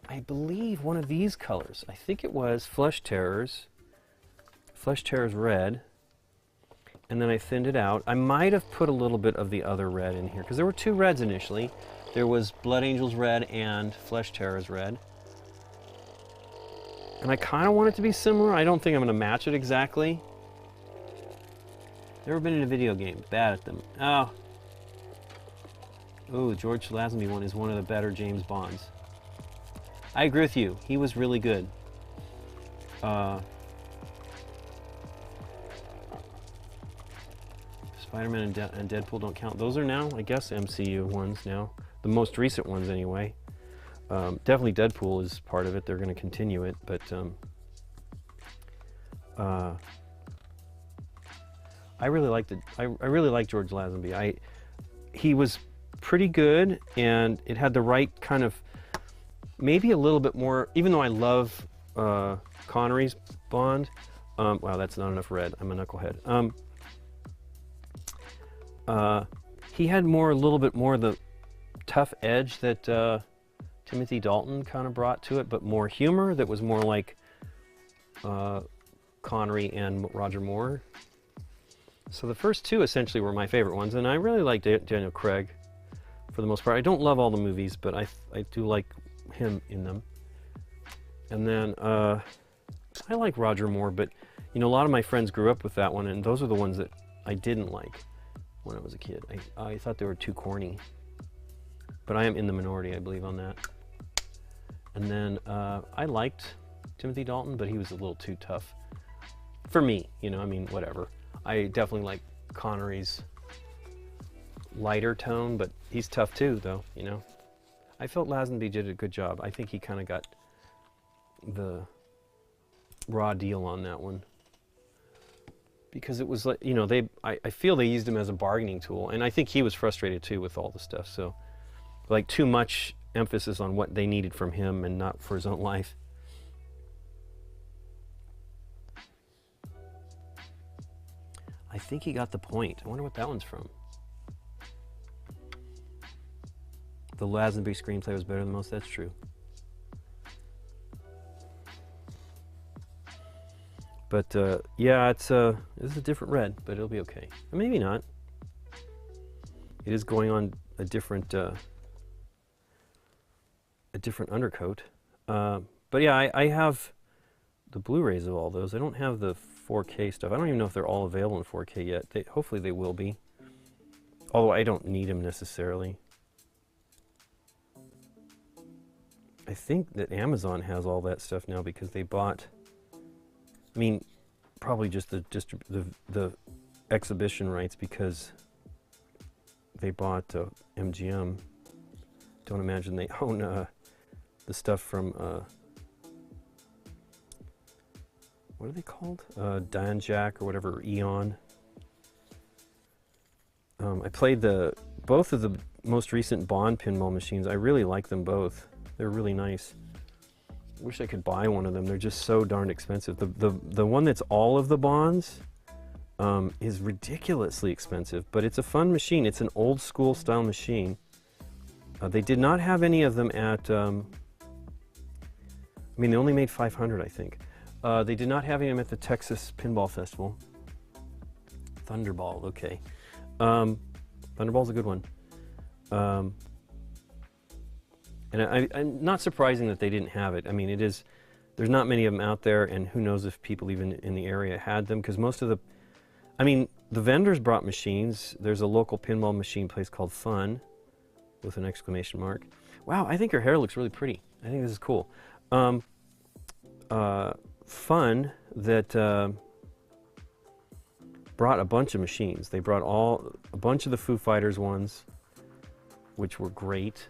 I believe, one of these colors. I think it was Flesh Terrors Red, and then I thinned it out. I might have put a little bit of the other red in here, because there were two reds initially. There was Blood Angels Red and Flesh Terrors Red. And I kind of want it to be similar. I don't think I'm going to match it exactly. Never been in a video game. Bad at them. Oh. Ooh, George Lazenby one is one of the better James Bonds. I agree with you. He was really good. Spider-Man and Deadpool don't count. Those are now, I guess, MCU ones now. The most recent ones, anyway. Definitely Deadpool is part of it. They're going to continue it, but I really liked it. I really like George Lazenby. He was pretty good, and it had the right kind of, maybe a little bit more. Even though I love Connery's Bond, wow, that's not enough red. I'm a knucklehead. He had a little bit more the tough edge that. Timothy Dalton kind of brought to it, but more humor that was more like Connery and Roger Moore. So the first two essentially were my favorite ones, and I really like Daniel Craig for the most part. I don't love all the movies, but I do like him in them. And then I like Roger Moore, but you know, a lot of my friends grew up with that one, and those are the ones that I didn't like when I was a kid. I thought they were too corny. But I am in the minority, I believe, on that. And then I liked Timothy Dalton, but he was a little too tough for me. You know, I mean, whatever. I definitely like Connery's lighter tone, but he's tough too, though, you know. I felt Lazenby did a good job. I think he kind of got the raw deal on that one. Because it was like, you know, I feel they used him as a bargaining tool, and I think he was frustrated too with all the stuff, so. Like too much emphasis on what they needed from him and not for his own life. I think he got the point. I wonder what that one's from. The Lazenby screenplay was better than most. That's true. But yeah, it's a different red, but it'll be okay. Or maybe not. It is going on a different undercoat. But yeah, I have the Blu-rays of all those. I don't have the 4K stuff. I don't even know if they're all available in 4K yet. Hopefully they will be. Although I don't need them necessarily. I think that Amazon has all that stuff now because they bought, I mean, probably just the exhibition rights because they bought MGM. Don't imagine they own the stuff from, what are they called? Dan Jack or whatever, Eon. I played both of the most recent Bond pinball machines. I really like them both. They're really nice. Wish I could buy one of them. They're just so darn expensive. The one that's all of the Bonds is ridiculously expensive, but it's a fun machine. It's an old school style machine. They did not have any of them at, I mean, they only made 500, I think. They did not have any of them at the Texas Pinball Festival. Thunderball, okay. Thunderball's a good one. And I'm not surprising that they didn't have it. I mean, there's not many of them out there, and who knows if people even in the area had them, because most of the, I mean, the vendors brought machines. There's a local pinball machine place called Fun, with an exclamation mark. Wow, I think her hair looks really pretty. I think this is cool. Fun that brought a bunch of machines. They brought a bunch of the Foo Fighters ones, which were great.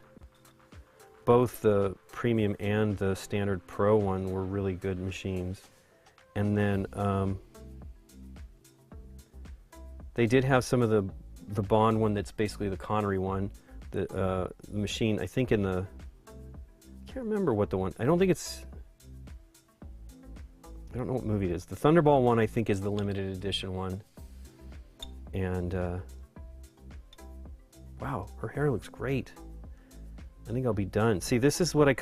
Both the premium and the standard pro one were really good machines. And then they did have some of the Bond one that's basically the Connery one. The machine, I think in the, I can't remember what the one, I don't think it's, I don't know what movie it is. The Thunderball one I think is the limited edition one. And wow, her hair looks great. I think I'll be done. See, this is what I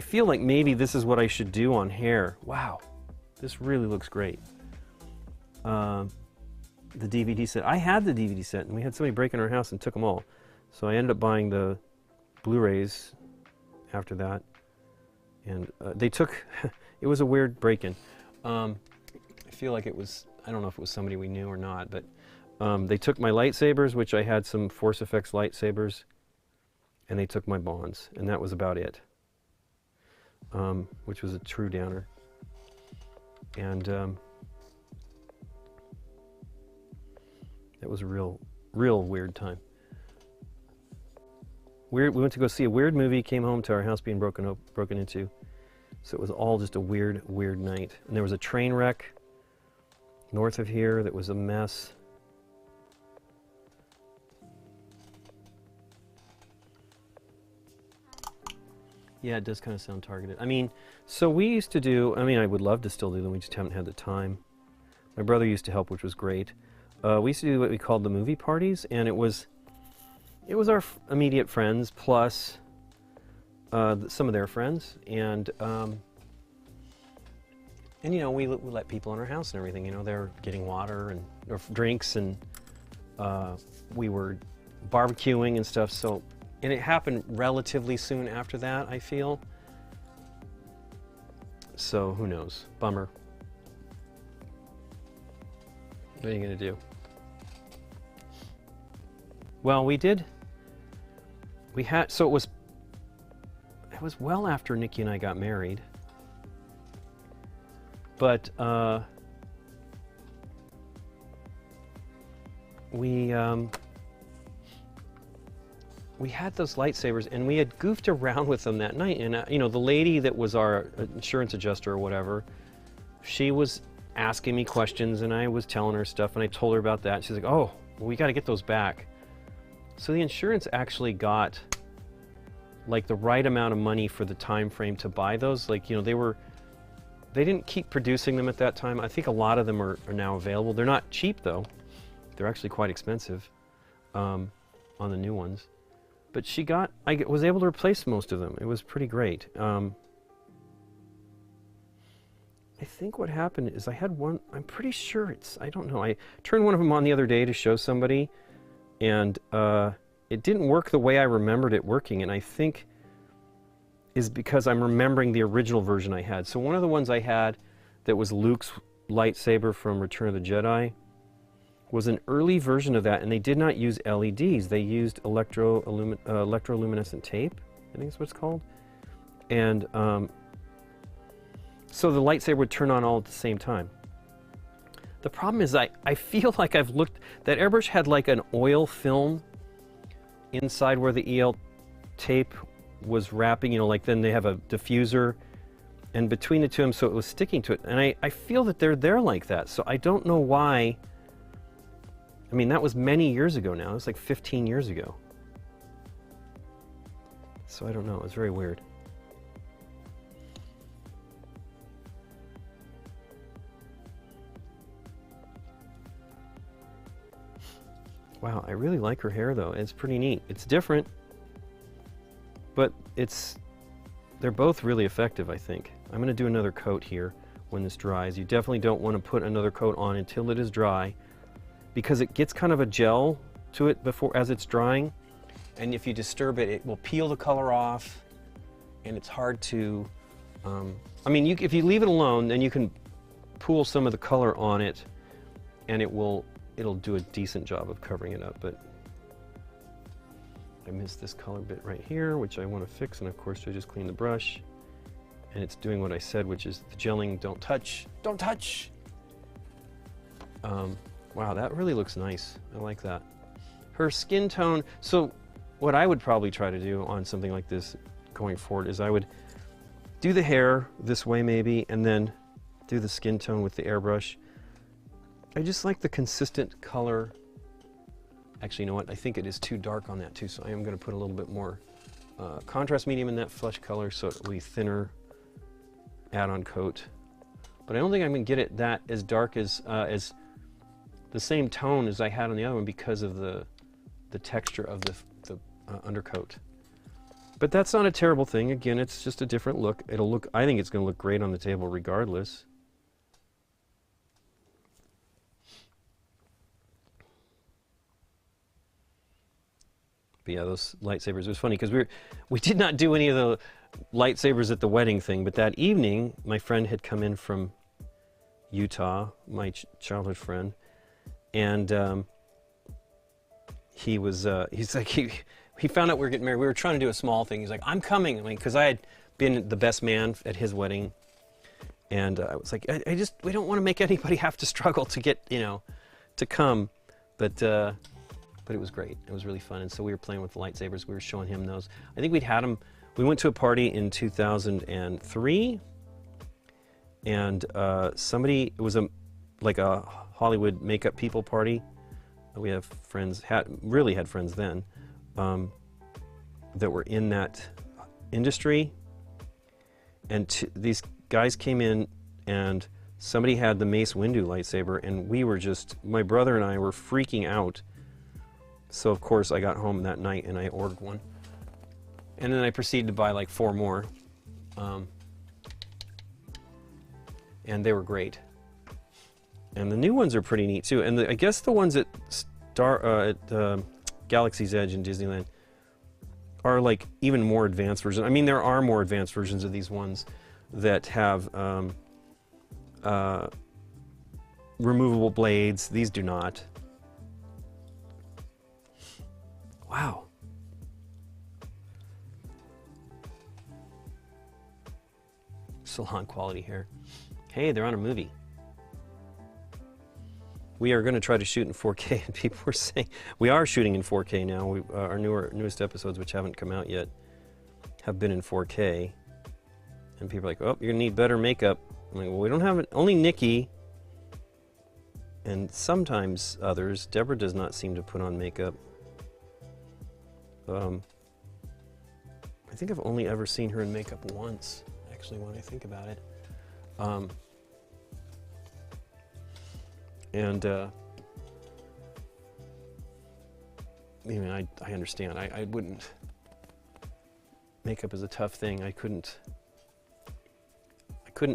feel like maybe this is what I should do on hair. Wow, this really looks great. The DVD set, I had the DVD set and we had somebody break in our house and took them all. So I ended up buying the Blu-rays after that. And they took, it was a weird break-in. I feel like it was, I don't know if it was somebody we knew or not, but they took my lightsabers, which I had some Force Effects lightsabers, and they took my Bonds, and that was about it, which was a true downer. And that was a real weird time. We went to go see a weird movie, came home to our house being broken into. So it was all just a weird night. And there was a train wreck north of here that was a mess. Yeah, it does kind of sound targeted. I mean, so we used to do, I mean, I would love to still do them, we just haven't had the time. My brother used to help, which was great. We used to do what we called the movie parties, and it was our immediate friends plus some of their friends, and you know, we let people in our house and everything. You know, they're getting water and or drinks, and we were barbecuing and stuff. So, and it happened relatively soon after that, I feel. So who knows? Bummer. What are you gonna do? Well, we had, so it was well after Nikki and I got married, but we had those lightsabers, and we had goofed around with them that night, and you know, the lady that was our insurance adjuster or whatever, she was asking me questions, and I was telling her stuff, and I told her about that. She's like, oh, well, we got to get those back. So the insurance actually got like the right amount of money for the time frame to buy those. Like, you know, they didn't keep producing them at that time. I think a lot of them are now available. They're not cheap though. They're actually quite expensive on the new ones. But I was able to replace most of them. It was pretty great. I think what happened is I had one, I'm pretty sure I don't know, I turned one of them on the other day to show somebody, and it didn't work the way I remembered it working, and I think is because I'm remembering the original version I had. So one of the ones I had that was Luke's lightsaber from Return of the Jedi was an early version of that, and they did not use LEDs. They used electroluminescent tape, I think is what it's called. And so the lightsaber would turn on all at the same time. The problem is I feel like I've looked, that airbrush had like an oil film inside where the EL tape was wrapping, you know, like then they have a diffuser and between the two of them, so it was sticking to it. And I feel that they're there like that, so I don't know why. I mean, that was many years ago now. It was like 15 years ago. So I don't know, it was very weird. Wow, I really like her hair though. It's pretty neat. It's different, but they're both really effective, I think. I'm gonna do another coat here when this dries. You definitely don't want to put another coat on until it is dry, because it gets kind of a gel to it as it's drying. And if you disturb it, it will peel the color off, and it's hard to, I mean, if you leave it alone, then you can pool some of the color on it, and it'll do a decent job of covering it up. But I missed this color bit right here, which I want to fix, and of course I just clean the brush, and it's doing what I said, which is the gelling, don't touch, don't touch. Wow, that really looks nice. I like that. Her skin tone, so what I would probably try to do on something like this going forward is I would do the hair this way maybe, and then do the skin tone with the airbrush. I just like the consistent color. Actually, you know what? I think it is too dark on that too, so I am going to put a little bit more contrast medium in that flesh color so it will be thinner add-on coat. But I don't think I'm going to get it that as dark as the same tone as I had on the other one because of the texture of the undercoat. But that's not a terrible thing. Again, it's just a different look. I think it's going to look great on the table regardless. But yeah, those lightsabers, it was funny because we did not do any of the lightsabers at the wedding thing, but that evening my friend had come in from Utah, my childhood friend, and he's like, he found out we were getting married. We were trying to do a small thing. He's like, I'm coming. I mean, because I had been the best man at his wedding, and I was like, we don't want to make anybody have to struggle to get, to come, but it was great. It was really fun. And so we were playing with the lightsabers. We were showing him those. I think we'd had them. We went to a party in 2003, and it was like a Hollywood makeup people party. We have friends, really had friends then, that were in that industry. And these guys came in, and somebody had the Mace Windu lightsaber, and we were my brother and I were freaking out. So of course I got home that night and I ordered one. And then I proceeded to buy like 4 more. And they were great. And the new ones are pretty neat too. And I guess the ones at Galaxy's Edge in Disneyland are like even more advanced versions. I mean, there are more advanced versions of these ones that have removable blades. These do not. Wow. Salon quality hair. Hey, they're on a movie. We are going to try to shoot in 4K, and people were saying we are shooting in 4K now. Our newest episodes, which haven't come out yet, have been in 4K, and people are like, "Oh, you're gonna need better makeup." I'm like, "Well, we don't have it. Only Nikki, and sometimes others. Deborah does not seem to put on makeup." I think I've only ever seen her in makeup once, actually, when I think about it. I understand. I wouldn't. Makeup is a tough thing. I couldn't.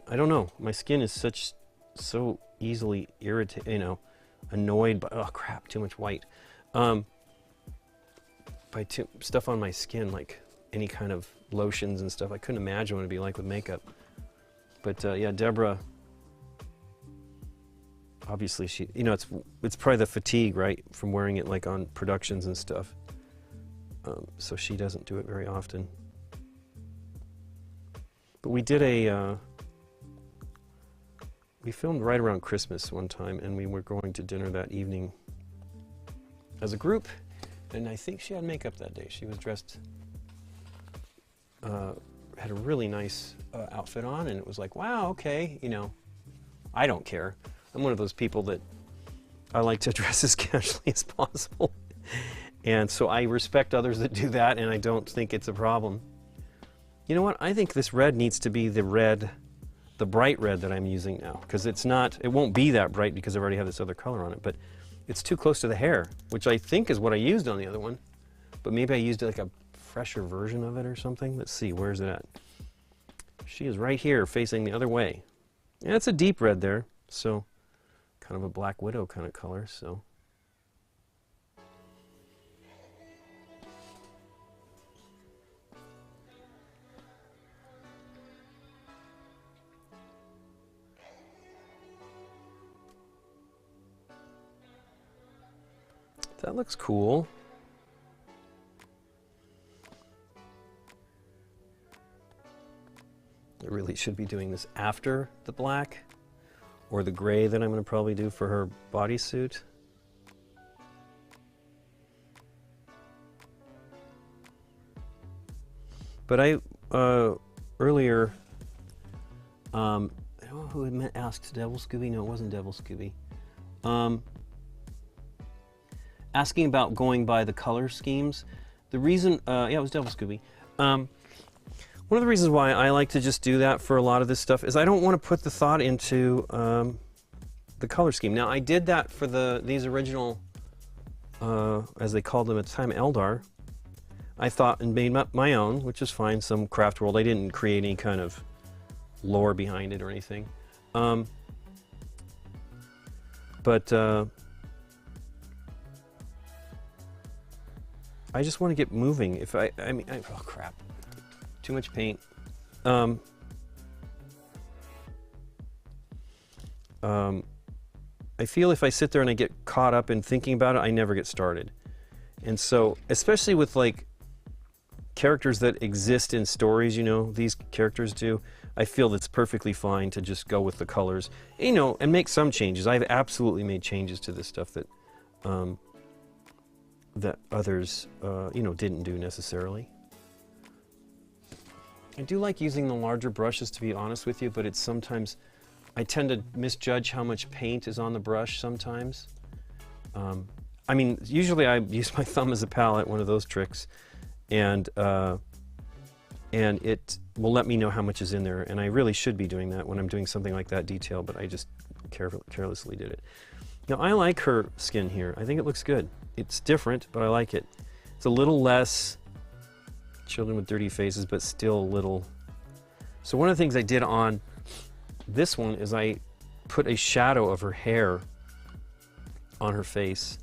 I don't know. My skin is so easily irritated, annoyed by, oh crap, too much white. By stuff on my skin, like any kind of lotions and stuff. I couldn't imagine what it'd be like with makeup. But yeah, Deborah obviously she, you know, it's probably the fatigue, right, from wearing it like on productions and stuff. So she doesn't do it very often. But we did we filmed right around Christmas one time, and we were going to dinner that evening as a group, and I think she had makeup that day. She was dressed, had a really nice outfit on, and it was like, wow, okay, you know, I don't care. I'm one of those people that I like to dress as casually as possible. And so I respect others that do that, and I don't think it's a problem. You know what? I think this red needs to be the red, the bright red that I'm using now, because it's not, it won't be that bright because I already have this other color on it, but it's too close to the hair, which I think is what I used on the other one. But maybe I used like a fresher version of it or something. Let's see, where's it at? She is right here facing the other way. Yeah, it's a deep red there, so kind of a Black Widow kind of color, so. That looks cool. I really should be doing this after the black or the gray that I'm going to probably do for her bodysuit. But I earlier, I don't know who had asked Devil Scooby. No, it wasn't Devil Scooby. Asking about going by the color schemes. The reason, yeah, it was Devil Scooby. One of the reasons why I like to just do that for a lot of this stuff is I don't want to put the thought into the color scheme. Now, I did that for these original, as they called them at the time, Eldar. I thought and made my own, which is fine, some craft world. I didn't create any kind of lore behind it or anything. I just want to get moving. If I mean, oh crap, too much paint. I feel if I sit there and I get caught up in thinking about it, I never get started. And so, especially with like characters that exist in stories, you know, these characters do, I feel that's perfectly fine to just go with the colors, you know, and make some changes. I've absolutely made changes to this stuff that that others, you know, didn't do necessarily. I do like using the larger brushes, to be honest with you, but it's sometimes, I tend to misjudge how much paint is on the brush sometimes. I mean, usually I use my thumb as a palette, one of those tricks, and it will let me know how much is in there, and I really should be doing that when I'm doing something like that detail, but I just carelessly did it. Now, I like her skin here. I think it looks good. It's different, but I like it. It's a little less children with dirty faces, but still a little. So one of the things I did on this one is I put a shadow of her hair on her face.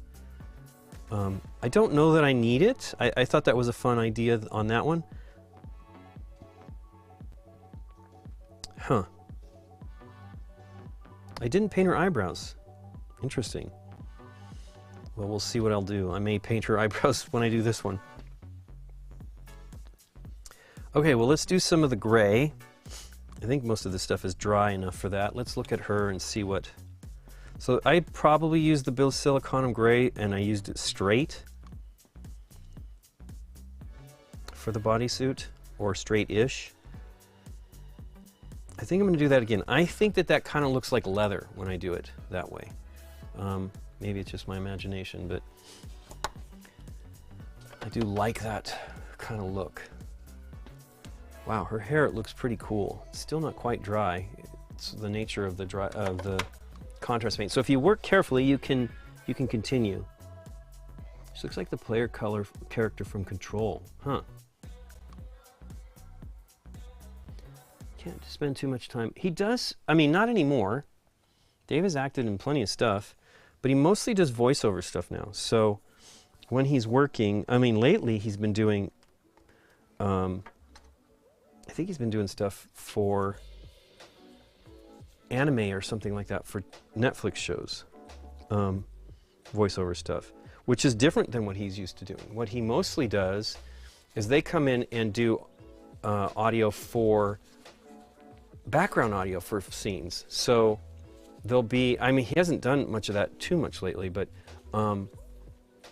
I don't know that I need it. I thought that was a fun idea on that one. Huh. I didn't paint her eyebrows. Interesting. Well, we'll see what I'll do. I may paint her eyebrows when I do this one. Okay, well, let's do some of the gray. I think most of this stuff is dry enough for that. Let's look at her and see what... So I probably used the Siliconum Gray, and I used it straight for the bodysuit, or straight-ish. I think I'm going to do that again. I think that that kind of looks like leather when I do it that way. Maybe it's just my imagination, but I do like that kind of look. Wow, her hair, it looks pretty cool. It's still not quite dry. It's the nature of the contrast paint. So if you work carefully, you can continue. She looks like the player color character from Control, huh? Can't spend too much time. He does, I mean, not anymore. Dave has acted in plenty of stuff, but he mostly does voiceover stuff now. So when he's working, I mean, lately he's been doing, I think he's been doing stuff for anime or something like that for Netflix shows, voiceover stuff, which is different than what he's used to doing. What he mostly does is they come in and do audio for background audio for scenes. So there'll be, I mean, he hasn't done much of that too much lately, but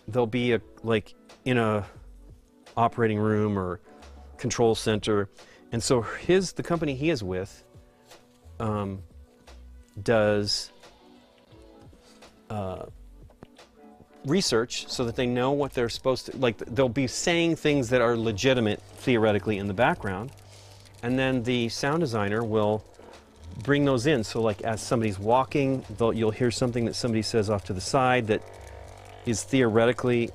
there'll be like in a operating room or control center, and so the company he is with does research so that they know what they're supposed to, like they'll be saying things that are legitimate theoretically in the background, and then the sound designer will bring those in. So like as somebody's walking, you'll hear something that somebody says off to the side that is theoretically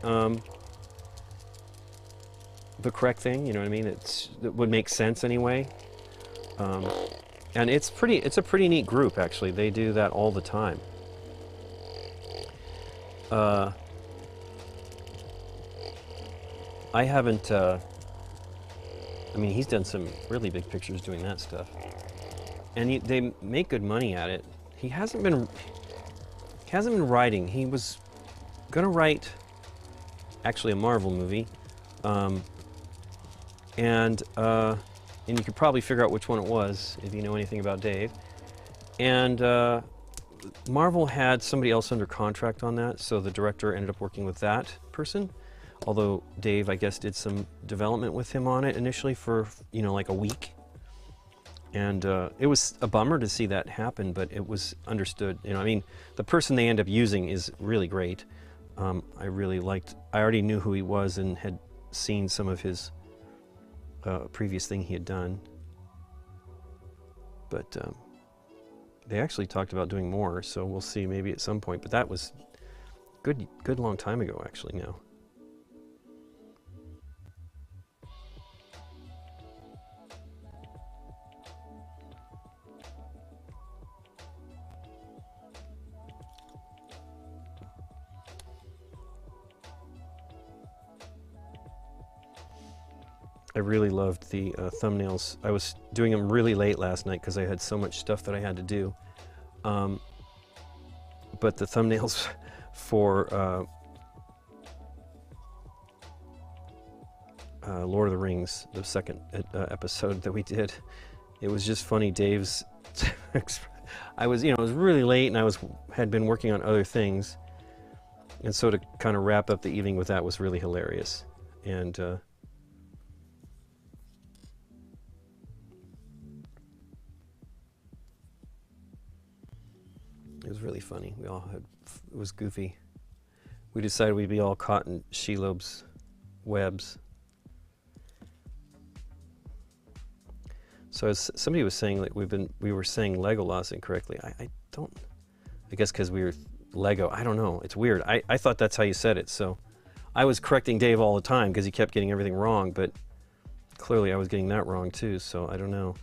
the correct thing, you know what I mean? It would make sense anyway. And it's a pretty neat group, actually. They do that all the time. I haven't, I mean, he's done some really big pictures doing that stuff. And they make good money at it. He hasn't been writing. He was gonna write, actually, a Marvel movie. And you could probably figure out which one it was if you know anything about Dave. And Marvel had somebody else under contract on that, so the director ended up working with that person. Although Dave, I guess, did some development with him on it initially for, you know, like a week. And it was a bummer to see that happen, but it was understood. You know, I mean, the person they end up using is really great. I already knew who he was and had seen some of his previous thing he had done. But they actually talked about doing more, so we'll see maybe at some point. But that was good long time ago, actually, now. I really loved the thumbnails. I was doing them really late last night because I had so much stuff that I had to do. But the thumbnails for Lord of the Rings, the second episode that we did, it was just funny. Dave's, it was really late, and I had been working on other things, and so to kind of wrap up the evening with that was really hilarious. And it was really funny. It was goofy. We decided we'd be all caught in Shelob's webs. So as somebody was saying, like we were saying Legolas incorrectly. I guess because we were Lego. I don't know. It's weird. I thought that's how you said it. So I was correcting Dave all the time because he kept getting everything wrong. But clearly I was getting that wrong too. So I don't know.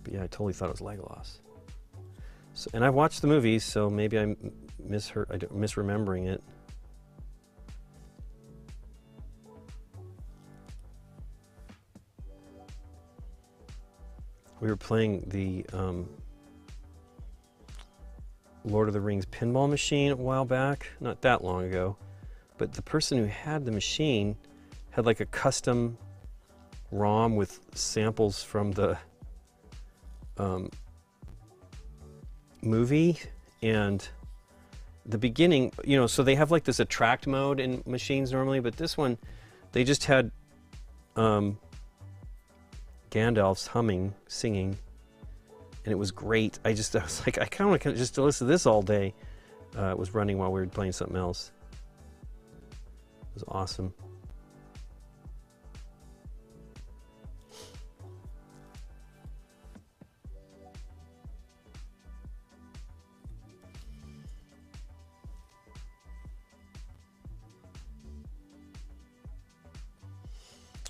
But yeah, I totally thought it was Legolas. So, and I watched the movie, so maybe I'm misremembering it. We were playing the Lord of the Rings pinball machine a while back, not that long ago, but the person who had the machine had like a custom ROM with samples from the movie, and the beginning, so they have like this attract mode in machines normally, but this one, they just had Gandalf's singing, and it was great. I was like, I kind of just to listen to this all day. It was running while we were playing something else. It was awesome.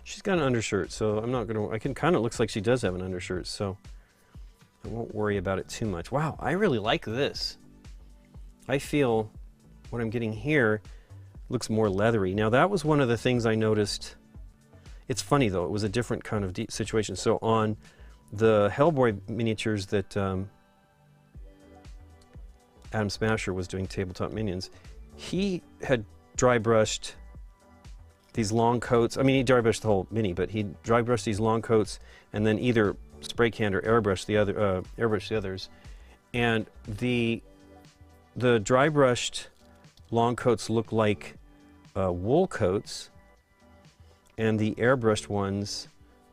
She's got an undershirt, so I'm not gonna, kind of looks like she does have an undershirt, so I won't worry about it too much. Wow, I really like this. I feel what I'm getting here looks more leathery. Now that was one of the things I noticed. It's funny though, it was a different kind of situation. So on the Hellboy miniatures that Adam Smasher was doing, Tabletop Minions, he had dry brushed these long coats. I mean, he dry brushed the whole mini, but he dry brushed these long coats and then either spray canned or airbrush the others. And the dry brushed long coats look like wool coats, and the airbrushed ones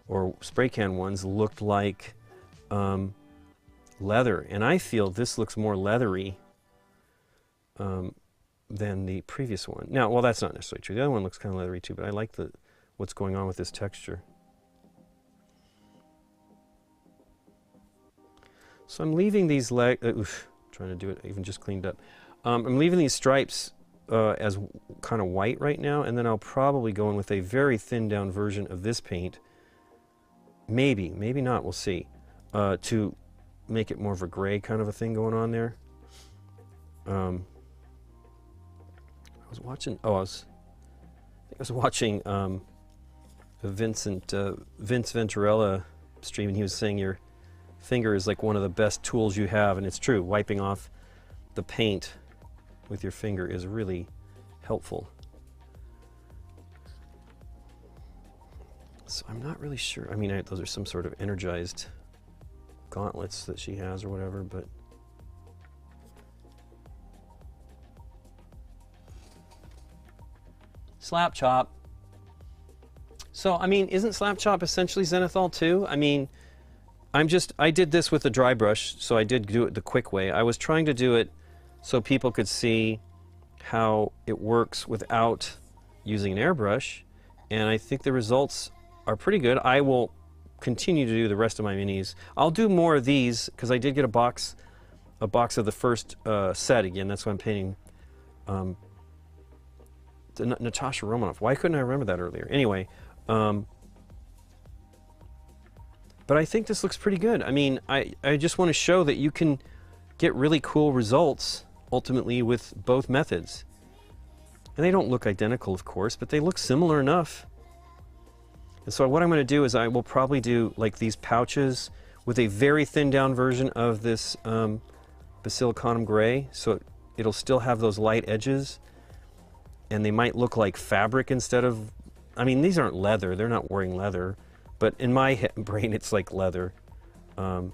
or spray can ones looked like leather. And I feel this looks more leathery than the previous one. Now, well, that's not necessarily true. The other one looks kind of leathery too, but I like what's going on with this texture. So I'm leaving these trying to do it even just cleaned up. I'm leaving these stripes as kind of white right now, and then I'll probably go in with a very thinned down version of this paint. Maybe not, we'll see. To make it more of a gray kind of a thing going on there. I was watching, I was watching Vince Venturella stream, and he was saying your finger is like one of the best tools you have, and it's true. Wiping off the paint with your finger is really helpful. So I'm not really sure. I mean, those are some sort of energized gauntlets that she has or whatever, but Slap Chop. So, I mean, isn't Slap Chop essentially zenithal too? I mean, I did this with a dry brush, so I did do it the quick way. I was trying to do it so people could see how it works without using an airbrush, and I think the results are pretty good. I will continue to do the rest of my minis. I'll do more of these because I did get a box of the first set again. That's why I'm painting Natasha Romanoff. Why couldn't I remember that earlier? Anyway, but I think this looks pretty good. I mean, I just want to show that you can get really cool results ultimately with both methods. And they don't look identical, of course, but they look similar enough. And so what I'm going to do is I will probably do like these pouches with a very thin down version of this Basilicanum Gray, so it'll still have those light edges, and they might look like fabric instead of, I mean, these aren't leather, they're not wearing leather, but in my brain it's like leather. Wow,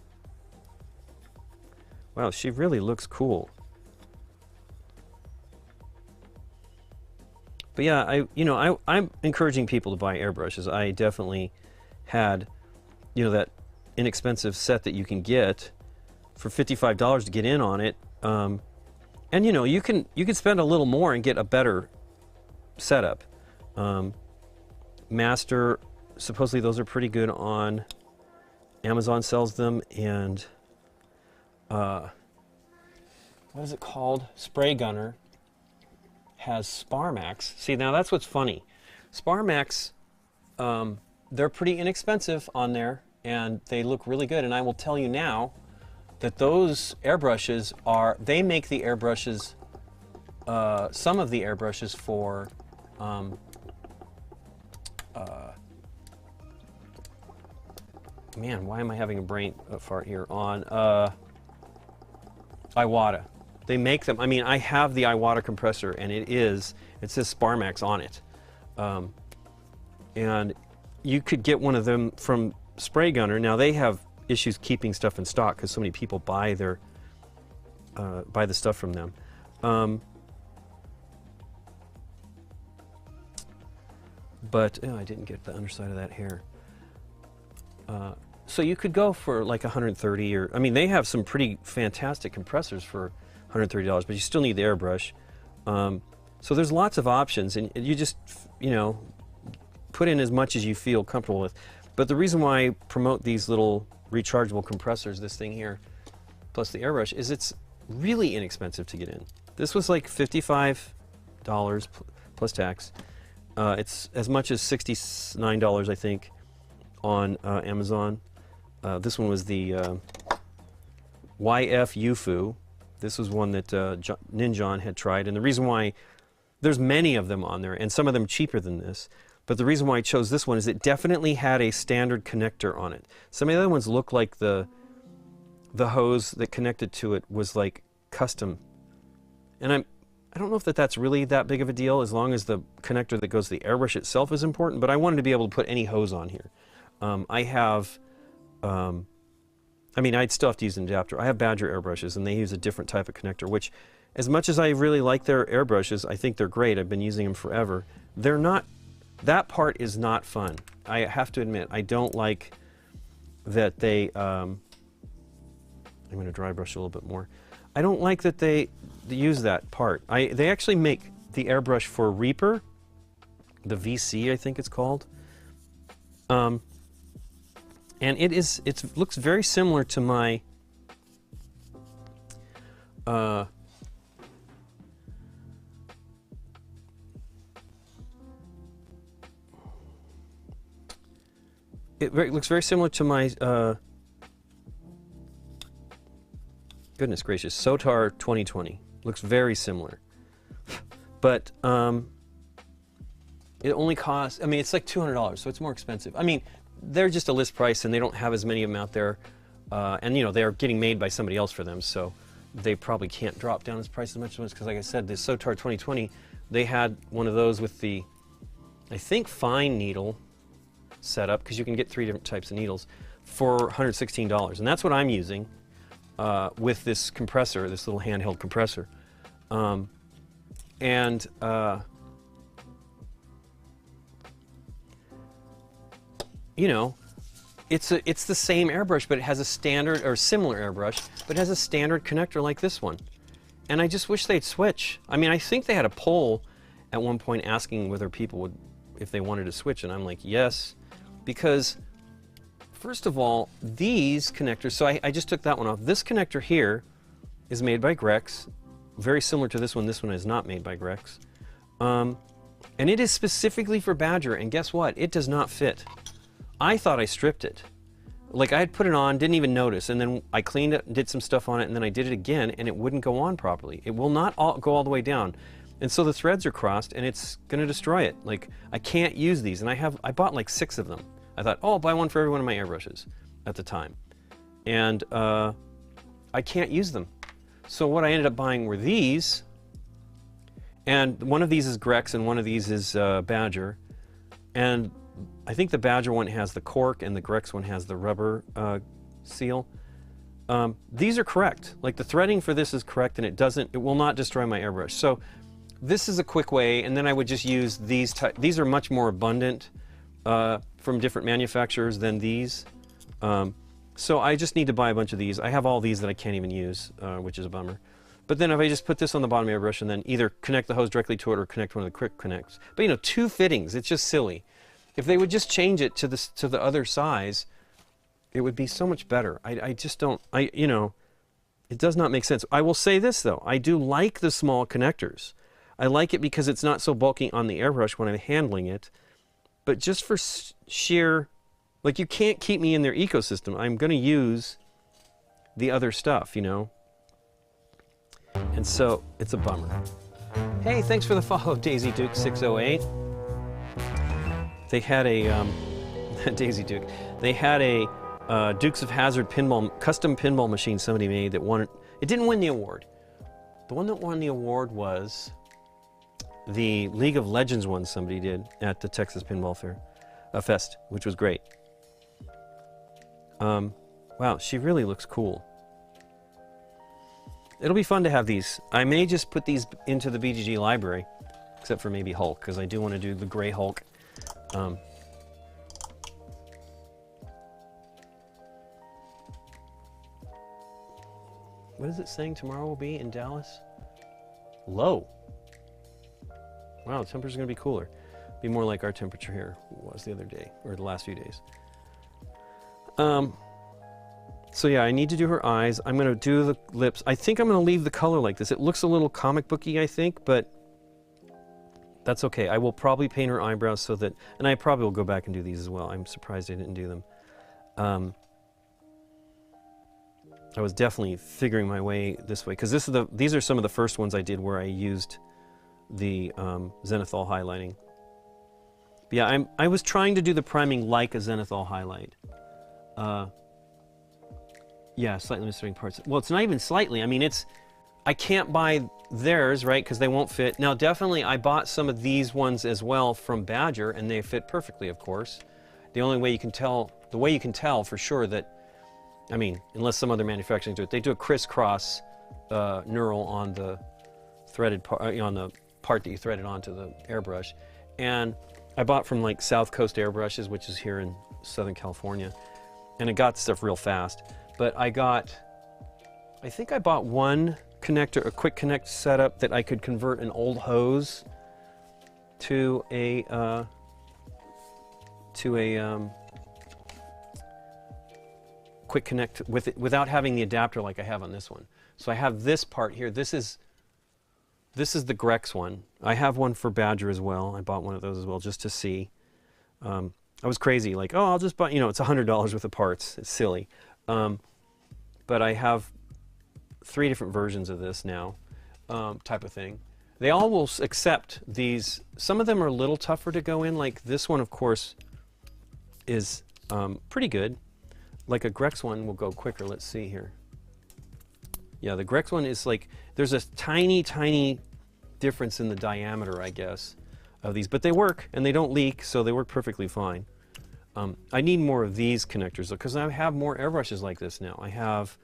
she really looks cool. But yeah, I'm encouraging people to buy airbrushes. I definitely had, that inexpensive set that you can get for $55 to get in on it. And you can spend a little more and get a better setup. Master, supposedly those are pretty good on Amazon, sells them, and what is it called? Spray Gunner has Sparmax. See, now that's what's funny. Sparmax, they're pretty inexpensive on there, and they look really good. And I will tell you now that those airbrushes they make the airbrushes, some of the airbrushes for, man, why am I having a brain fart here? On Iwata. They make them. I mean, I have the Iwata compressor, and it says Sparmax on it. And you could get one of them from Spray Gunner. Now, they have issues keeping stuff in stock because so many people buy the stuff from them. But I didn't get the underside of that hair. So you could go for like 130, or I mean, they have some pretty fantastic compressors for $130, but you still need the airbrush. So there's lots of options, and you just, put in as much as you feel comfortable with. But the reason why I promote these little rechargeable compressors, this thing here, plus the airbrush, is it's really inexpensive to get in. This was like $55 plus tax. It's as much as $69, I think, on Amazon. This one was the YF Yufu. This was one that Ninjon had tried, and the reason why, there's many of them on there, and some of them cheaper than this. But the reason why I chose this one is it definitely had a standard connector on it. Some of the other ones look like the hose that connected to it was like custom. And I don't know if that's really that big of a deal, as long as the connector that goes to the airbrush itself is important, but I wanted to be able to put any hose on here. I have, I mean, I'd still have to use an adapter. I have Badger airbrushes, and they use a different type of connector, which, as much as I really like their airbrushes, I think they're great. I've been using them forever. They're not, that part is not fun. I have to admit, I don't like that they, I'm going to dry brush a little bit more. I don't like that they use that part. They actually make the airbrush for Reaper, the VC I think it's called. And it looks very similar to my it looks very similar to my goodness gracious, Sotar 2020. Looks very similar. But it only costs, I mean, it's like $200, so it's more expensive. I mean, they're just a list price, and they don't have as many of them out there. And, you know, they're getting made by somebody else for them, so they probably can't drop down its price as much, because, like I said, the Sotar 2020, they had one of those with the, I think, fine needle setup, because you can get 3 different types of needles, for $116. And that's what I'm using. With this compressor, this little handheld compressor. You know, it's the same airbrush, but it has a standard, or similar airbrush, but it has a standard connector like this one. And I just wish they'd switch. I mean, I think they had a poll at one point asking whether people would, if they wanted to switch, and I'm like, yes, because first of all, these connectors, so I just took that one off. This connector here is made by Grex, very similar to this one. This one is not made by Grex. And it is specifically for Badger, and guess what? It does not fit. I thought I stripped it. Like, I had put it on, didn't even notice, and then I cleaned it, did some stuff on it, and then I did it again, and it wouldn't go on properly. It will not go all the way down. And so the threads are crossed, and it's going to destroy it. Like, I can't use these, and I bought like 6 of them. I thought, oh, I'll buy one for every one of my airbrushes at the time. And I can't use them. So what I ended up buying were these. And one of these is Grex and one of these is Badger. And I think the Badger one has the cork and the Grex one has the rubber seal. These are correct. Like, the threading for this is correct, and it will not destroy my airbrush. So this is a quick way, and then I would just use these. These are much more abundant from different manufacturers than these. So I just need to buy a bunch of these. I have all these that I can't even use, which is a bummer. But then if I just put this on the bottom of the airbrush and then either connect the hose directly to it or connect one of the quick connects. But, you know, 2 fittings, it's just silly. If they would just change it to the other size, it would be so much better. I just don't, you know, it does not make sense. I will say this, though. I do like the small connectors. I like it because it's not so bulky on the airbrush when I'm handling it. But just for sheer, like, you can't keep me in their ecosystem. I'm going to use the other stuff, you know. And so it's a bummer. Hey, thanks for the follow, Daisy Duke 608. They had a Daisy Duke. They had a Dukes of Hazzard custom pinball machine somebody made that won. It didn't win the award. The one that won the award was the League of Legends one somebody did at the Texas Pinball Fest, which was great. Wow, she really looks cool. It'll be fun to have these. I may just put these into the BGG library, except for maybe Hulk, because I do want to do the gray Hulk. What is it saying tomorrow will be in Dallas? Low. Wow, the temperature's going to be cooler. Be more like our temperature here was the other day, or the last few days. So yeah, I need to do her eyes. I'm going to do the lips. I think I'm going to leave the color like this. It looks a little comic booky, I think, but that's okay. I will probably paint her eyebrows so that, and I probably will go back and do these as well. I'm surprised I didn't do them. I was definitely figuring my way this way, because these are some of the first ones I did where I used the zenithal highlighting. Yeah, I was trying to do the priming like a zenithal highlight. Yeah, slightly missing parts. Well, it's not even slightly. I mean, I can't buy theirs, right, because they won't fit. Now, definitely, I bought some of these ones as well from Badger, and they fit perfectly, of course. The only way you can tell, the way you can tell for sure that, I mean, unless some other manufacturers do it, they do a crisscross knurl on the threaded part, on the part that you threaded onto the airbrush. And I bought from like South Coast Airbrushes, which is here in Southern California, and it got stuff real fast. But I think I bought one connector, a quick connect setup that I could convert an old hose to a quick connect with it without having the adapter like I have on this one. So I have this part here. This is the Grex one. I have one for Badger as well. I bought one of those as well just to see. I was crazy, like, oh, I'll just buy, you know, it's $100 worth of parts. It's silly. But I have 3 different versions of this now, type of thing. They all will accept these. Some of them are a little tougher to go in, like this one, of course, is pretty good. Like a Grex one will go quicker. Let's see here. Yeah, the Grex one is like, there's a tiny, tiny difference in the diameter, I guess, of these. But they work, and they don't leak, so they work perfectly fine. I need more of these connectors, because I have more airbrushes like this now. I have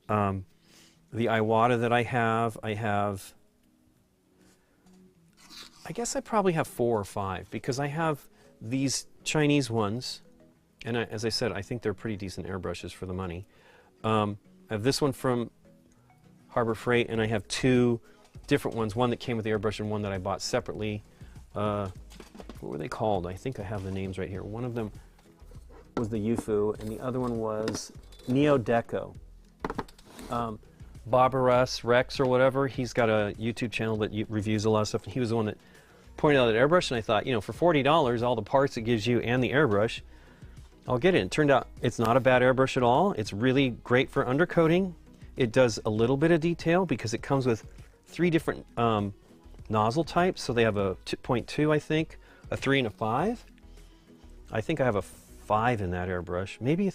the Iwata that I have. I guess I probably have 4 or 5, because I have these Chinese ones, and as I said, I think they're pretty decent airbrushes for the money. I have this one from Harbor Freight, and I have 2 different ones, one that came with the airbrush and one that I bought separately. What were they called? I think I have the names right here. One of them was the Yufu, and the other one was Neo Deco. Barbaras Rex or whatever, he's got a YouTube channel that reviews a lot of stuff, and he was the one that pointed out that airbrush, and I thought, you know, for $40, all the parts it gives you and the airbrush, I'll get it. It turned out it's not a bad airbrush at all. It's really great for undercoating. It does a little bit of detail because it comes with 3 different nozzle types. So they have a 0.2, I think, a 3 and a 5. I think I have a 5 in that airbrush. Maybe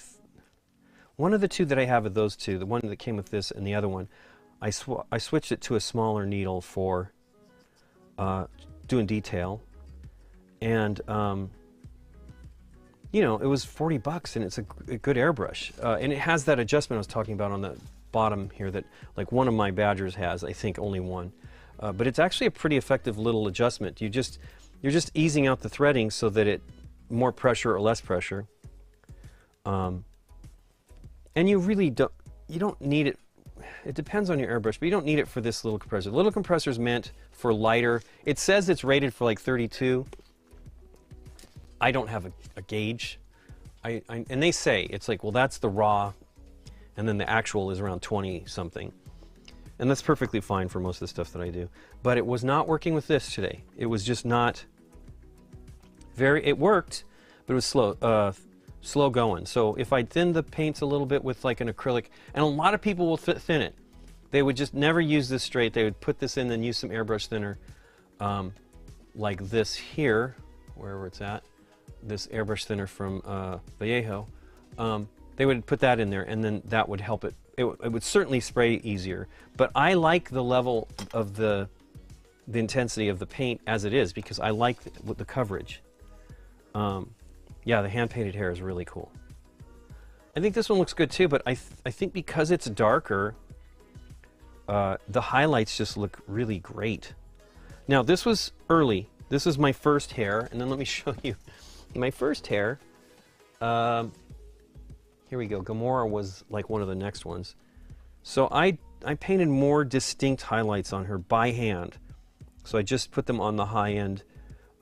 one of the 2 that I have of those 2, the one that came with this and the other one, I switched it to a smaller needle for doing detail. And you know, it was $40 and it's a good airbrush. And it has that adjustment I was talking about on the bottom here that like one of my Badgers has, I think only one. But it's actually a pretty effective little adjustment. You're just easing out the threading so that it more pressure or less pressure. And you really don't need it. It depends on your airbrush, but you don't need it for this little compressor. The little compressor is meant for lighter. It says it's rated for like 32. I don't have a gauge. And they say, it's like, well, that's the raw, and then the actual is around 20 something. And that's perfectly fine for most of the stuff that I do. But it was not working with this today. It was just not it worked, but it was slow going. So if I thin the paints a little bit with like an acrylic, and a lot of people will thin it. They would just never use this straight. They would put this in and use some airbrush thinner like this here, wherever it's at. This airbrush thinner from Vallejo, they would put that in there, and then that would help it. It would certainly spray easier. But I like the level of the intensity of the paint as it is, because I like the coverage. Yeah, the hand-painted hair is really cool. I think this one looks good too, but I think because it's darker, the highlights just look really great. Now, this was early. This is my first hair, and then let me show you. My first hair, here we go. Gamora was like one of the next ones. So I painted more distinct highlights on her by hand. So I just put them on the high end,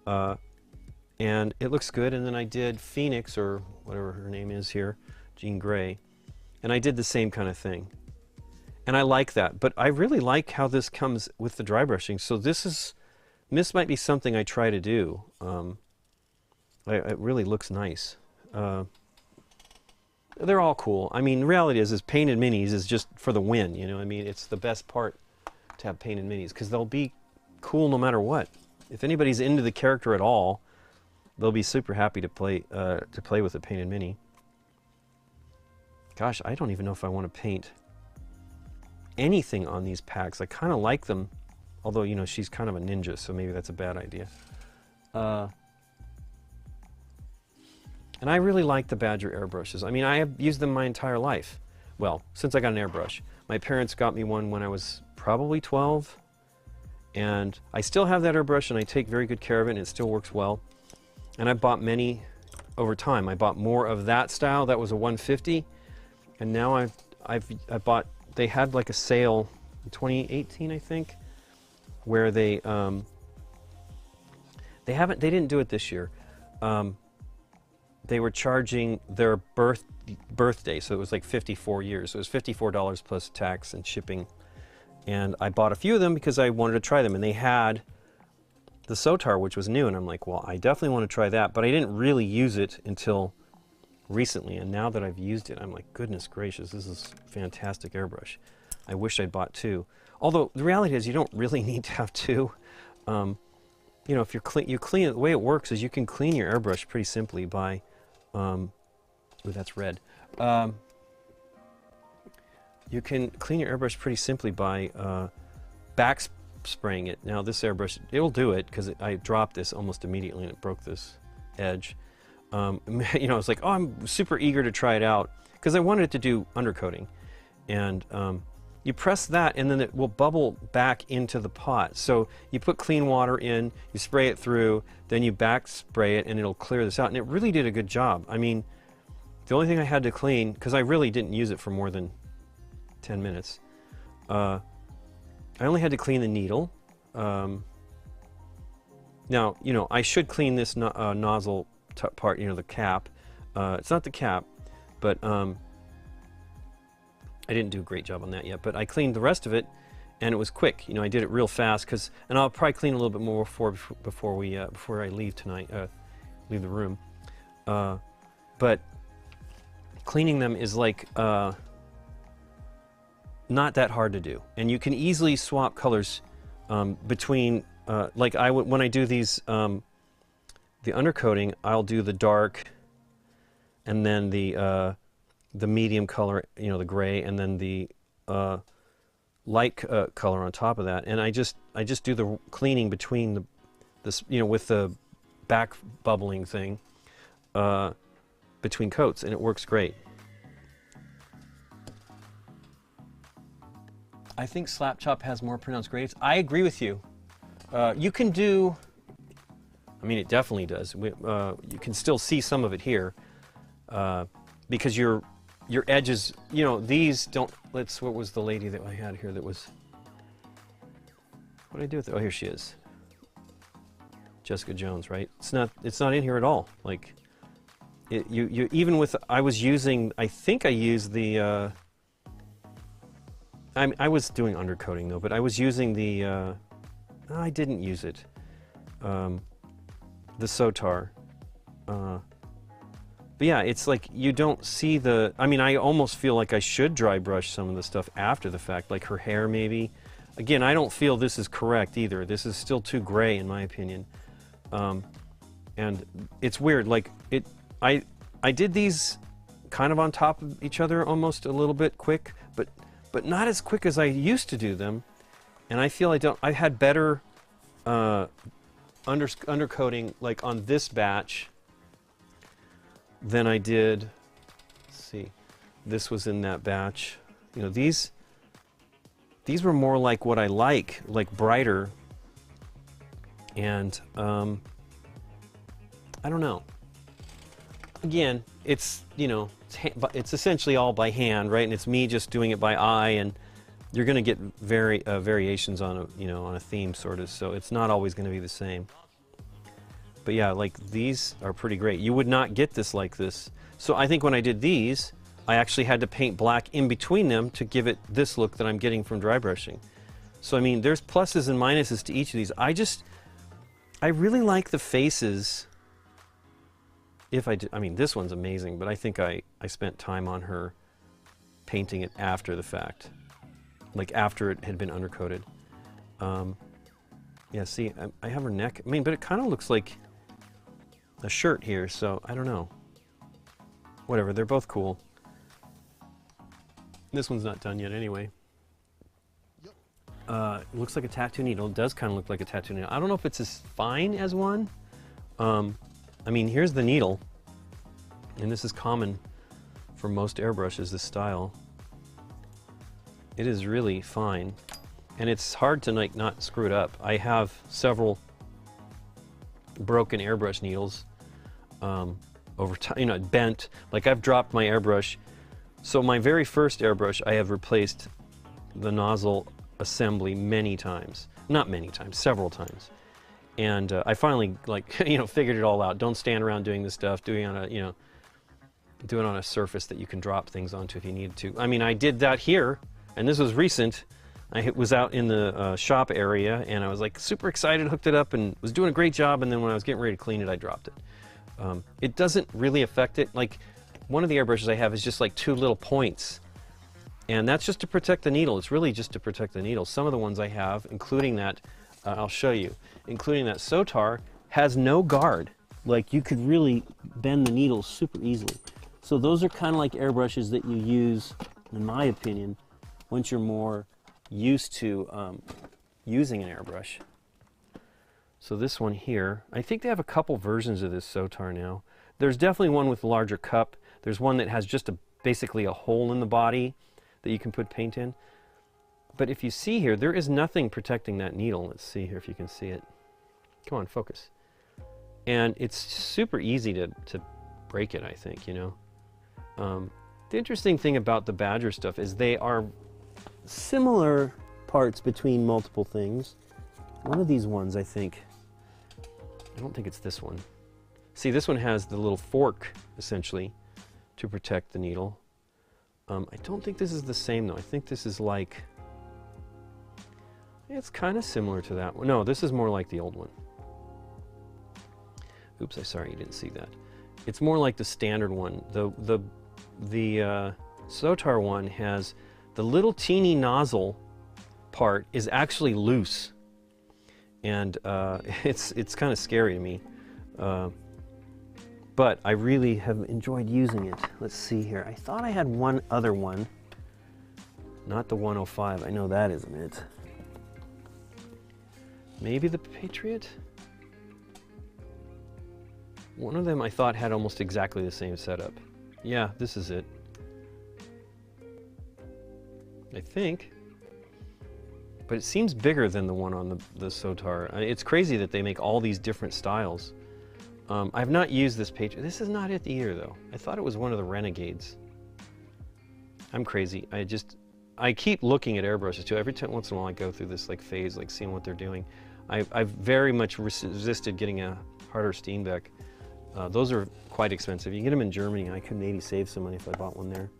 and it looks good. And then I did Phoenix, or whatever her name is here, Jean Grey, and I did the same kind of thing. And I like that, but I really like how this comes with the dry brushing. So this might be something I try to do. It really looks nice. They're all cool. I mean, the reality is painted minis is just for the win, you know? I mean, it's the best part to have painted minis, because they'll be cool no matter what. If anybody's into the character at all, they'll be super happy to play with a painted mini. Gosh, I don't even know if I want to paint anything on these packs. I kind of like them, although, you know, she's kind of a ninja, so maybe that's a bad idea. And I really like the Badger airbrushes. I mean, I have used them my entire life. Well, since I got an airbrush. My parents got me one when I was probably 12, and I still have that airbrush, and I take very good care of it, and it still works well. And I bought many over time. I bought more of that style. That was a 150, and now I bought. They had like a sale in 2018, I think, where they didn't do it this year. They were charging their birthday, so it was like 54 years. So it was $54 plus tax and shipping. And I bought a few of them because I wanted to try them. And they had the Sotar, which was new. And I'm like, well, I definitely want to try that. But I didn't really use it until recently. And now that I've used it, I'm like, goodness gracious, this is fantastic airbrush. I wish I'd bought two. Although the reality is you don't really need to have two. You know, if you clean it, the way it works is you can clean your airbrush pretty simply by, ooh, that's red. You can clean your airbrush pretty simply by back spraying it. Now this airbrush, it will do it because I dropped this almost immediately and it broke this edge. You know, it's like, oh, I'm super eager to try it out because I wanted it to do undercoating. And you press that and then it will bubble back into the pot. So you put clean water in, you spray it through, then you back spray it and it'll clear this out. And it really did a good job. I mean, the only thing I had to clean, because I really didn't use it for more than 10 minutes, I only had to clean the needle. Now, you know, I should clean this nozzle part, you know, the cap. It's not the cap, but I didn't do a great job on that yet, but I cleaned the rest of it, and it was quick. You know, I did it real fast, and I'll probably clean a little bit more before I leave tonight, leave the room. But cleaning them is like not that hard to do, and you can easily swap colors between. Like when I do these the undercoating, I'll do the dark, and then the medium color, you know, the gray, and then the light color on top of that. And I just do the cleaning between this, you know, with the back bubbling thing between coats, and it works great. I think Slap Chop has more pronounced grades. I agree with you. You can do, I mean, it definitely does. You can still see some of it here because your edges, you know, these don't, what was the lady that I had here that was, what did I do with it? Oh, here she is. Jessica Jones, right? It's not in here at all. Like, you even with, I was using, I think I used the, I was doing undercoating though, but I was using the, I didn't use it, the Sotar. But yeah, it's like you don't see the, I mean, I almost feel like I should dry brush some of the stuff after the fact, like her hair maybe. Again, I don't feel this is correct either. This is still too gray in my opinion. And it's weird, like I did these kind of on top of each other almost a little bit quick, but not as quick as I used to do them. And I feel I had better undercoating like on this batch than I did, let's see, this was in that batch. You know, these were more like what I like brighter. And I don't know. Again, it's, you know, it's essentially all by hand, right? And it's me just doing it by eye, and you're going to get variations on on a theme sort of, so it's not always going to be the same. But yeah, like these are pretty great. You would not get this like this. So I think when I did these, I actually had to paint black in between them to give it this look that I'm getting from dry brushing. So I mean, there's pluses and minuses to each of these. I really like the faces. I mean, this one's amazing, but I think I spent time on her painting it after the fact. Like after it had been undercoated. Yeah, see, I have her neck. I mean, but it kind of looks like, shirt here, so I don't know. Whatever, they're both cool. This one's not done yet anyway. It looks like a tattoo needle. It does kind of look like a tattoo needle. I don't know if it's as fine as one. I mean, here's the needle. And this is common for most airbrushes, this style. It is really fine. And it's hard to like not screw it up. I have several broken airbrush needles over time, you know, bent. Like I've dropped my airbrush. So my very first airbrush, I have replaced the nozzle assembly many times. Not many times, several times. And I finally, like, you know, figured it all out. Don't stand around doing this stuff, doing on a, you know, do it on a surface that you can drop things onto if you need to. I mean, I did that here, and this was recent. I was out in the shop area, and I was like super excited, hooked it up, and was doing a great job. And then when I was getting ready to clean it, I dropped it. It doesn't really affect it. Like one of the airbrushes I have is just like 2 little points, and that's just to protect the needle. It's really just to protect the needle. Some of the ones I have, including that, I'll show you, including that Sotar, has no guard. Like you could really bend the needle super easily. So those are kind of like airbrushes that you use, in my opinion, once you're more used to using an airbrush. So this one here, I think they have a couple versions of this Sotar now. There's definitely one with a larger cup. There's one that has just basically a hole in the body that you can put paint in. But if you see here, there is nothing protecting that needle. Let's see here if you can see it. Come on, focus. And it's super easy to break it, I think, you know. The interesting thing about the Badger stuff is they are similar parts between multiple things. One of these ones, I don't think it's this one. See, this one has the little fork, essentially, to protect the needle. I don't think this is the same, though. I think this is like... It's kind of similar to that one. No, this is more like the old one. Oops, I'm sorry you didn't see that. It's more like the standard one. The Sotar one has the little teeny nozzle part is actually loose, and it's kind of scary to me. But I really have enjoyed using it. Let's see here. I thought I had one other one, not the 105. I know that isn't it. Maybe the Patriot? One of them I thought had almost exactly the same setup. Yeah, this is it. I think. But it seems bigger than the one on the Sotar. It's crazy that they make all these different styles. I've not used this Patriot. This is not it either, though. I thought it was one of the Renegades. I'm crazy. I keep looking at airbrushes, too. Every once in a while I go through this like phase, like seeing what they're doing. I've very much resisted getting a harder Steenbeck. Those are quite expensive. You can get them in Germany. I could maybe save some money if I bought one there.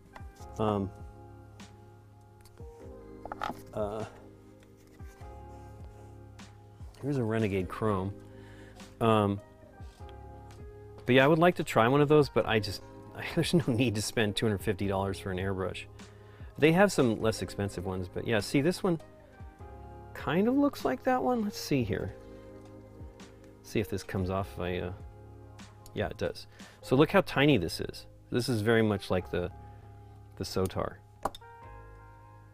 Here's a Renegade Chrome. But yeah, I would like to try one of those, but there's no need to spend $250 for an airbrush. They have some less expensive ones, but yeah, see, this one kind of looks like that one. Let's see here. See if this comes off if yeah, it does. So look how tiny this is. This is very much like the Sotar.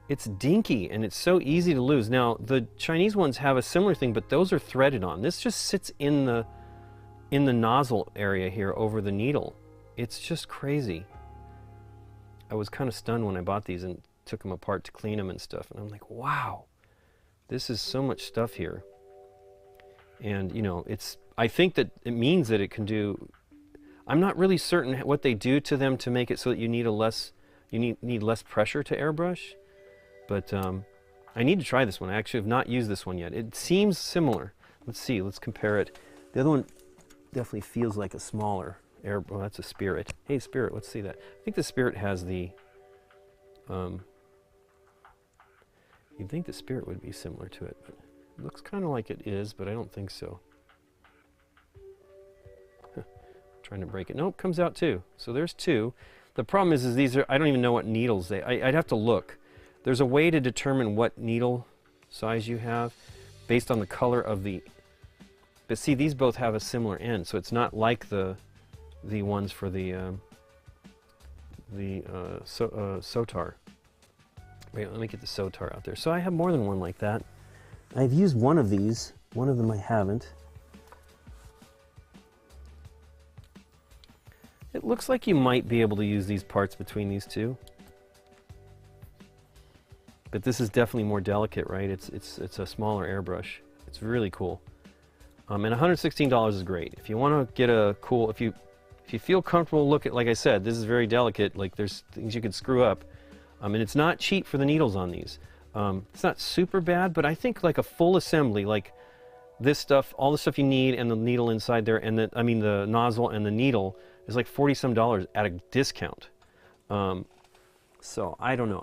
It's dinky and it's so easy to lose. Now, the Chinese ones have a similar thing, but those are threaded on. This just sits in the nozzle area here over the needle. It's just crazy. I was kind of stunned when I bought these and took them apart to clean them and stuff. And I'm like, wow, this is so much stuff here. And, you know, I think that it means that it can do, I'm not really certain what they do to them to make it so that you need need less pressure to airbrush. But I need to try this one. I actually have not used this one yet. It seems similar. Let's see, let's compare it. The other one definitely feels like a smaller airbrush. Well, that's a Spirit. Hey, Spirit, let's see that. I think the Spirit has the, you'd think the Spirit would be similar to it, but it looks kind of like it is, but I don't think so. Trying to break it. Nope, comes out too. So there's two. The problem is these are, I don't even know what needles I'd have to look. There's a way to determine what needle size you have based on the color of the But see, these both have a similar end, so it's not like the ones for the Sotar. Wait, let me get the Sotar out there. So I have more than one like that. I've used one of these. One of them I haven't. It looks like you might be able to use these parts between these two. But this is definitely more delicate, right? It's a smaller airbrush. It's really cool. And $116 is great. If you want to get a cool, if you feel comfortable, look at, like I said, this is very delicate. Like there's things you could screw up. And it's not cheap for the needles on these. It's not super bad, but I think like a full assembly, like this stuff, all the stuff you need, and the needle inside there, and the nozzle and the needle is like $40 some at a discount. So I don't know.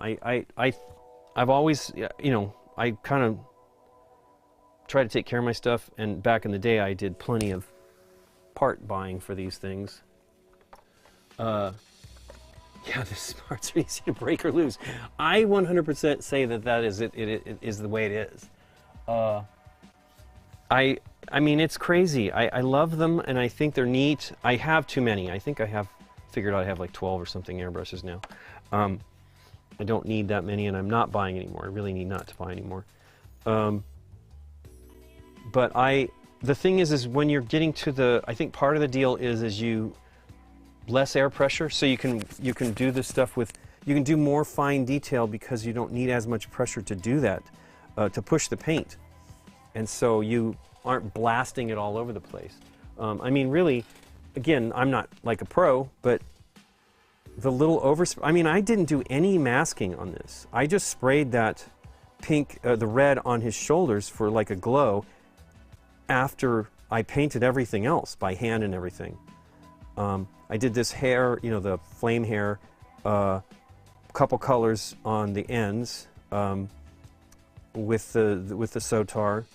I've always, you know, I kind of try to take care of my stuff, and back in the day I did plenty of part buying for these things. Yeah, this part's easy to break or lose. I 100% say that is it is the way it is. I mean, it's crazy. I love them, and I think they're neat. I have too many. I think I have figured out I have like 12 or something airbrushes now. I don't need that many, and I'm not buying anymore. I really need not to buy anymore. But the thing is when you're getting to I think part of the deal is you less air pressure, so you can do this stuff with, you can do more fine detail because you don't need as much pressure to do that, to push the paint. And so you aren't blasting it all over the place. I mean, really, again, I'm not like a pro, but the little I mean, I didn't do any masking on this. I just sprayed that pink, the red on his shoulders for like a glow after I painted everything else by hand and everything. I did this hair, you know, the flame hair, couple colors on the ends with the Sotar,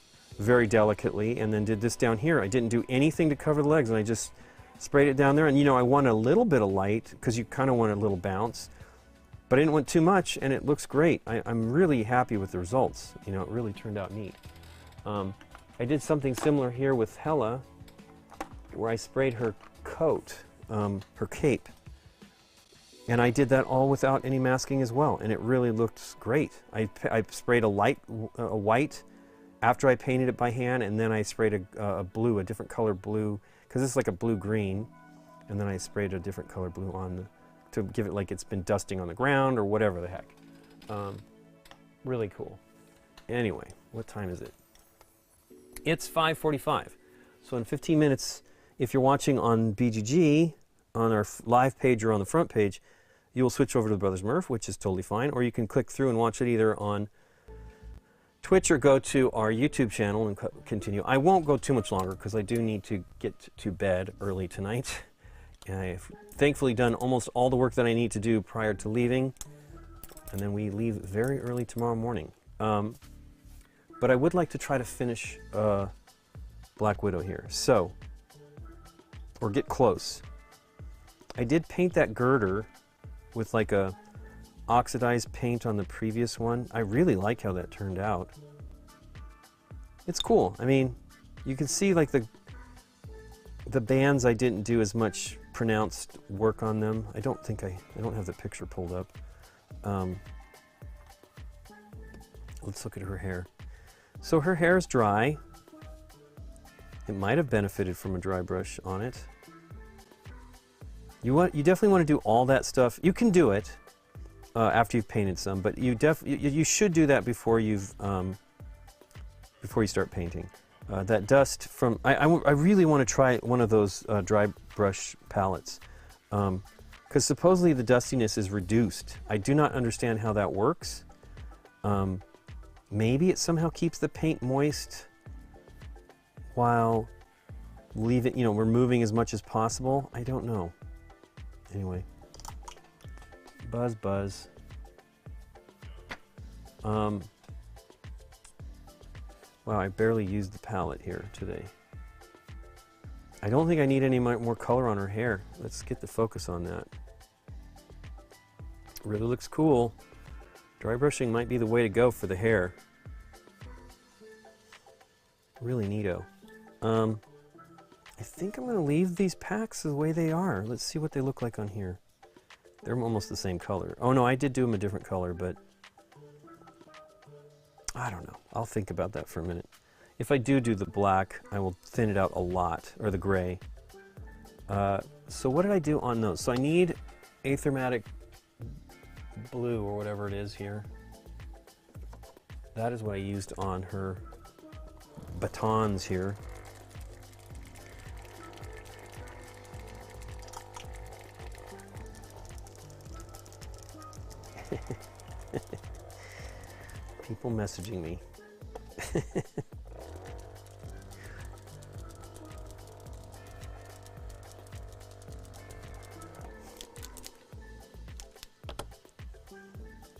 very delicately, and then did this down here. I didn't do anything to cover the legs, and I just sprayed it down there. And you know, I want a little bit of light because you kind of want a little bounce, but I didn't want too much, and it looks great. I'm really happy with the results. You know, it really turned out neat. I did something similar here with Hella, where I sprayed her coat, her cape, and I did that all without any masking as well, and it really looked great. I sprayed a white after I painted it by hand, and then I sprayed a blue, a different color blue, because it's like a blue-green, and then I sprayed a different color blue on to give it like it's been dusting on the ground or whatever the heck. Really cool. Anyway, what time is it? It's 5:45. So in 15 minutes, if you're watching on BGG, on our live page or on the front page, you will switch over to the Brothers Murph, which is totally fine, or you can click through and watch it either on Twitch or go to our YouTube channel and continue. I won't go too much longer because I do need to get to bed early tonight. I've thankfully done almost all the work that I need to do prior to leaving, and then we leave very early tomorrow morning. But I would like to try to finish Black Widow here, so, or get close. I did paint that girder with like a oxidized paint on the previous one. I really like how that turned out. It's cool. I mean, you can see like the bands, I didn't do as much pronounced work on them. I don't have the picture pulled up. Let's look at her hair. So her hair is dry. It might have benefited from a dry brush on it. You definitely want to do all that stuff. You can do it after you've painted some, but you should do that before you start painting. That dust from I really want to try one of those dry brush palettes, because supposedly the dustiness is reduced. I do not understand how that works. Maybe it somehow keeps the paint moist while removing as much as possible. I don't know. Anyway, buzz. Wow, I barely used the palette here today. I don't think I need any more color on her hair. Let's get the focus on that. Really looks cool. Dry brushing might be the way to go for the hair. Really neato. I think I'm going to leave these packs the way they are. Let's see what they look like on here. They're almost the same color. Oh no, I did do them a different color, but I don't know. I'll think about that for a minute. If I do the black, I will thin it out a lot, or the gray. So what did I do on those? So I need Aethermatic blue, or whatever it is here. That is what I used on her batons here. People messaging me.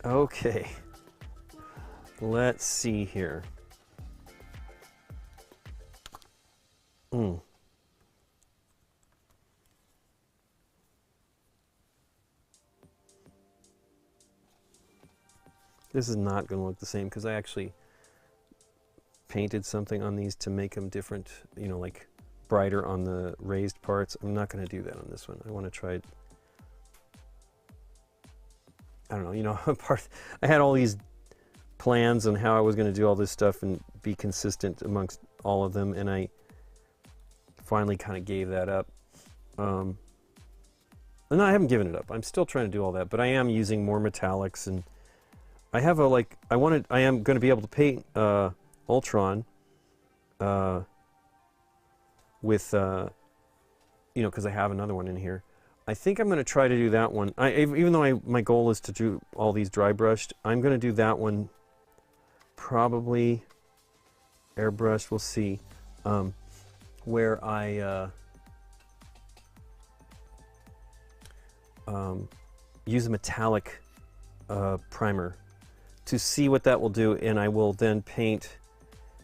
Okay, let's see here. This is not going to look the same because I actually painted something on these to make them different, you know, like brighter on the raised parts. I'm not going to do that on this one. I want to try, I don't know, you know, I had all these plans on how I was going to do all this stuff and be consistent amongst all of them, and I finally kind of gave that up. And I haven't given it up. I'm still trying to do all that, but I am using more metallics, and I have a, like, I am going to be able to paint Ultron with, you know, because I have another one in here. I think I'm going to try to do that one. Even though my goal is to do all these dry brushed, I'm going to do that one probably airbrushed. We'll see. Where I use a metallic primer to see what that will do, and I will then paint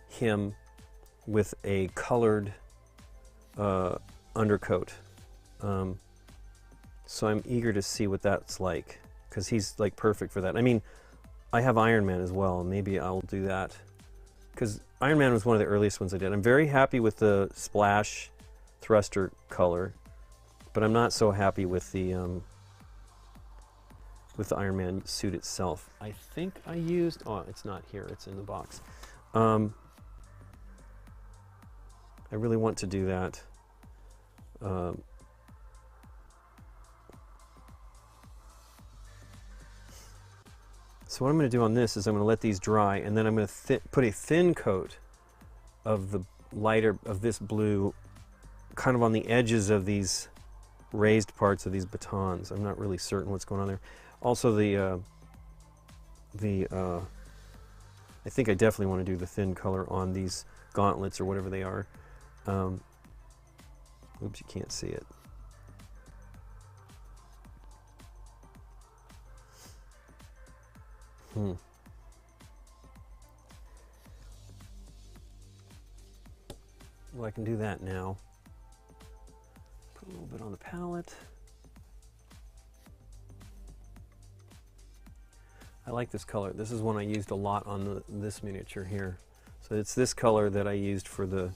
him with a colored undercoat. So I'm eager to see what that's like, because he's like perfect for that. I mean, I have Iron Man as well. Maybe I'll do that, because Iron Man was one of the earliest ones I did. I'm very happy with the splash thruster color, but I'm not so happy with the Iron Man suit itself. I think I used, oh, it's not here, it's in the box. I really want to do that. So what I'm going to do on this is I'm going to let these dry, and then I'm going to put a thin coat of the lighter, of this blue, kind of on the edges of these raised parts of these batons. I'm not really certain what's going on there. Also I think I definitely want to do the thin color on these gauntlets or whatever they are. Oops, you can't see it. Well, I can do that now. Put a little bit on the palette. I like this color. This is one I used a lot on this miniature here. So it's this color that I used for the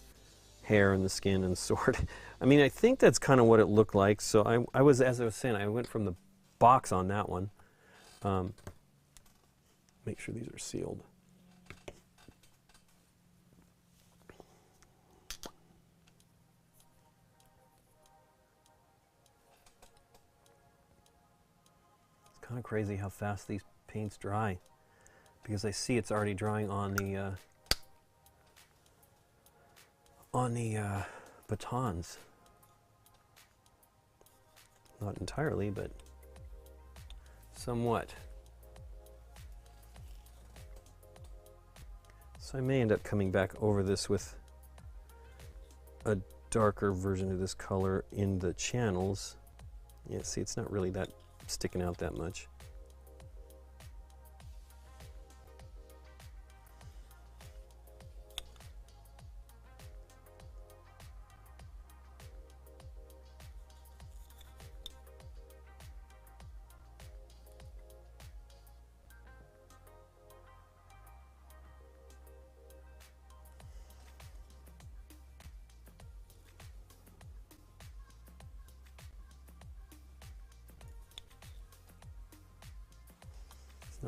hair and the skin and sword. I mean, I think that's kind of what it looked like. So I was, as I was saying, I went from the box on that one. Make sure these are sealed. It's kind of crazy how fast these paints dry, because I see it's already drying on the batons. Not entirely, but somewhat. So I may end up coming back over this with a darker version of this color in the channels. Yeah, see, it's not really that sticking out that much.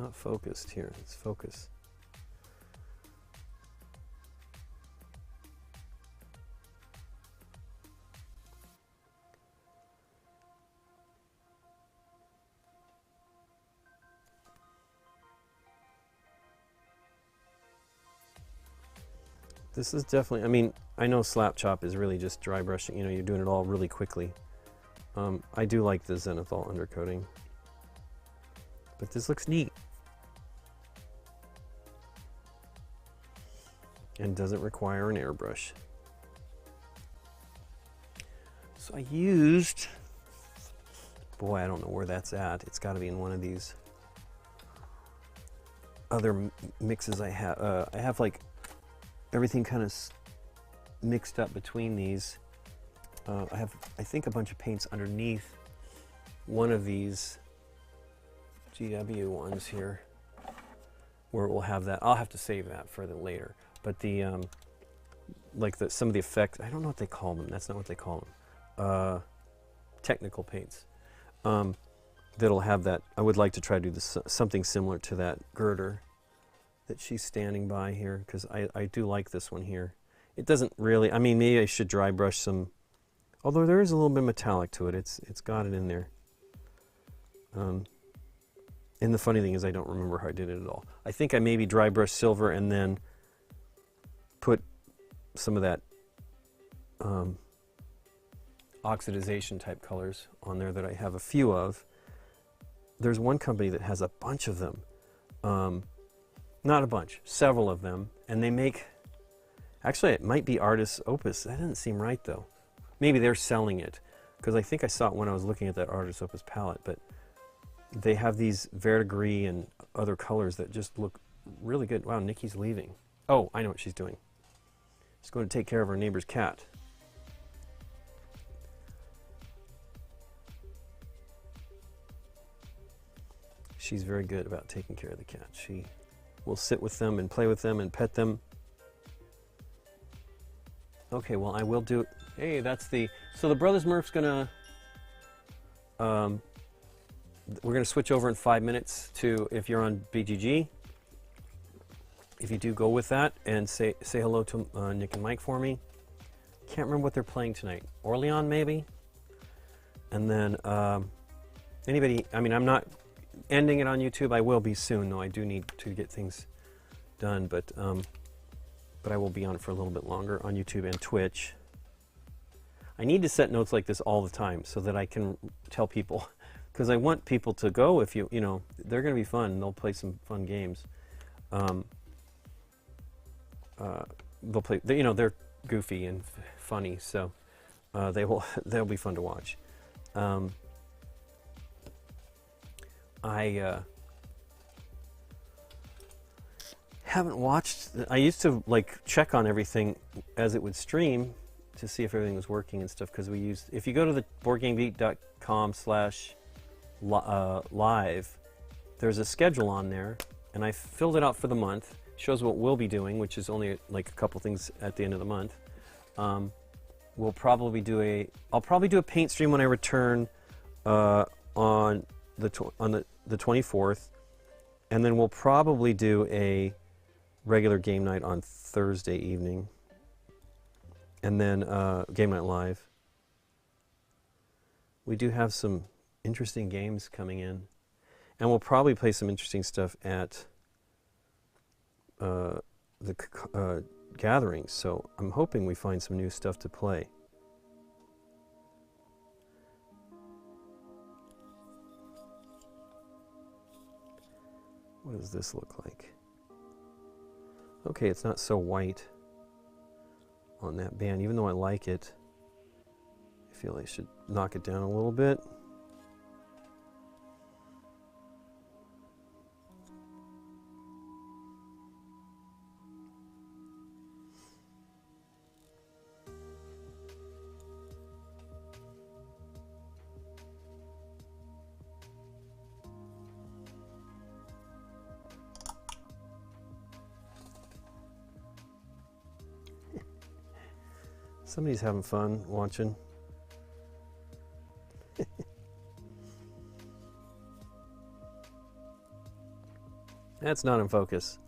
not focused here. Let's focus. This is definitely, I mean, I know slap chop is really just dry brushing, you know, you're doing it all really quickly. I do like the zenithal undercoating, but this looks neat. And doesn't require an airbrush. So I used, boy, I don't know where that's at. It's got to be in one of these other mixes I have. I have like everything kind of mixed up between these. I have, I think, a bunch of paints underneath one of these GW ones here, where it will have that. I'll have to save that for the later. But the like some of the effects, I don't know what they call them. That's not what they call them. Technical paints. That'll have that. I would like to try to do this, something similar to that girder that she's standing by here, because I do like this one here. It doesn't really, I mean, maybe I should dry brush some, although there is a little bit of metallic to it. It's got it in there. And the funny thing is I don't remember how I did it at all. I think I maybe dry brush silver and then put some of that oxidization type colors on there that I have a few of. There's one company that has a bunch of them. Not a bunch, several of them, and they make, actually it might be Artist Opus. That doesn't seem right though. Maybe they're selling it, because I think I saw it when I was looking at that Artist Opus palette, but they have these verdigris and other colors that just look really good. Wow, Nikki's leaving. Oh, I know what she's doing. She's going to take care of her neighbor's cat. She's very good about taking care of the cat. She will sit with them and play with them and pet them. Okay, well, I will do it. Hey, that's the, so the Brothers Murph's gonna, we're gonna switch over in 5 minutes to, if you're on BGG, if you do go with that, and say hello to Nick and Mike for me. Can't remember what they're playing tonight. Orleans, maybe? And then, anybody, I mean, I'm not ending it on YouTube. I will be soon, though. I do need to get things done, but I will be on it for a little bit longer on YouTube and Twitch. I need to set notes like this all the time so that I can tell people, because I want people to go. If you know, they're going to be fun. They'll play some fun games. They'll play. You know, they're goofy and funny, so they'll be fun to watch. I haven't watched. I used to like check on everything as it would stream to see if everything was working and stuff, because we used, if you go to the boardgamegeek.com/live, there's a schedule on there, and I filled it out for the month. Shows what we'll be doing, which is only like a couple things at the end of the month. We'll probably do I'll probably do a paint stream when I return on the 24th, and then we'll probably do a regular game night on Thursday evening, and then game night live. We do have some interesting games coming in, and we'll probably play some interesting stuff at the gatherings, so I'm hoping we find some new stuff to play. What does this look like? Okay, it's not so white on that band, even though I like it. I feel I should knock it down a little bit. Somebody's having fun watching. That's not in focus.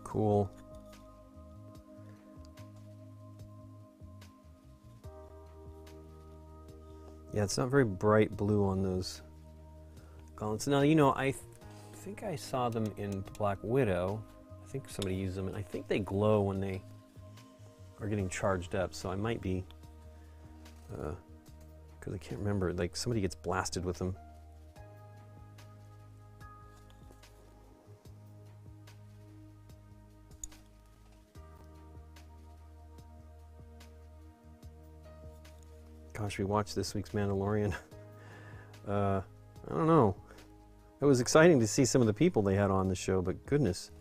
Cool. Yeah, it's not very bright blue on those gauntlets. Now, you know, I think I saw them in Black Widow. I think somebody used them, and I think they glow when they are getting charged up, so I might be, because I can't remember, like somebody gets blasted with them. Gosh, we watched this week's Mandalorian. I don't know. It was exciting to see some of the people they had on the show, but goodness.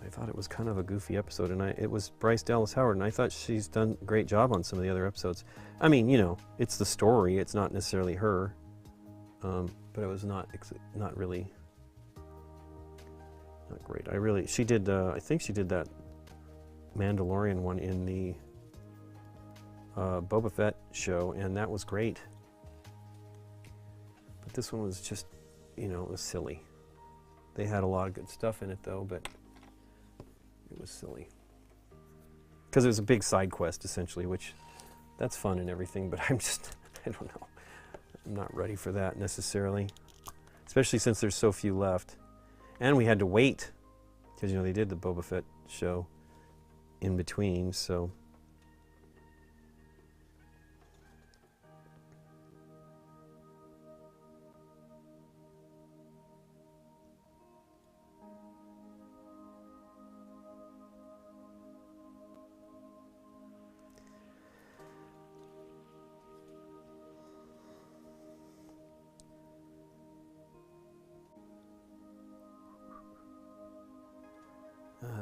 I thought it was kind of a goofy episode, and it was Bryce Dallas Howard, and I thought she's done a great job on some of the other episodes. I mean, you know, it's the story, it's not necessarily her, but it was not really, not great. She did, I think she did that Mandalorian one in the Boba Fett show, and that was great. But this one was just, you know, it was silly. They had a lot of good stuff in it, though, but it was silly. Because it was a big side quest, essentially, which, that's fun and everything, but I'm just, I don't know. I'm not ready for that, necessarily. Especially since there's so few left. And we had to wait, because, you know, they did the Boba Fett show in between, so...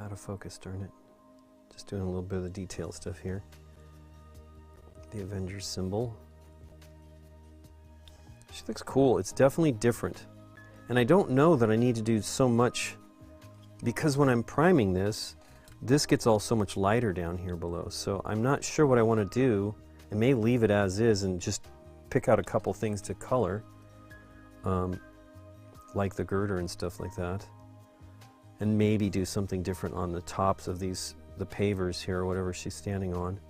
Out of focus, darn it. Just doing a little bit of the detail stuff here. The Avengers symbol. She looks cool. It's definitely different. And I don't know that I need to do so much, because when I'm priming this gets all so much lighter down here below. So I'm not sure what I want to do. I may leave it as is and just pick out a couple things to color, like the girder and stuff like that. And maybe do something different on the tops of these, the pavers here, or whatever she's standing on.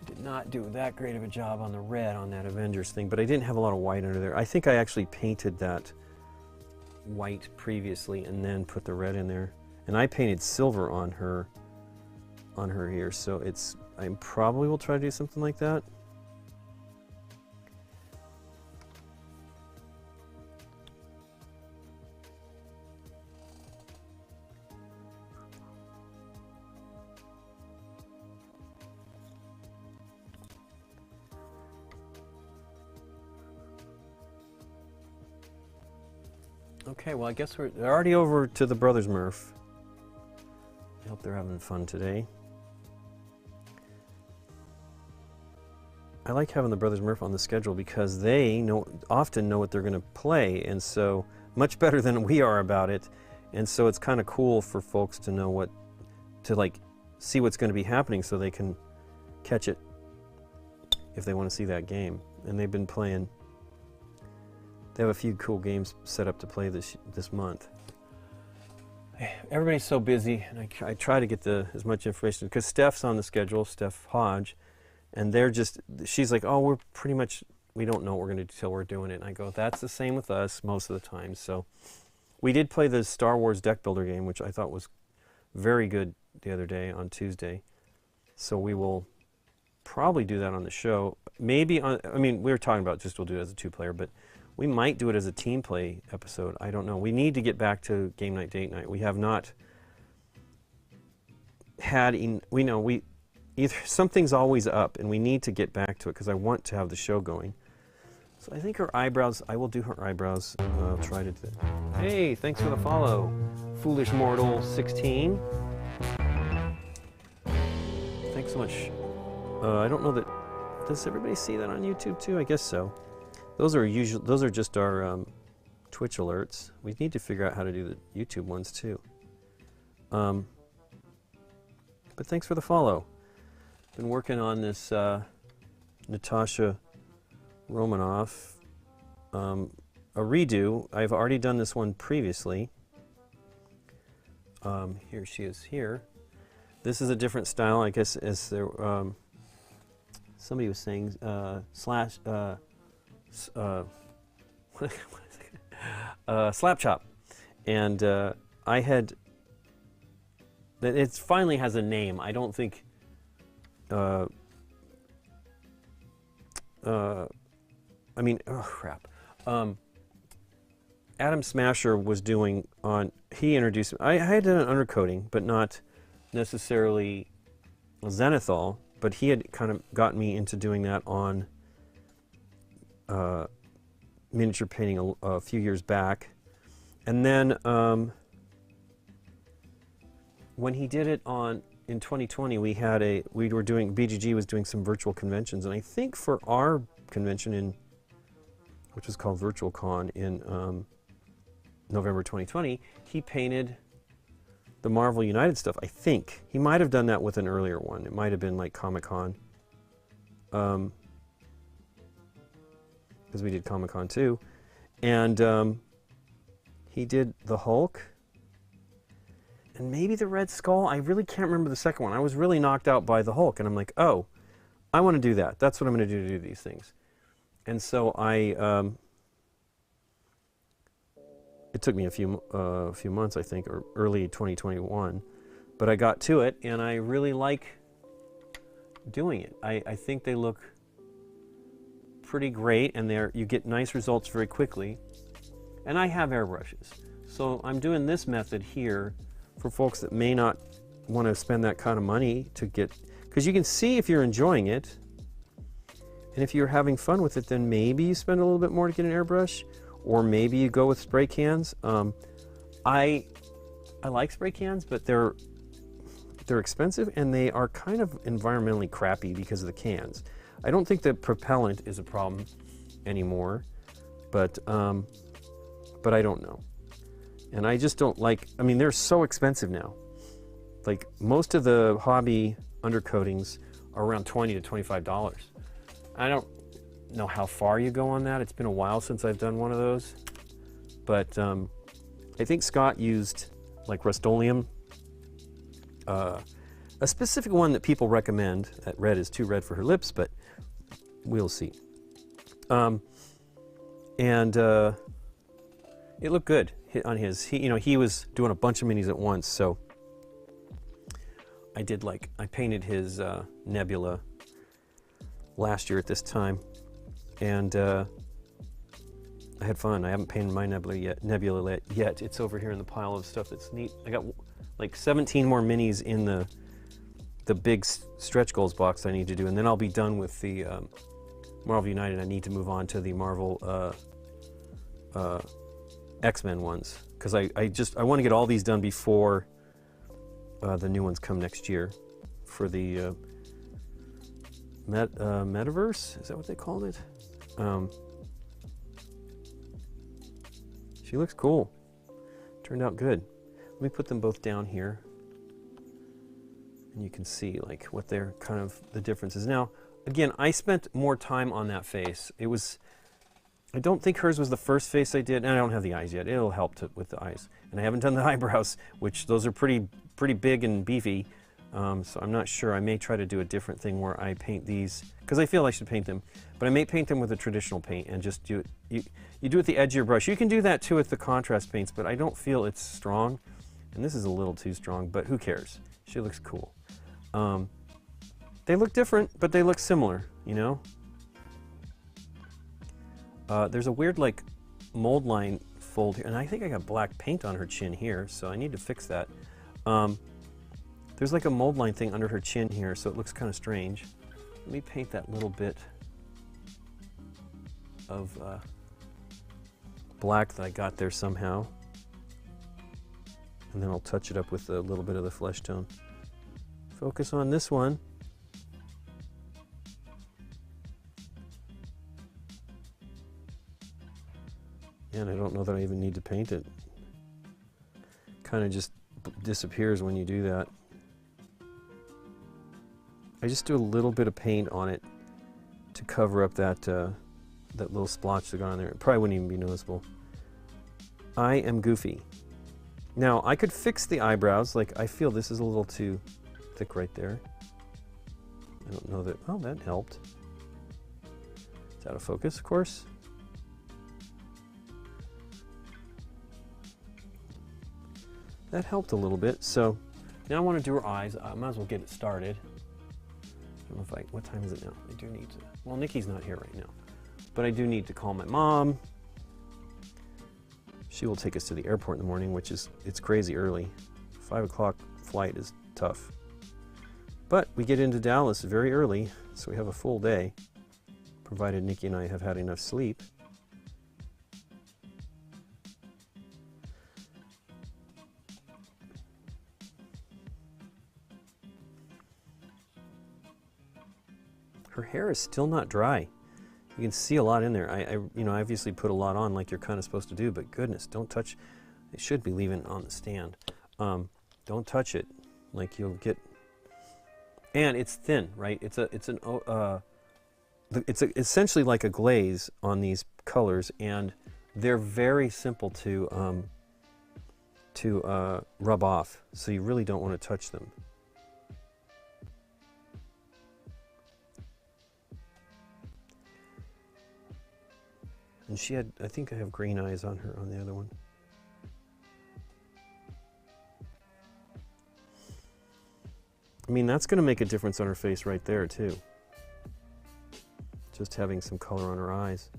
I did not do that great of a job on the red on that Avengers thing, but I didn't have a lot of white under there. I think I actually painted that white previously and then put the red in there. And I painted silver on her here, so it's, I probably will try to do something like that. Okay, well, I guess they're already over to the Brothers Murph. I hope they're having fun today. I like having the Brothers Murph on the schedule because they often know what they're going to play, and so much better than we are about it. And so it's kind of cool for folks to know like see what's going to be happening, so they can catch it if they want to see that game. And they've been playing. They have a few cool games set up to play this month. Everybody's so busy, and I try to get as much information, because Steph's on the schedule, Steph Hodge, and she's like, oh, we're pretty much, we don't know what we're going to do till we're doing it. And I go, that's the same with us most of the time. So we did play the Star Wars deck builder game, which I thought was very good the other day on Tuesday. So we will probably do that on the show. Maybe I mean, we were talking about we'll do it as a two-player, but we might do it as a team play episode. I don't know. We need to get back to game night, date night. We have not had, either something's always up, and we need to get back to it because I want to have the show going. So I think her eyebrows, I will do her eyebrows. I'll try to do that. Hey, thanks for the follow, Foolish Mortal 16. Thanks so much. I don't know that, does everybody see that on YouTube too? I guess so. Those are just our Twitch alerts. We need to figure out how to do the YouTube ones too. but thanks for the follow. Been working on this Natasha Romanoff, a redo. I've already done this one previously. Here she is here. This is a different style, I guess, as there, somebody was saying, slap chop. And I had, it finally has a name. I don't think, I mean, oh crap. Adam Smasher was doing on, he introduced, I had done an undercoating, but not necessarily zenithal, but he had kind of gotten me into doing that on miniature painting a few years back. And then when he did it in 2020, we were doing, BGG was doing some virtual conventions, and I think for our convention which was called Virtual Con in November 2020, he painted the Marvel United stuff. I think he might have done that with an earlier one. It might have been like Comic-Con, because we did Comic-Con too, and he did the Hulk and maybe the Red Skull. I really can't remember the second one. I was really knocked out by the Hulk, and I'm like, oh, I want to do that. That's what I'm going to do these things. And so it took me a few months, I think, or early 2021, but I got to it, and I really like doing it. I think they look pretty great, and you get nice results very quickly. And I have airbrushes, so I'm doing this method here for folks that may not want to spend that kind of money to get, because you can see if you're enjoying it, and if you're having fun with it, then maybe you spend a little bit more to get an airbrush, or maybe you go with spray cans. I like spray cans, but they're expensive, and they are kind of environmentally crappy because of the cans. I don't think that propellant is a problem anymore, but I don't know. And I just don't like, I mean, they're so expensive now. Like, most of the hobby undercoatings are around $20 to $25. I don't know how far you go on that. It's been a while since I've done one of those. But I think Scott used like Rust-Oleum, a specific one that people recommend. That red is too red for her lips, but we'll see. It looked good on his. He was doing a bunch of minis at once, so I painted his Nebula last year at this time, and I had fun. I haven't painted my Nebula yet. It's over here in the pile of stuff that's neat. I got like 17 more minis in the big stretch goals box I need to do, and then I'll be done with the Marvel United. I need to move on to the Marvel X-Men ones, because I want to get all these done before the new ones come next year for the metaverse. Is that what they called it? She looks cool. Turned out good. Let me put them both down here, and you can see like what they're kind of the differences. Now, again, I spent more time on that face. I don't think hers was the first face I did, and I don't have the eyes yet. It'll help with the eyes. And I haven't done the eyebrows, which those are pretty big and beefy. So I'm not sure. I may try to do a different thing where I paint these, because I feel I should paint them, but I may paint them with a traditional paint and just do it. You do it at the edge of your brush. You can do that too with the contrast paints, but I don't feel it's strong. And this is a little too strong, but who cares? She looks cool. They look different, but they look similar, you know? There's a weird like mold line fold here, and I think I got black paint on her chin here, so I need to fix that. There's like a mold line thing under her chin here, so it looks kind of strange. Let me paint that little bit of black that I got there somehow, and then I'll touch it up with a little bit of the flesh tone. Focus on this one. And I don't know that I even need to paint it. Kind of just disappears when you do that. I just do a little bit of paint on it to cover up that that little splotch that got on there. It probably wouldn't even be noticeable. I am goofy. Now, I could fix the eyebrows. Like, I feel this is a little too thick right there. I don't know that... Oh, that helped. It's out of focus, of course. That helped a little bit. So, now I want to do her eyes. I might as well get it started. I don't know if I... What time is it now? I do need to... Well, Nikki's not here right now. But I do need to call my mom. She will take us to the airport in the morning, which is... It's crazy early. 5 o'clock flight is tough. But we get into Dallas very early, so we have a full day, provided Nikki and I have had enough sleep. Her hair is still not dry. You can see a lot in there. I you know, I obviously put a lot on like you're kind of supposed to do, but goodness, don't touch. It should be leaving it on the stand. Don't touch it, like you'll get. And it's thin, right? It's essentially like a glaze on these colors, and they're very simple to rub off. So you really don't want to touch them. And she had, I think I have green eyes on her on the other one. I mean, that's going to make a difference on her face right there, too. Just having some color on her eyes.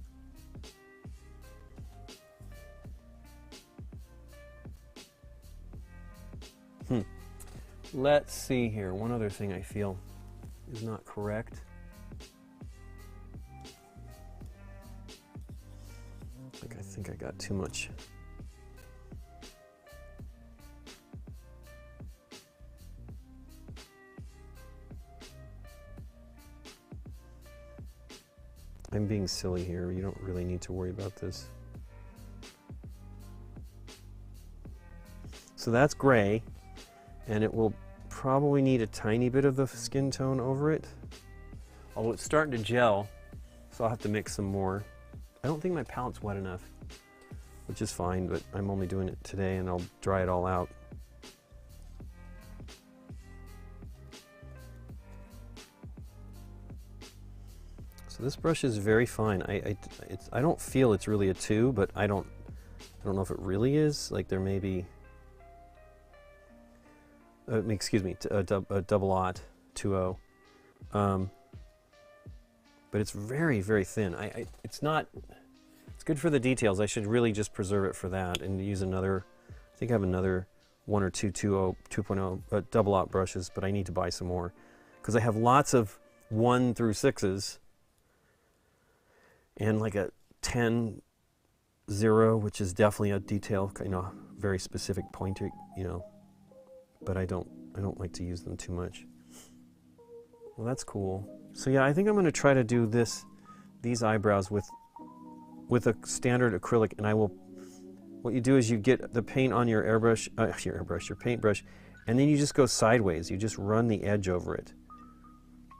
Let's see here. One other thing I feel is not correct. Like, I think I got too much. I'm being silly here. You don't really need to worry about this. So that's gray, and it will probably need a tiny bit of the skin tone over it. Although it's starting to gel, so I'll have to mix some more. I don't think my palette's wet enough, which is fine, but I'm only doing it today and I'll dry it all out. So this brush is very fine. I don't feel it's really a 2, but I don't know if it really is. Like there may be, excuse me, a double aught 2.0. But it's very, very thin. It's not, it's good for the details. I should really just preserve it for that and use another, I think I have another 1 or 2 2.0 double aught brushes, but I need to buy some more because I have lots of 1 through 6s and like a 10 0, which is definitely a detail, you know, very specific pointer, you know, but I don't like to use them too much. Well, that's cool. So yeah, I think I'm going to try to do these eyebrows with a standard acrylic, and I will. What you do is you get the paint on your your paintbrush, and then you just go sideways. You just run the edge over it,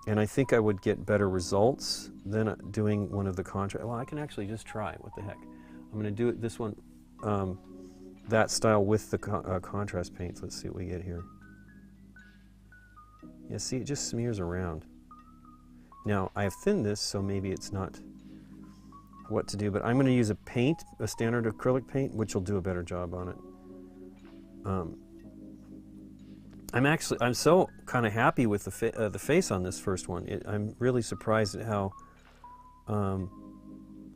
and I think I would get better results than doing one of the contrast. Well, I can actually just try. What the heck? I'm going to do it this one, that style with the contrast paints. Let's see what we get here. Yeah, see, it just smears around. Now, I have thinned this, so maybe it's not what to do, but I'm going to use a standard acrylic paint, which will do a better job on it. I'm so kind of happy with the face on this first one. I'm really surprised at how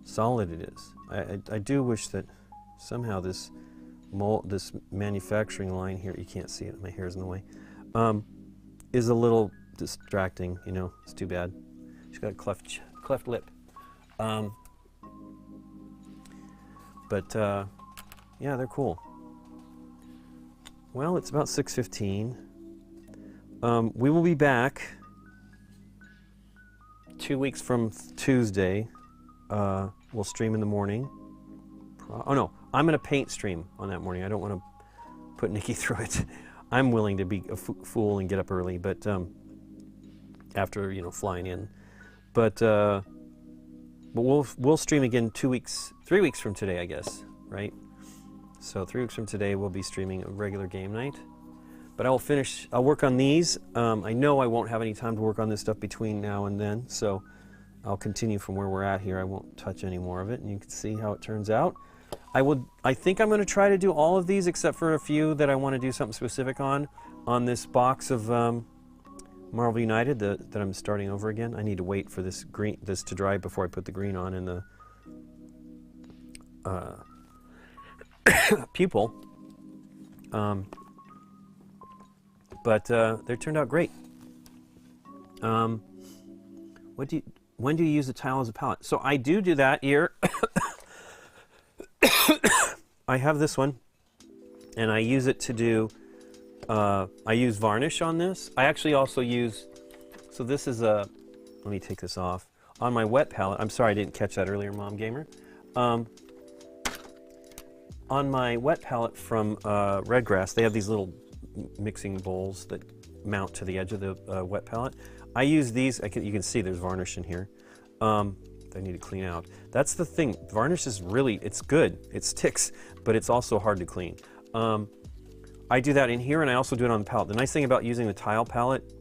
solid it is. I do wish that somehow this manufacturing line here, you can't see it, my hair's in the way, is a little distracting, you know, it's too bad. She's got a cleft lip. But yeah, they're cool. Well, it's about 6:15. We will be back 2 weeks from Tuesday. We'll stream in the morning. Oh no, I'm going to paint stream on that morning. I don't want to put Nikki through it. I'm willing to be a fool and get up early, but after, you know, flying in. But we'll stream again 3 weeks from today, I guess, right? So 3 weeks from today, we'll be streaming a regular game night. But I'll work on these. I know I won't have any time to work on this stuff between now and then, so I'll continue from where we're at here. I won't touch any more of it, and you can see how it turns out. I think I'm going to try to do all of these except for a few that I want to do something specific on this box of Marvel United that I'm starting over again. I need to wait for this to dry before I put the green on in the pupil. But they turned out great. When do you use the tile as a palette? So I do that here. I have this one, and I use it to do, I use varnish on this. I actually also use, so this is let me take this off. On my wet palette, I'm sorry I didn't catch that earlier, Mom Gamer. On my wet palette from Redgrass, they have these little mixing bowls that mount to the edge of the wet palette. I use these, you can see there's varnish in here. I need to clean out. That's the thing, varnish is really, it's good, it sticks, but it's also hard to clean. I do that in here, and I also do it on the palette. The nice thing about using the tile palette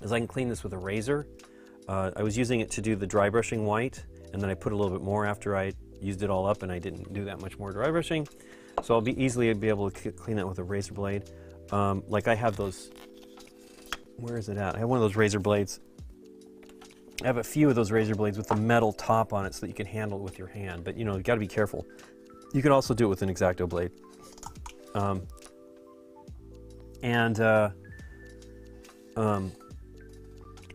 is I can clean this with a razor. I was using it to do the dry brushing white, and then I put a little bit more after I used it all up, and I didn't do that much more dry brushing. So I'll easily be able to clean that with a razor blade. Like I have those, where is it at? I have one of those razor blades. I have a few of those razor blades with the metal top on it so that you can handle it with your hand, but you know, you gotta be careful. You can also do it with an X-Acto blade.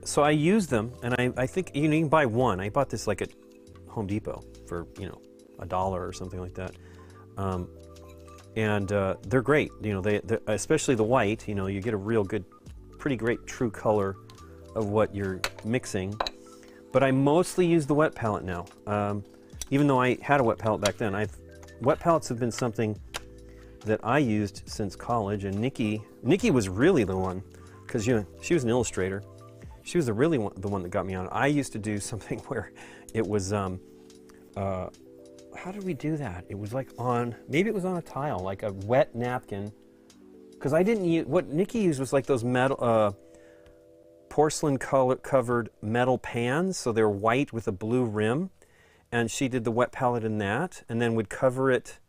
So I use them, and I think you can buy one. I bought this like at Home Depot for, you know, $1 or something like that. They're great. You know, they especially the white, you know, you get a real good, pretty great true color of what you're mixing. But I mostly use the wet palette now. Even though I had a wet palette back then, wet palettes have been something that I used since college, and Nikki was really the one, because, you know, she was an illustrator. She was the one that got me on it. I used to do something where it was, how did we do that? It was like maybe it was on a tile, like a wet napkin, because I didn't use, what Nikki used was like those metal, porcelain covered metal pans, so they're white with a blue rim, and she did the wet palette in that, and then would cover it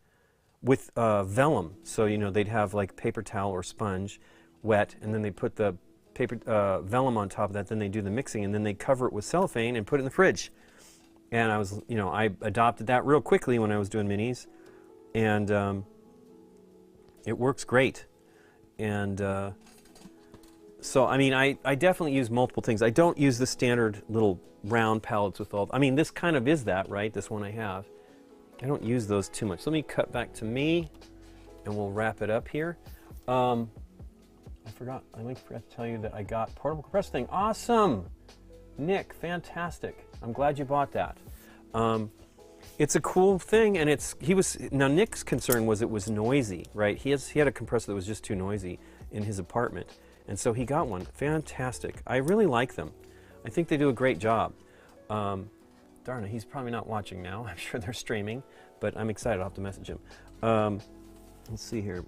with vellum. So, you know, they'd have like paper towel or sponge wet, and then they put the paper vellum on top of that, then they do the mixing, and then they cover it with cellophane and put it in the fridge. And I was, you know, I adopted that real quickly when I was doing minis, and it works great. And so, I mean, I definitely use multiple things. I don't use the standard little round palettes with all, I mean, this kind of is that, right? This one I have. I don't use those too much. Let me cut back to me, and we'll wrap it up here. I forgot to tell you that I got portable compressor thing. Awesome! Nick, fantastic. I'm glad you bought that. It's a cool thing, and now Nick's concern was it was noisy, right? He had a compressor that was just too noisy in his apartment, and so he got one. Fantastic. I really like them. I think they do a great job. Darn it, he's probably not watching now. I'm sure they're streaming, but I'm excited. I'll have to message him. Let's see here.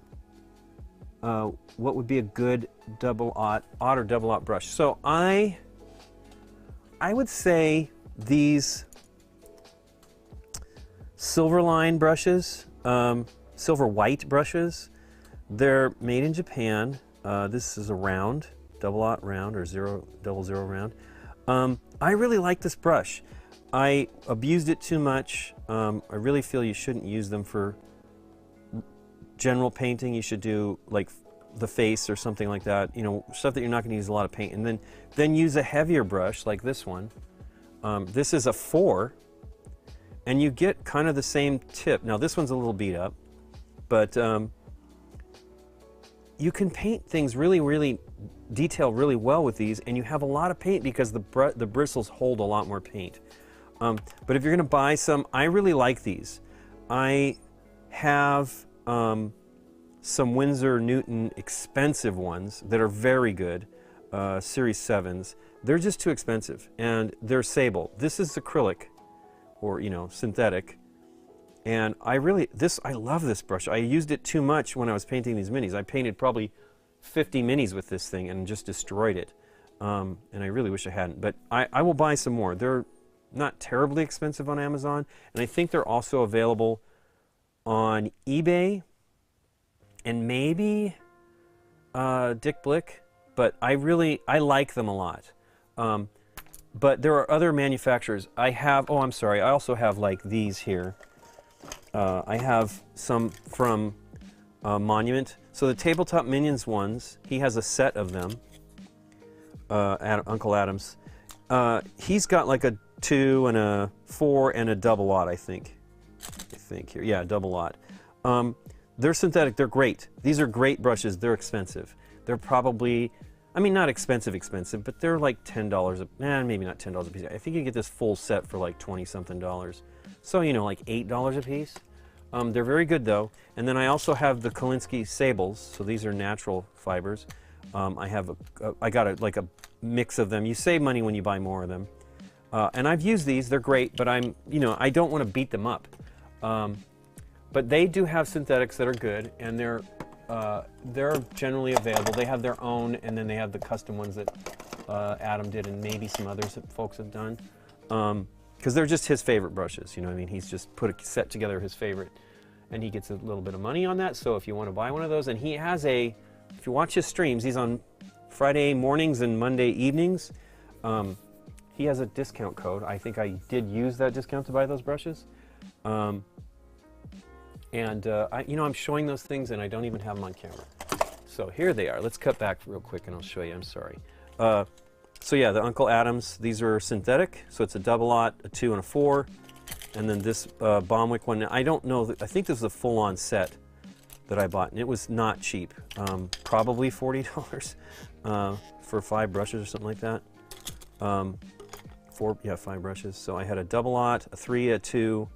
What would be a good odd or double aught brush? So I would say these Silverline brushes, silver white brushes. They're made in Japan. This is a round, double aught round, or 000 round. I really like this brush. I abused it too much. I really feel you shouldn't use them for general painting. You should do like the face or something like that, you know, stuff that you're not going to use a lot of paint, and then use a heavier brush like this one. This is a 4, and you get kind of the same tip. Now this one's a little beat up, but you can paint things really detail really well with these, and you have a lot of paint because the bristles hold a lot more paint. But if you're going to buy some, I really like these. I have some Winsor Newton expensive ones that are very good. Series 7s. They're just too expensive, and they're sable. This is acrylic, or, you know, synthetic. And I love this brush. I used it too much when I was painting these minis. I painted probably 50 minis with this thing and just destroyed it. And I really wish I hadn't. But I will buy some more. They're not terribly expensive on Amazon. And I think they're also available on eBay and maybe Dick Blick. But I like them a lot. But there are other manufacturers. I also have like these here. I have some from Monument. So the Tabletop Minions ones, he has a set of them. Uncle Adams. He's got like a 2 and a 4 and a double lot, I think here. Yeah, double lot. They're synthetic. They're great. These are great brushes. They're expensive. They're probably, I mean, not expensive, but they're like $10 maybe not $10 a piece. I think you get this full set for like $20-something. So, you know, like $8 a piece. They're very good though. And then I also have the Kolinsky Sables. So these are natural fibers. I got a mix of them. You save money when you buy more of them. And I've used these. They're great, but I don't want to beat them up. But they do have synthetics that are good, and they're generally available. They have their own, and then they have the custom ones that Adam did, and maybe some others that folks have done. Because they're just his favorite brushes, you know what I mean? He's just put a set together his favorite, and he gets a little bit of money on that. So if you want to buy one of those, and he has if you watch his streams, he's on Friday mornings and Monday evenings. He has a discount code. I think I did use that discount to buy those brushes. I'm showing those things, and I don't even have them on camera. So here they are. Let's cut back real quick, and I'll show you. I'm sorry. So yeah, the Uncle Adams, these are synthetic. So it's a double lot, a 2 and a 4. And then this Baumwick one, I don't know, I think this is a full-on set that I bought, and it was not cheap. Probably $40 for 5 brushes or something like that. 5 brushes. So I had a double lot, a 3, a 2,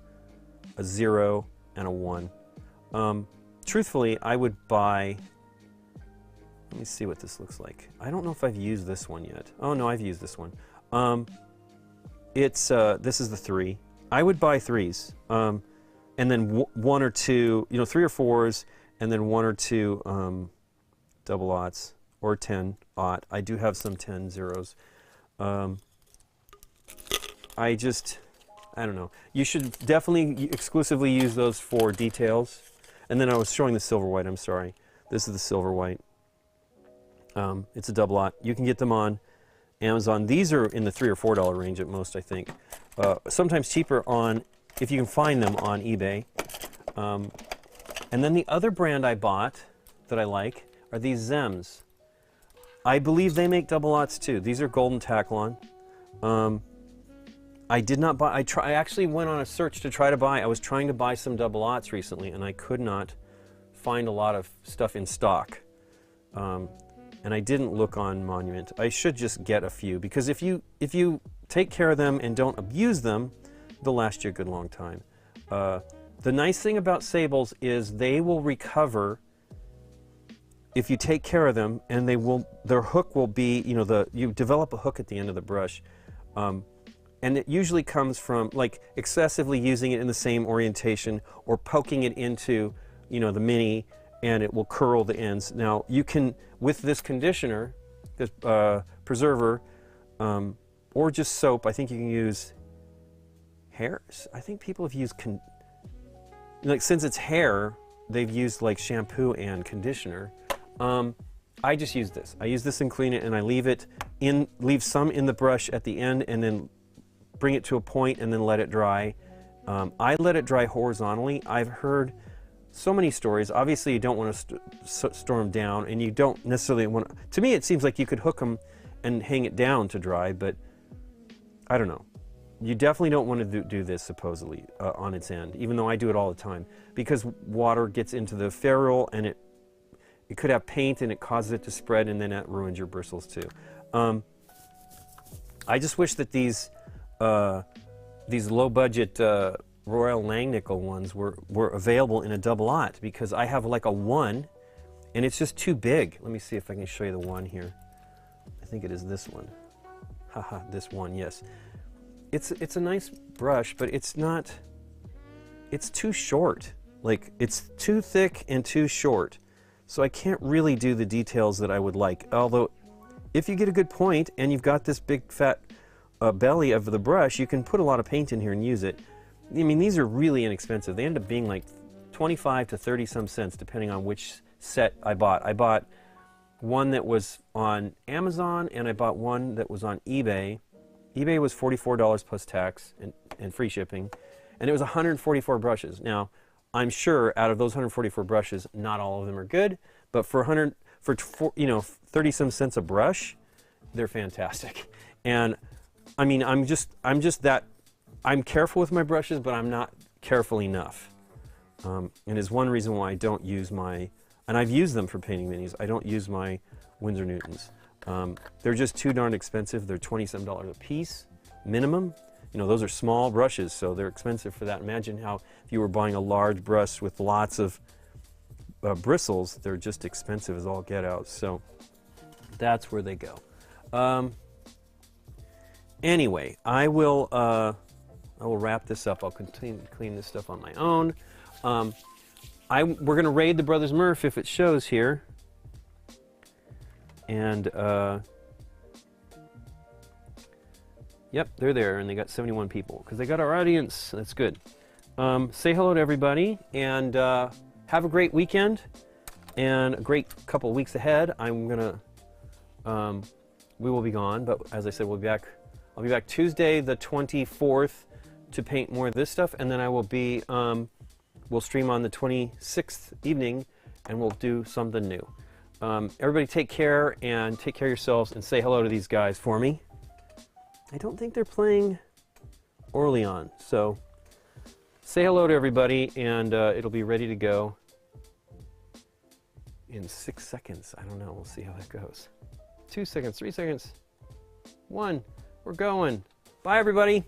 a 0, and a 1. Truthfully, I would buy, let me see what this looks like. I don't know if I've used this one yet. Oh no, I've used this one. This is the 3. I would buy 3s, and then 1 or 2, 3 or 4s, and then 1 or 2 double aughts, or 10 aught. I do have some 10 zeros. I don't know. You should definitely exclusively use those for details. And then I was showing the silver white, I'm sorry. This is the silver white. It's a double aught. You can get them on Amazon. These are in the $3 or $4 range at most, I think. Sometimes cheaper if you can find them on eBay. And then the other brand I bought that I like are these Zems. I believe they make double aughts too. These are Golden Taklon. I did not buy, I actually went on a search to try to buy, I was trying to buy some double aughts recently, and I could not find a lot of stuff in stock. And I didn't look on Monument. I should just get a few, because if you take care of them and don't abuse them, they'll last you a good long time. The nice thing about Sables is they will recover if you take care of them, and their hook will be, you develop a hook at the end of the brush. And it usually comes from like excessively using it in the same orientation, or poking it into, the mini, and it will curl the ends. Now you can, with this conditioner, this preserver, or just soap, I think you can use hair. I think people have used, since it's hair, they've used like shampoo and conditioner. I just use this. I use this and clean it, and I leave some in the brush at the end, and then bring it to a point and then let it dry. I let it dry horizontally. I've heard so many stories. Obviously, you don't want to store them down, and you don't necessarily want to me, it seems like you could hook them and hang it down to dry, but I don't know. You definitely don't want to do this, supposedly, on its end, even though I do it all the time, because water gets into the ferrule, and it could have paint, and it causes it to spread, and then that ruins your bristles too. I just wish that these low-budget Royal Langnickel ones were available in a double aught, because I have like a 1, and it's just too big. Let me see if I can show you the 1 here. I think it is this one. Haha, this one, yes. It's a nice brush, but it's not, it's too short. Like, it's too thick and too short. So I can't really do the details that I would like. Although, if you get a good point and you've got this big fat belly of the brush, you can put a lot of paint in here and use it. I mean, these are really inexpensive. They end up being like 25 to 30 some cents, depending on which set I bought. I bought one that was on Amazon, and I bought one that was on eBay. eBay was $44 plus tax and free shipping, and it was 144 brushes. Now, I'm sure out of those 144 brushes, not all of them are good, but for 30 some cents a brush, they're fantastic. And I mean, I'm careful with my brushes, but I'm not careful enough. And is one reason why I don't use my, and I've used them for painting minis, I don't use my Winsor Newtons. They're just too darn expensive. They're $27 a piece, minimum. You know, those are small brushes, so they're expensive for that. Imagine how if you were buying a large brush with lots of bristles, they're just expensive as all get out. So that's where they go. Anyway, I will wrap this up. I'll continue to clean this stuff on my own. We're going to raid the Brothers Murph if it shows here. And, yep, they're there, and they got 71 people, because they got our audience. That's good. Say hello to everybody, and have a great weekend, and a great couple of weeks ahead. I'm going to, we will be gone, but as I said, we'll be back. I'll be back Tuesday the 24th to paint more of this stuff, and then I will be, we'll stream on the 26th evening, and we'll do something new. Everybody take care, and take care of yourselves, and say hello to these guys for me. I don't think they're playing Orleans, so say hello to everybody, and it'll be ready to go in 6 seconds. I don't know. We'll see how that goes. 2 seconds, 3 seconds, 1. We're going. Bye, everybody.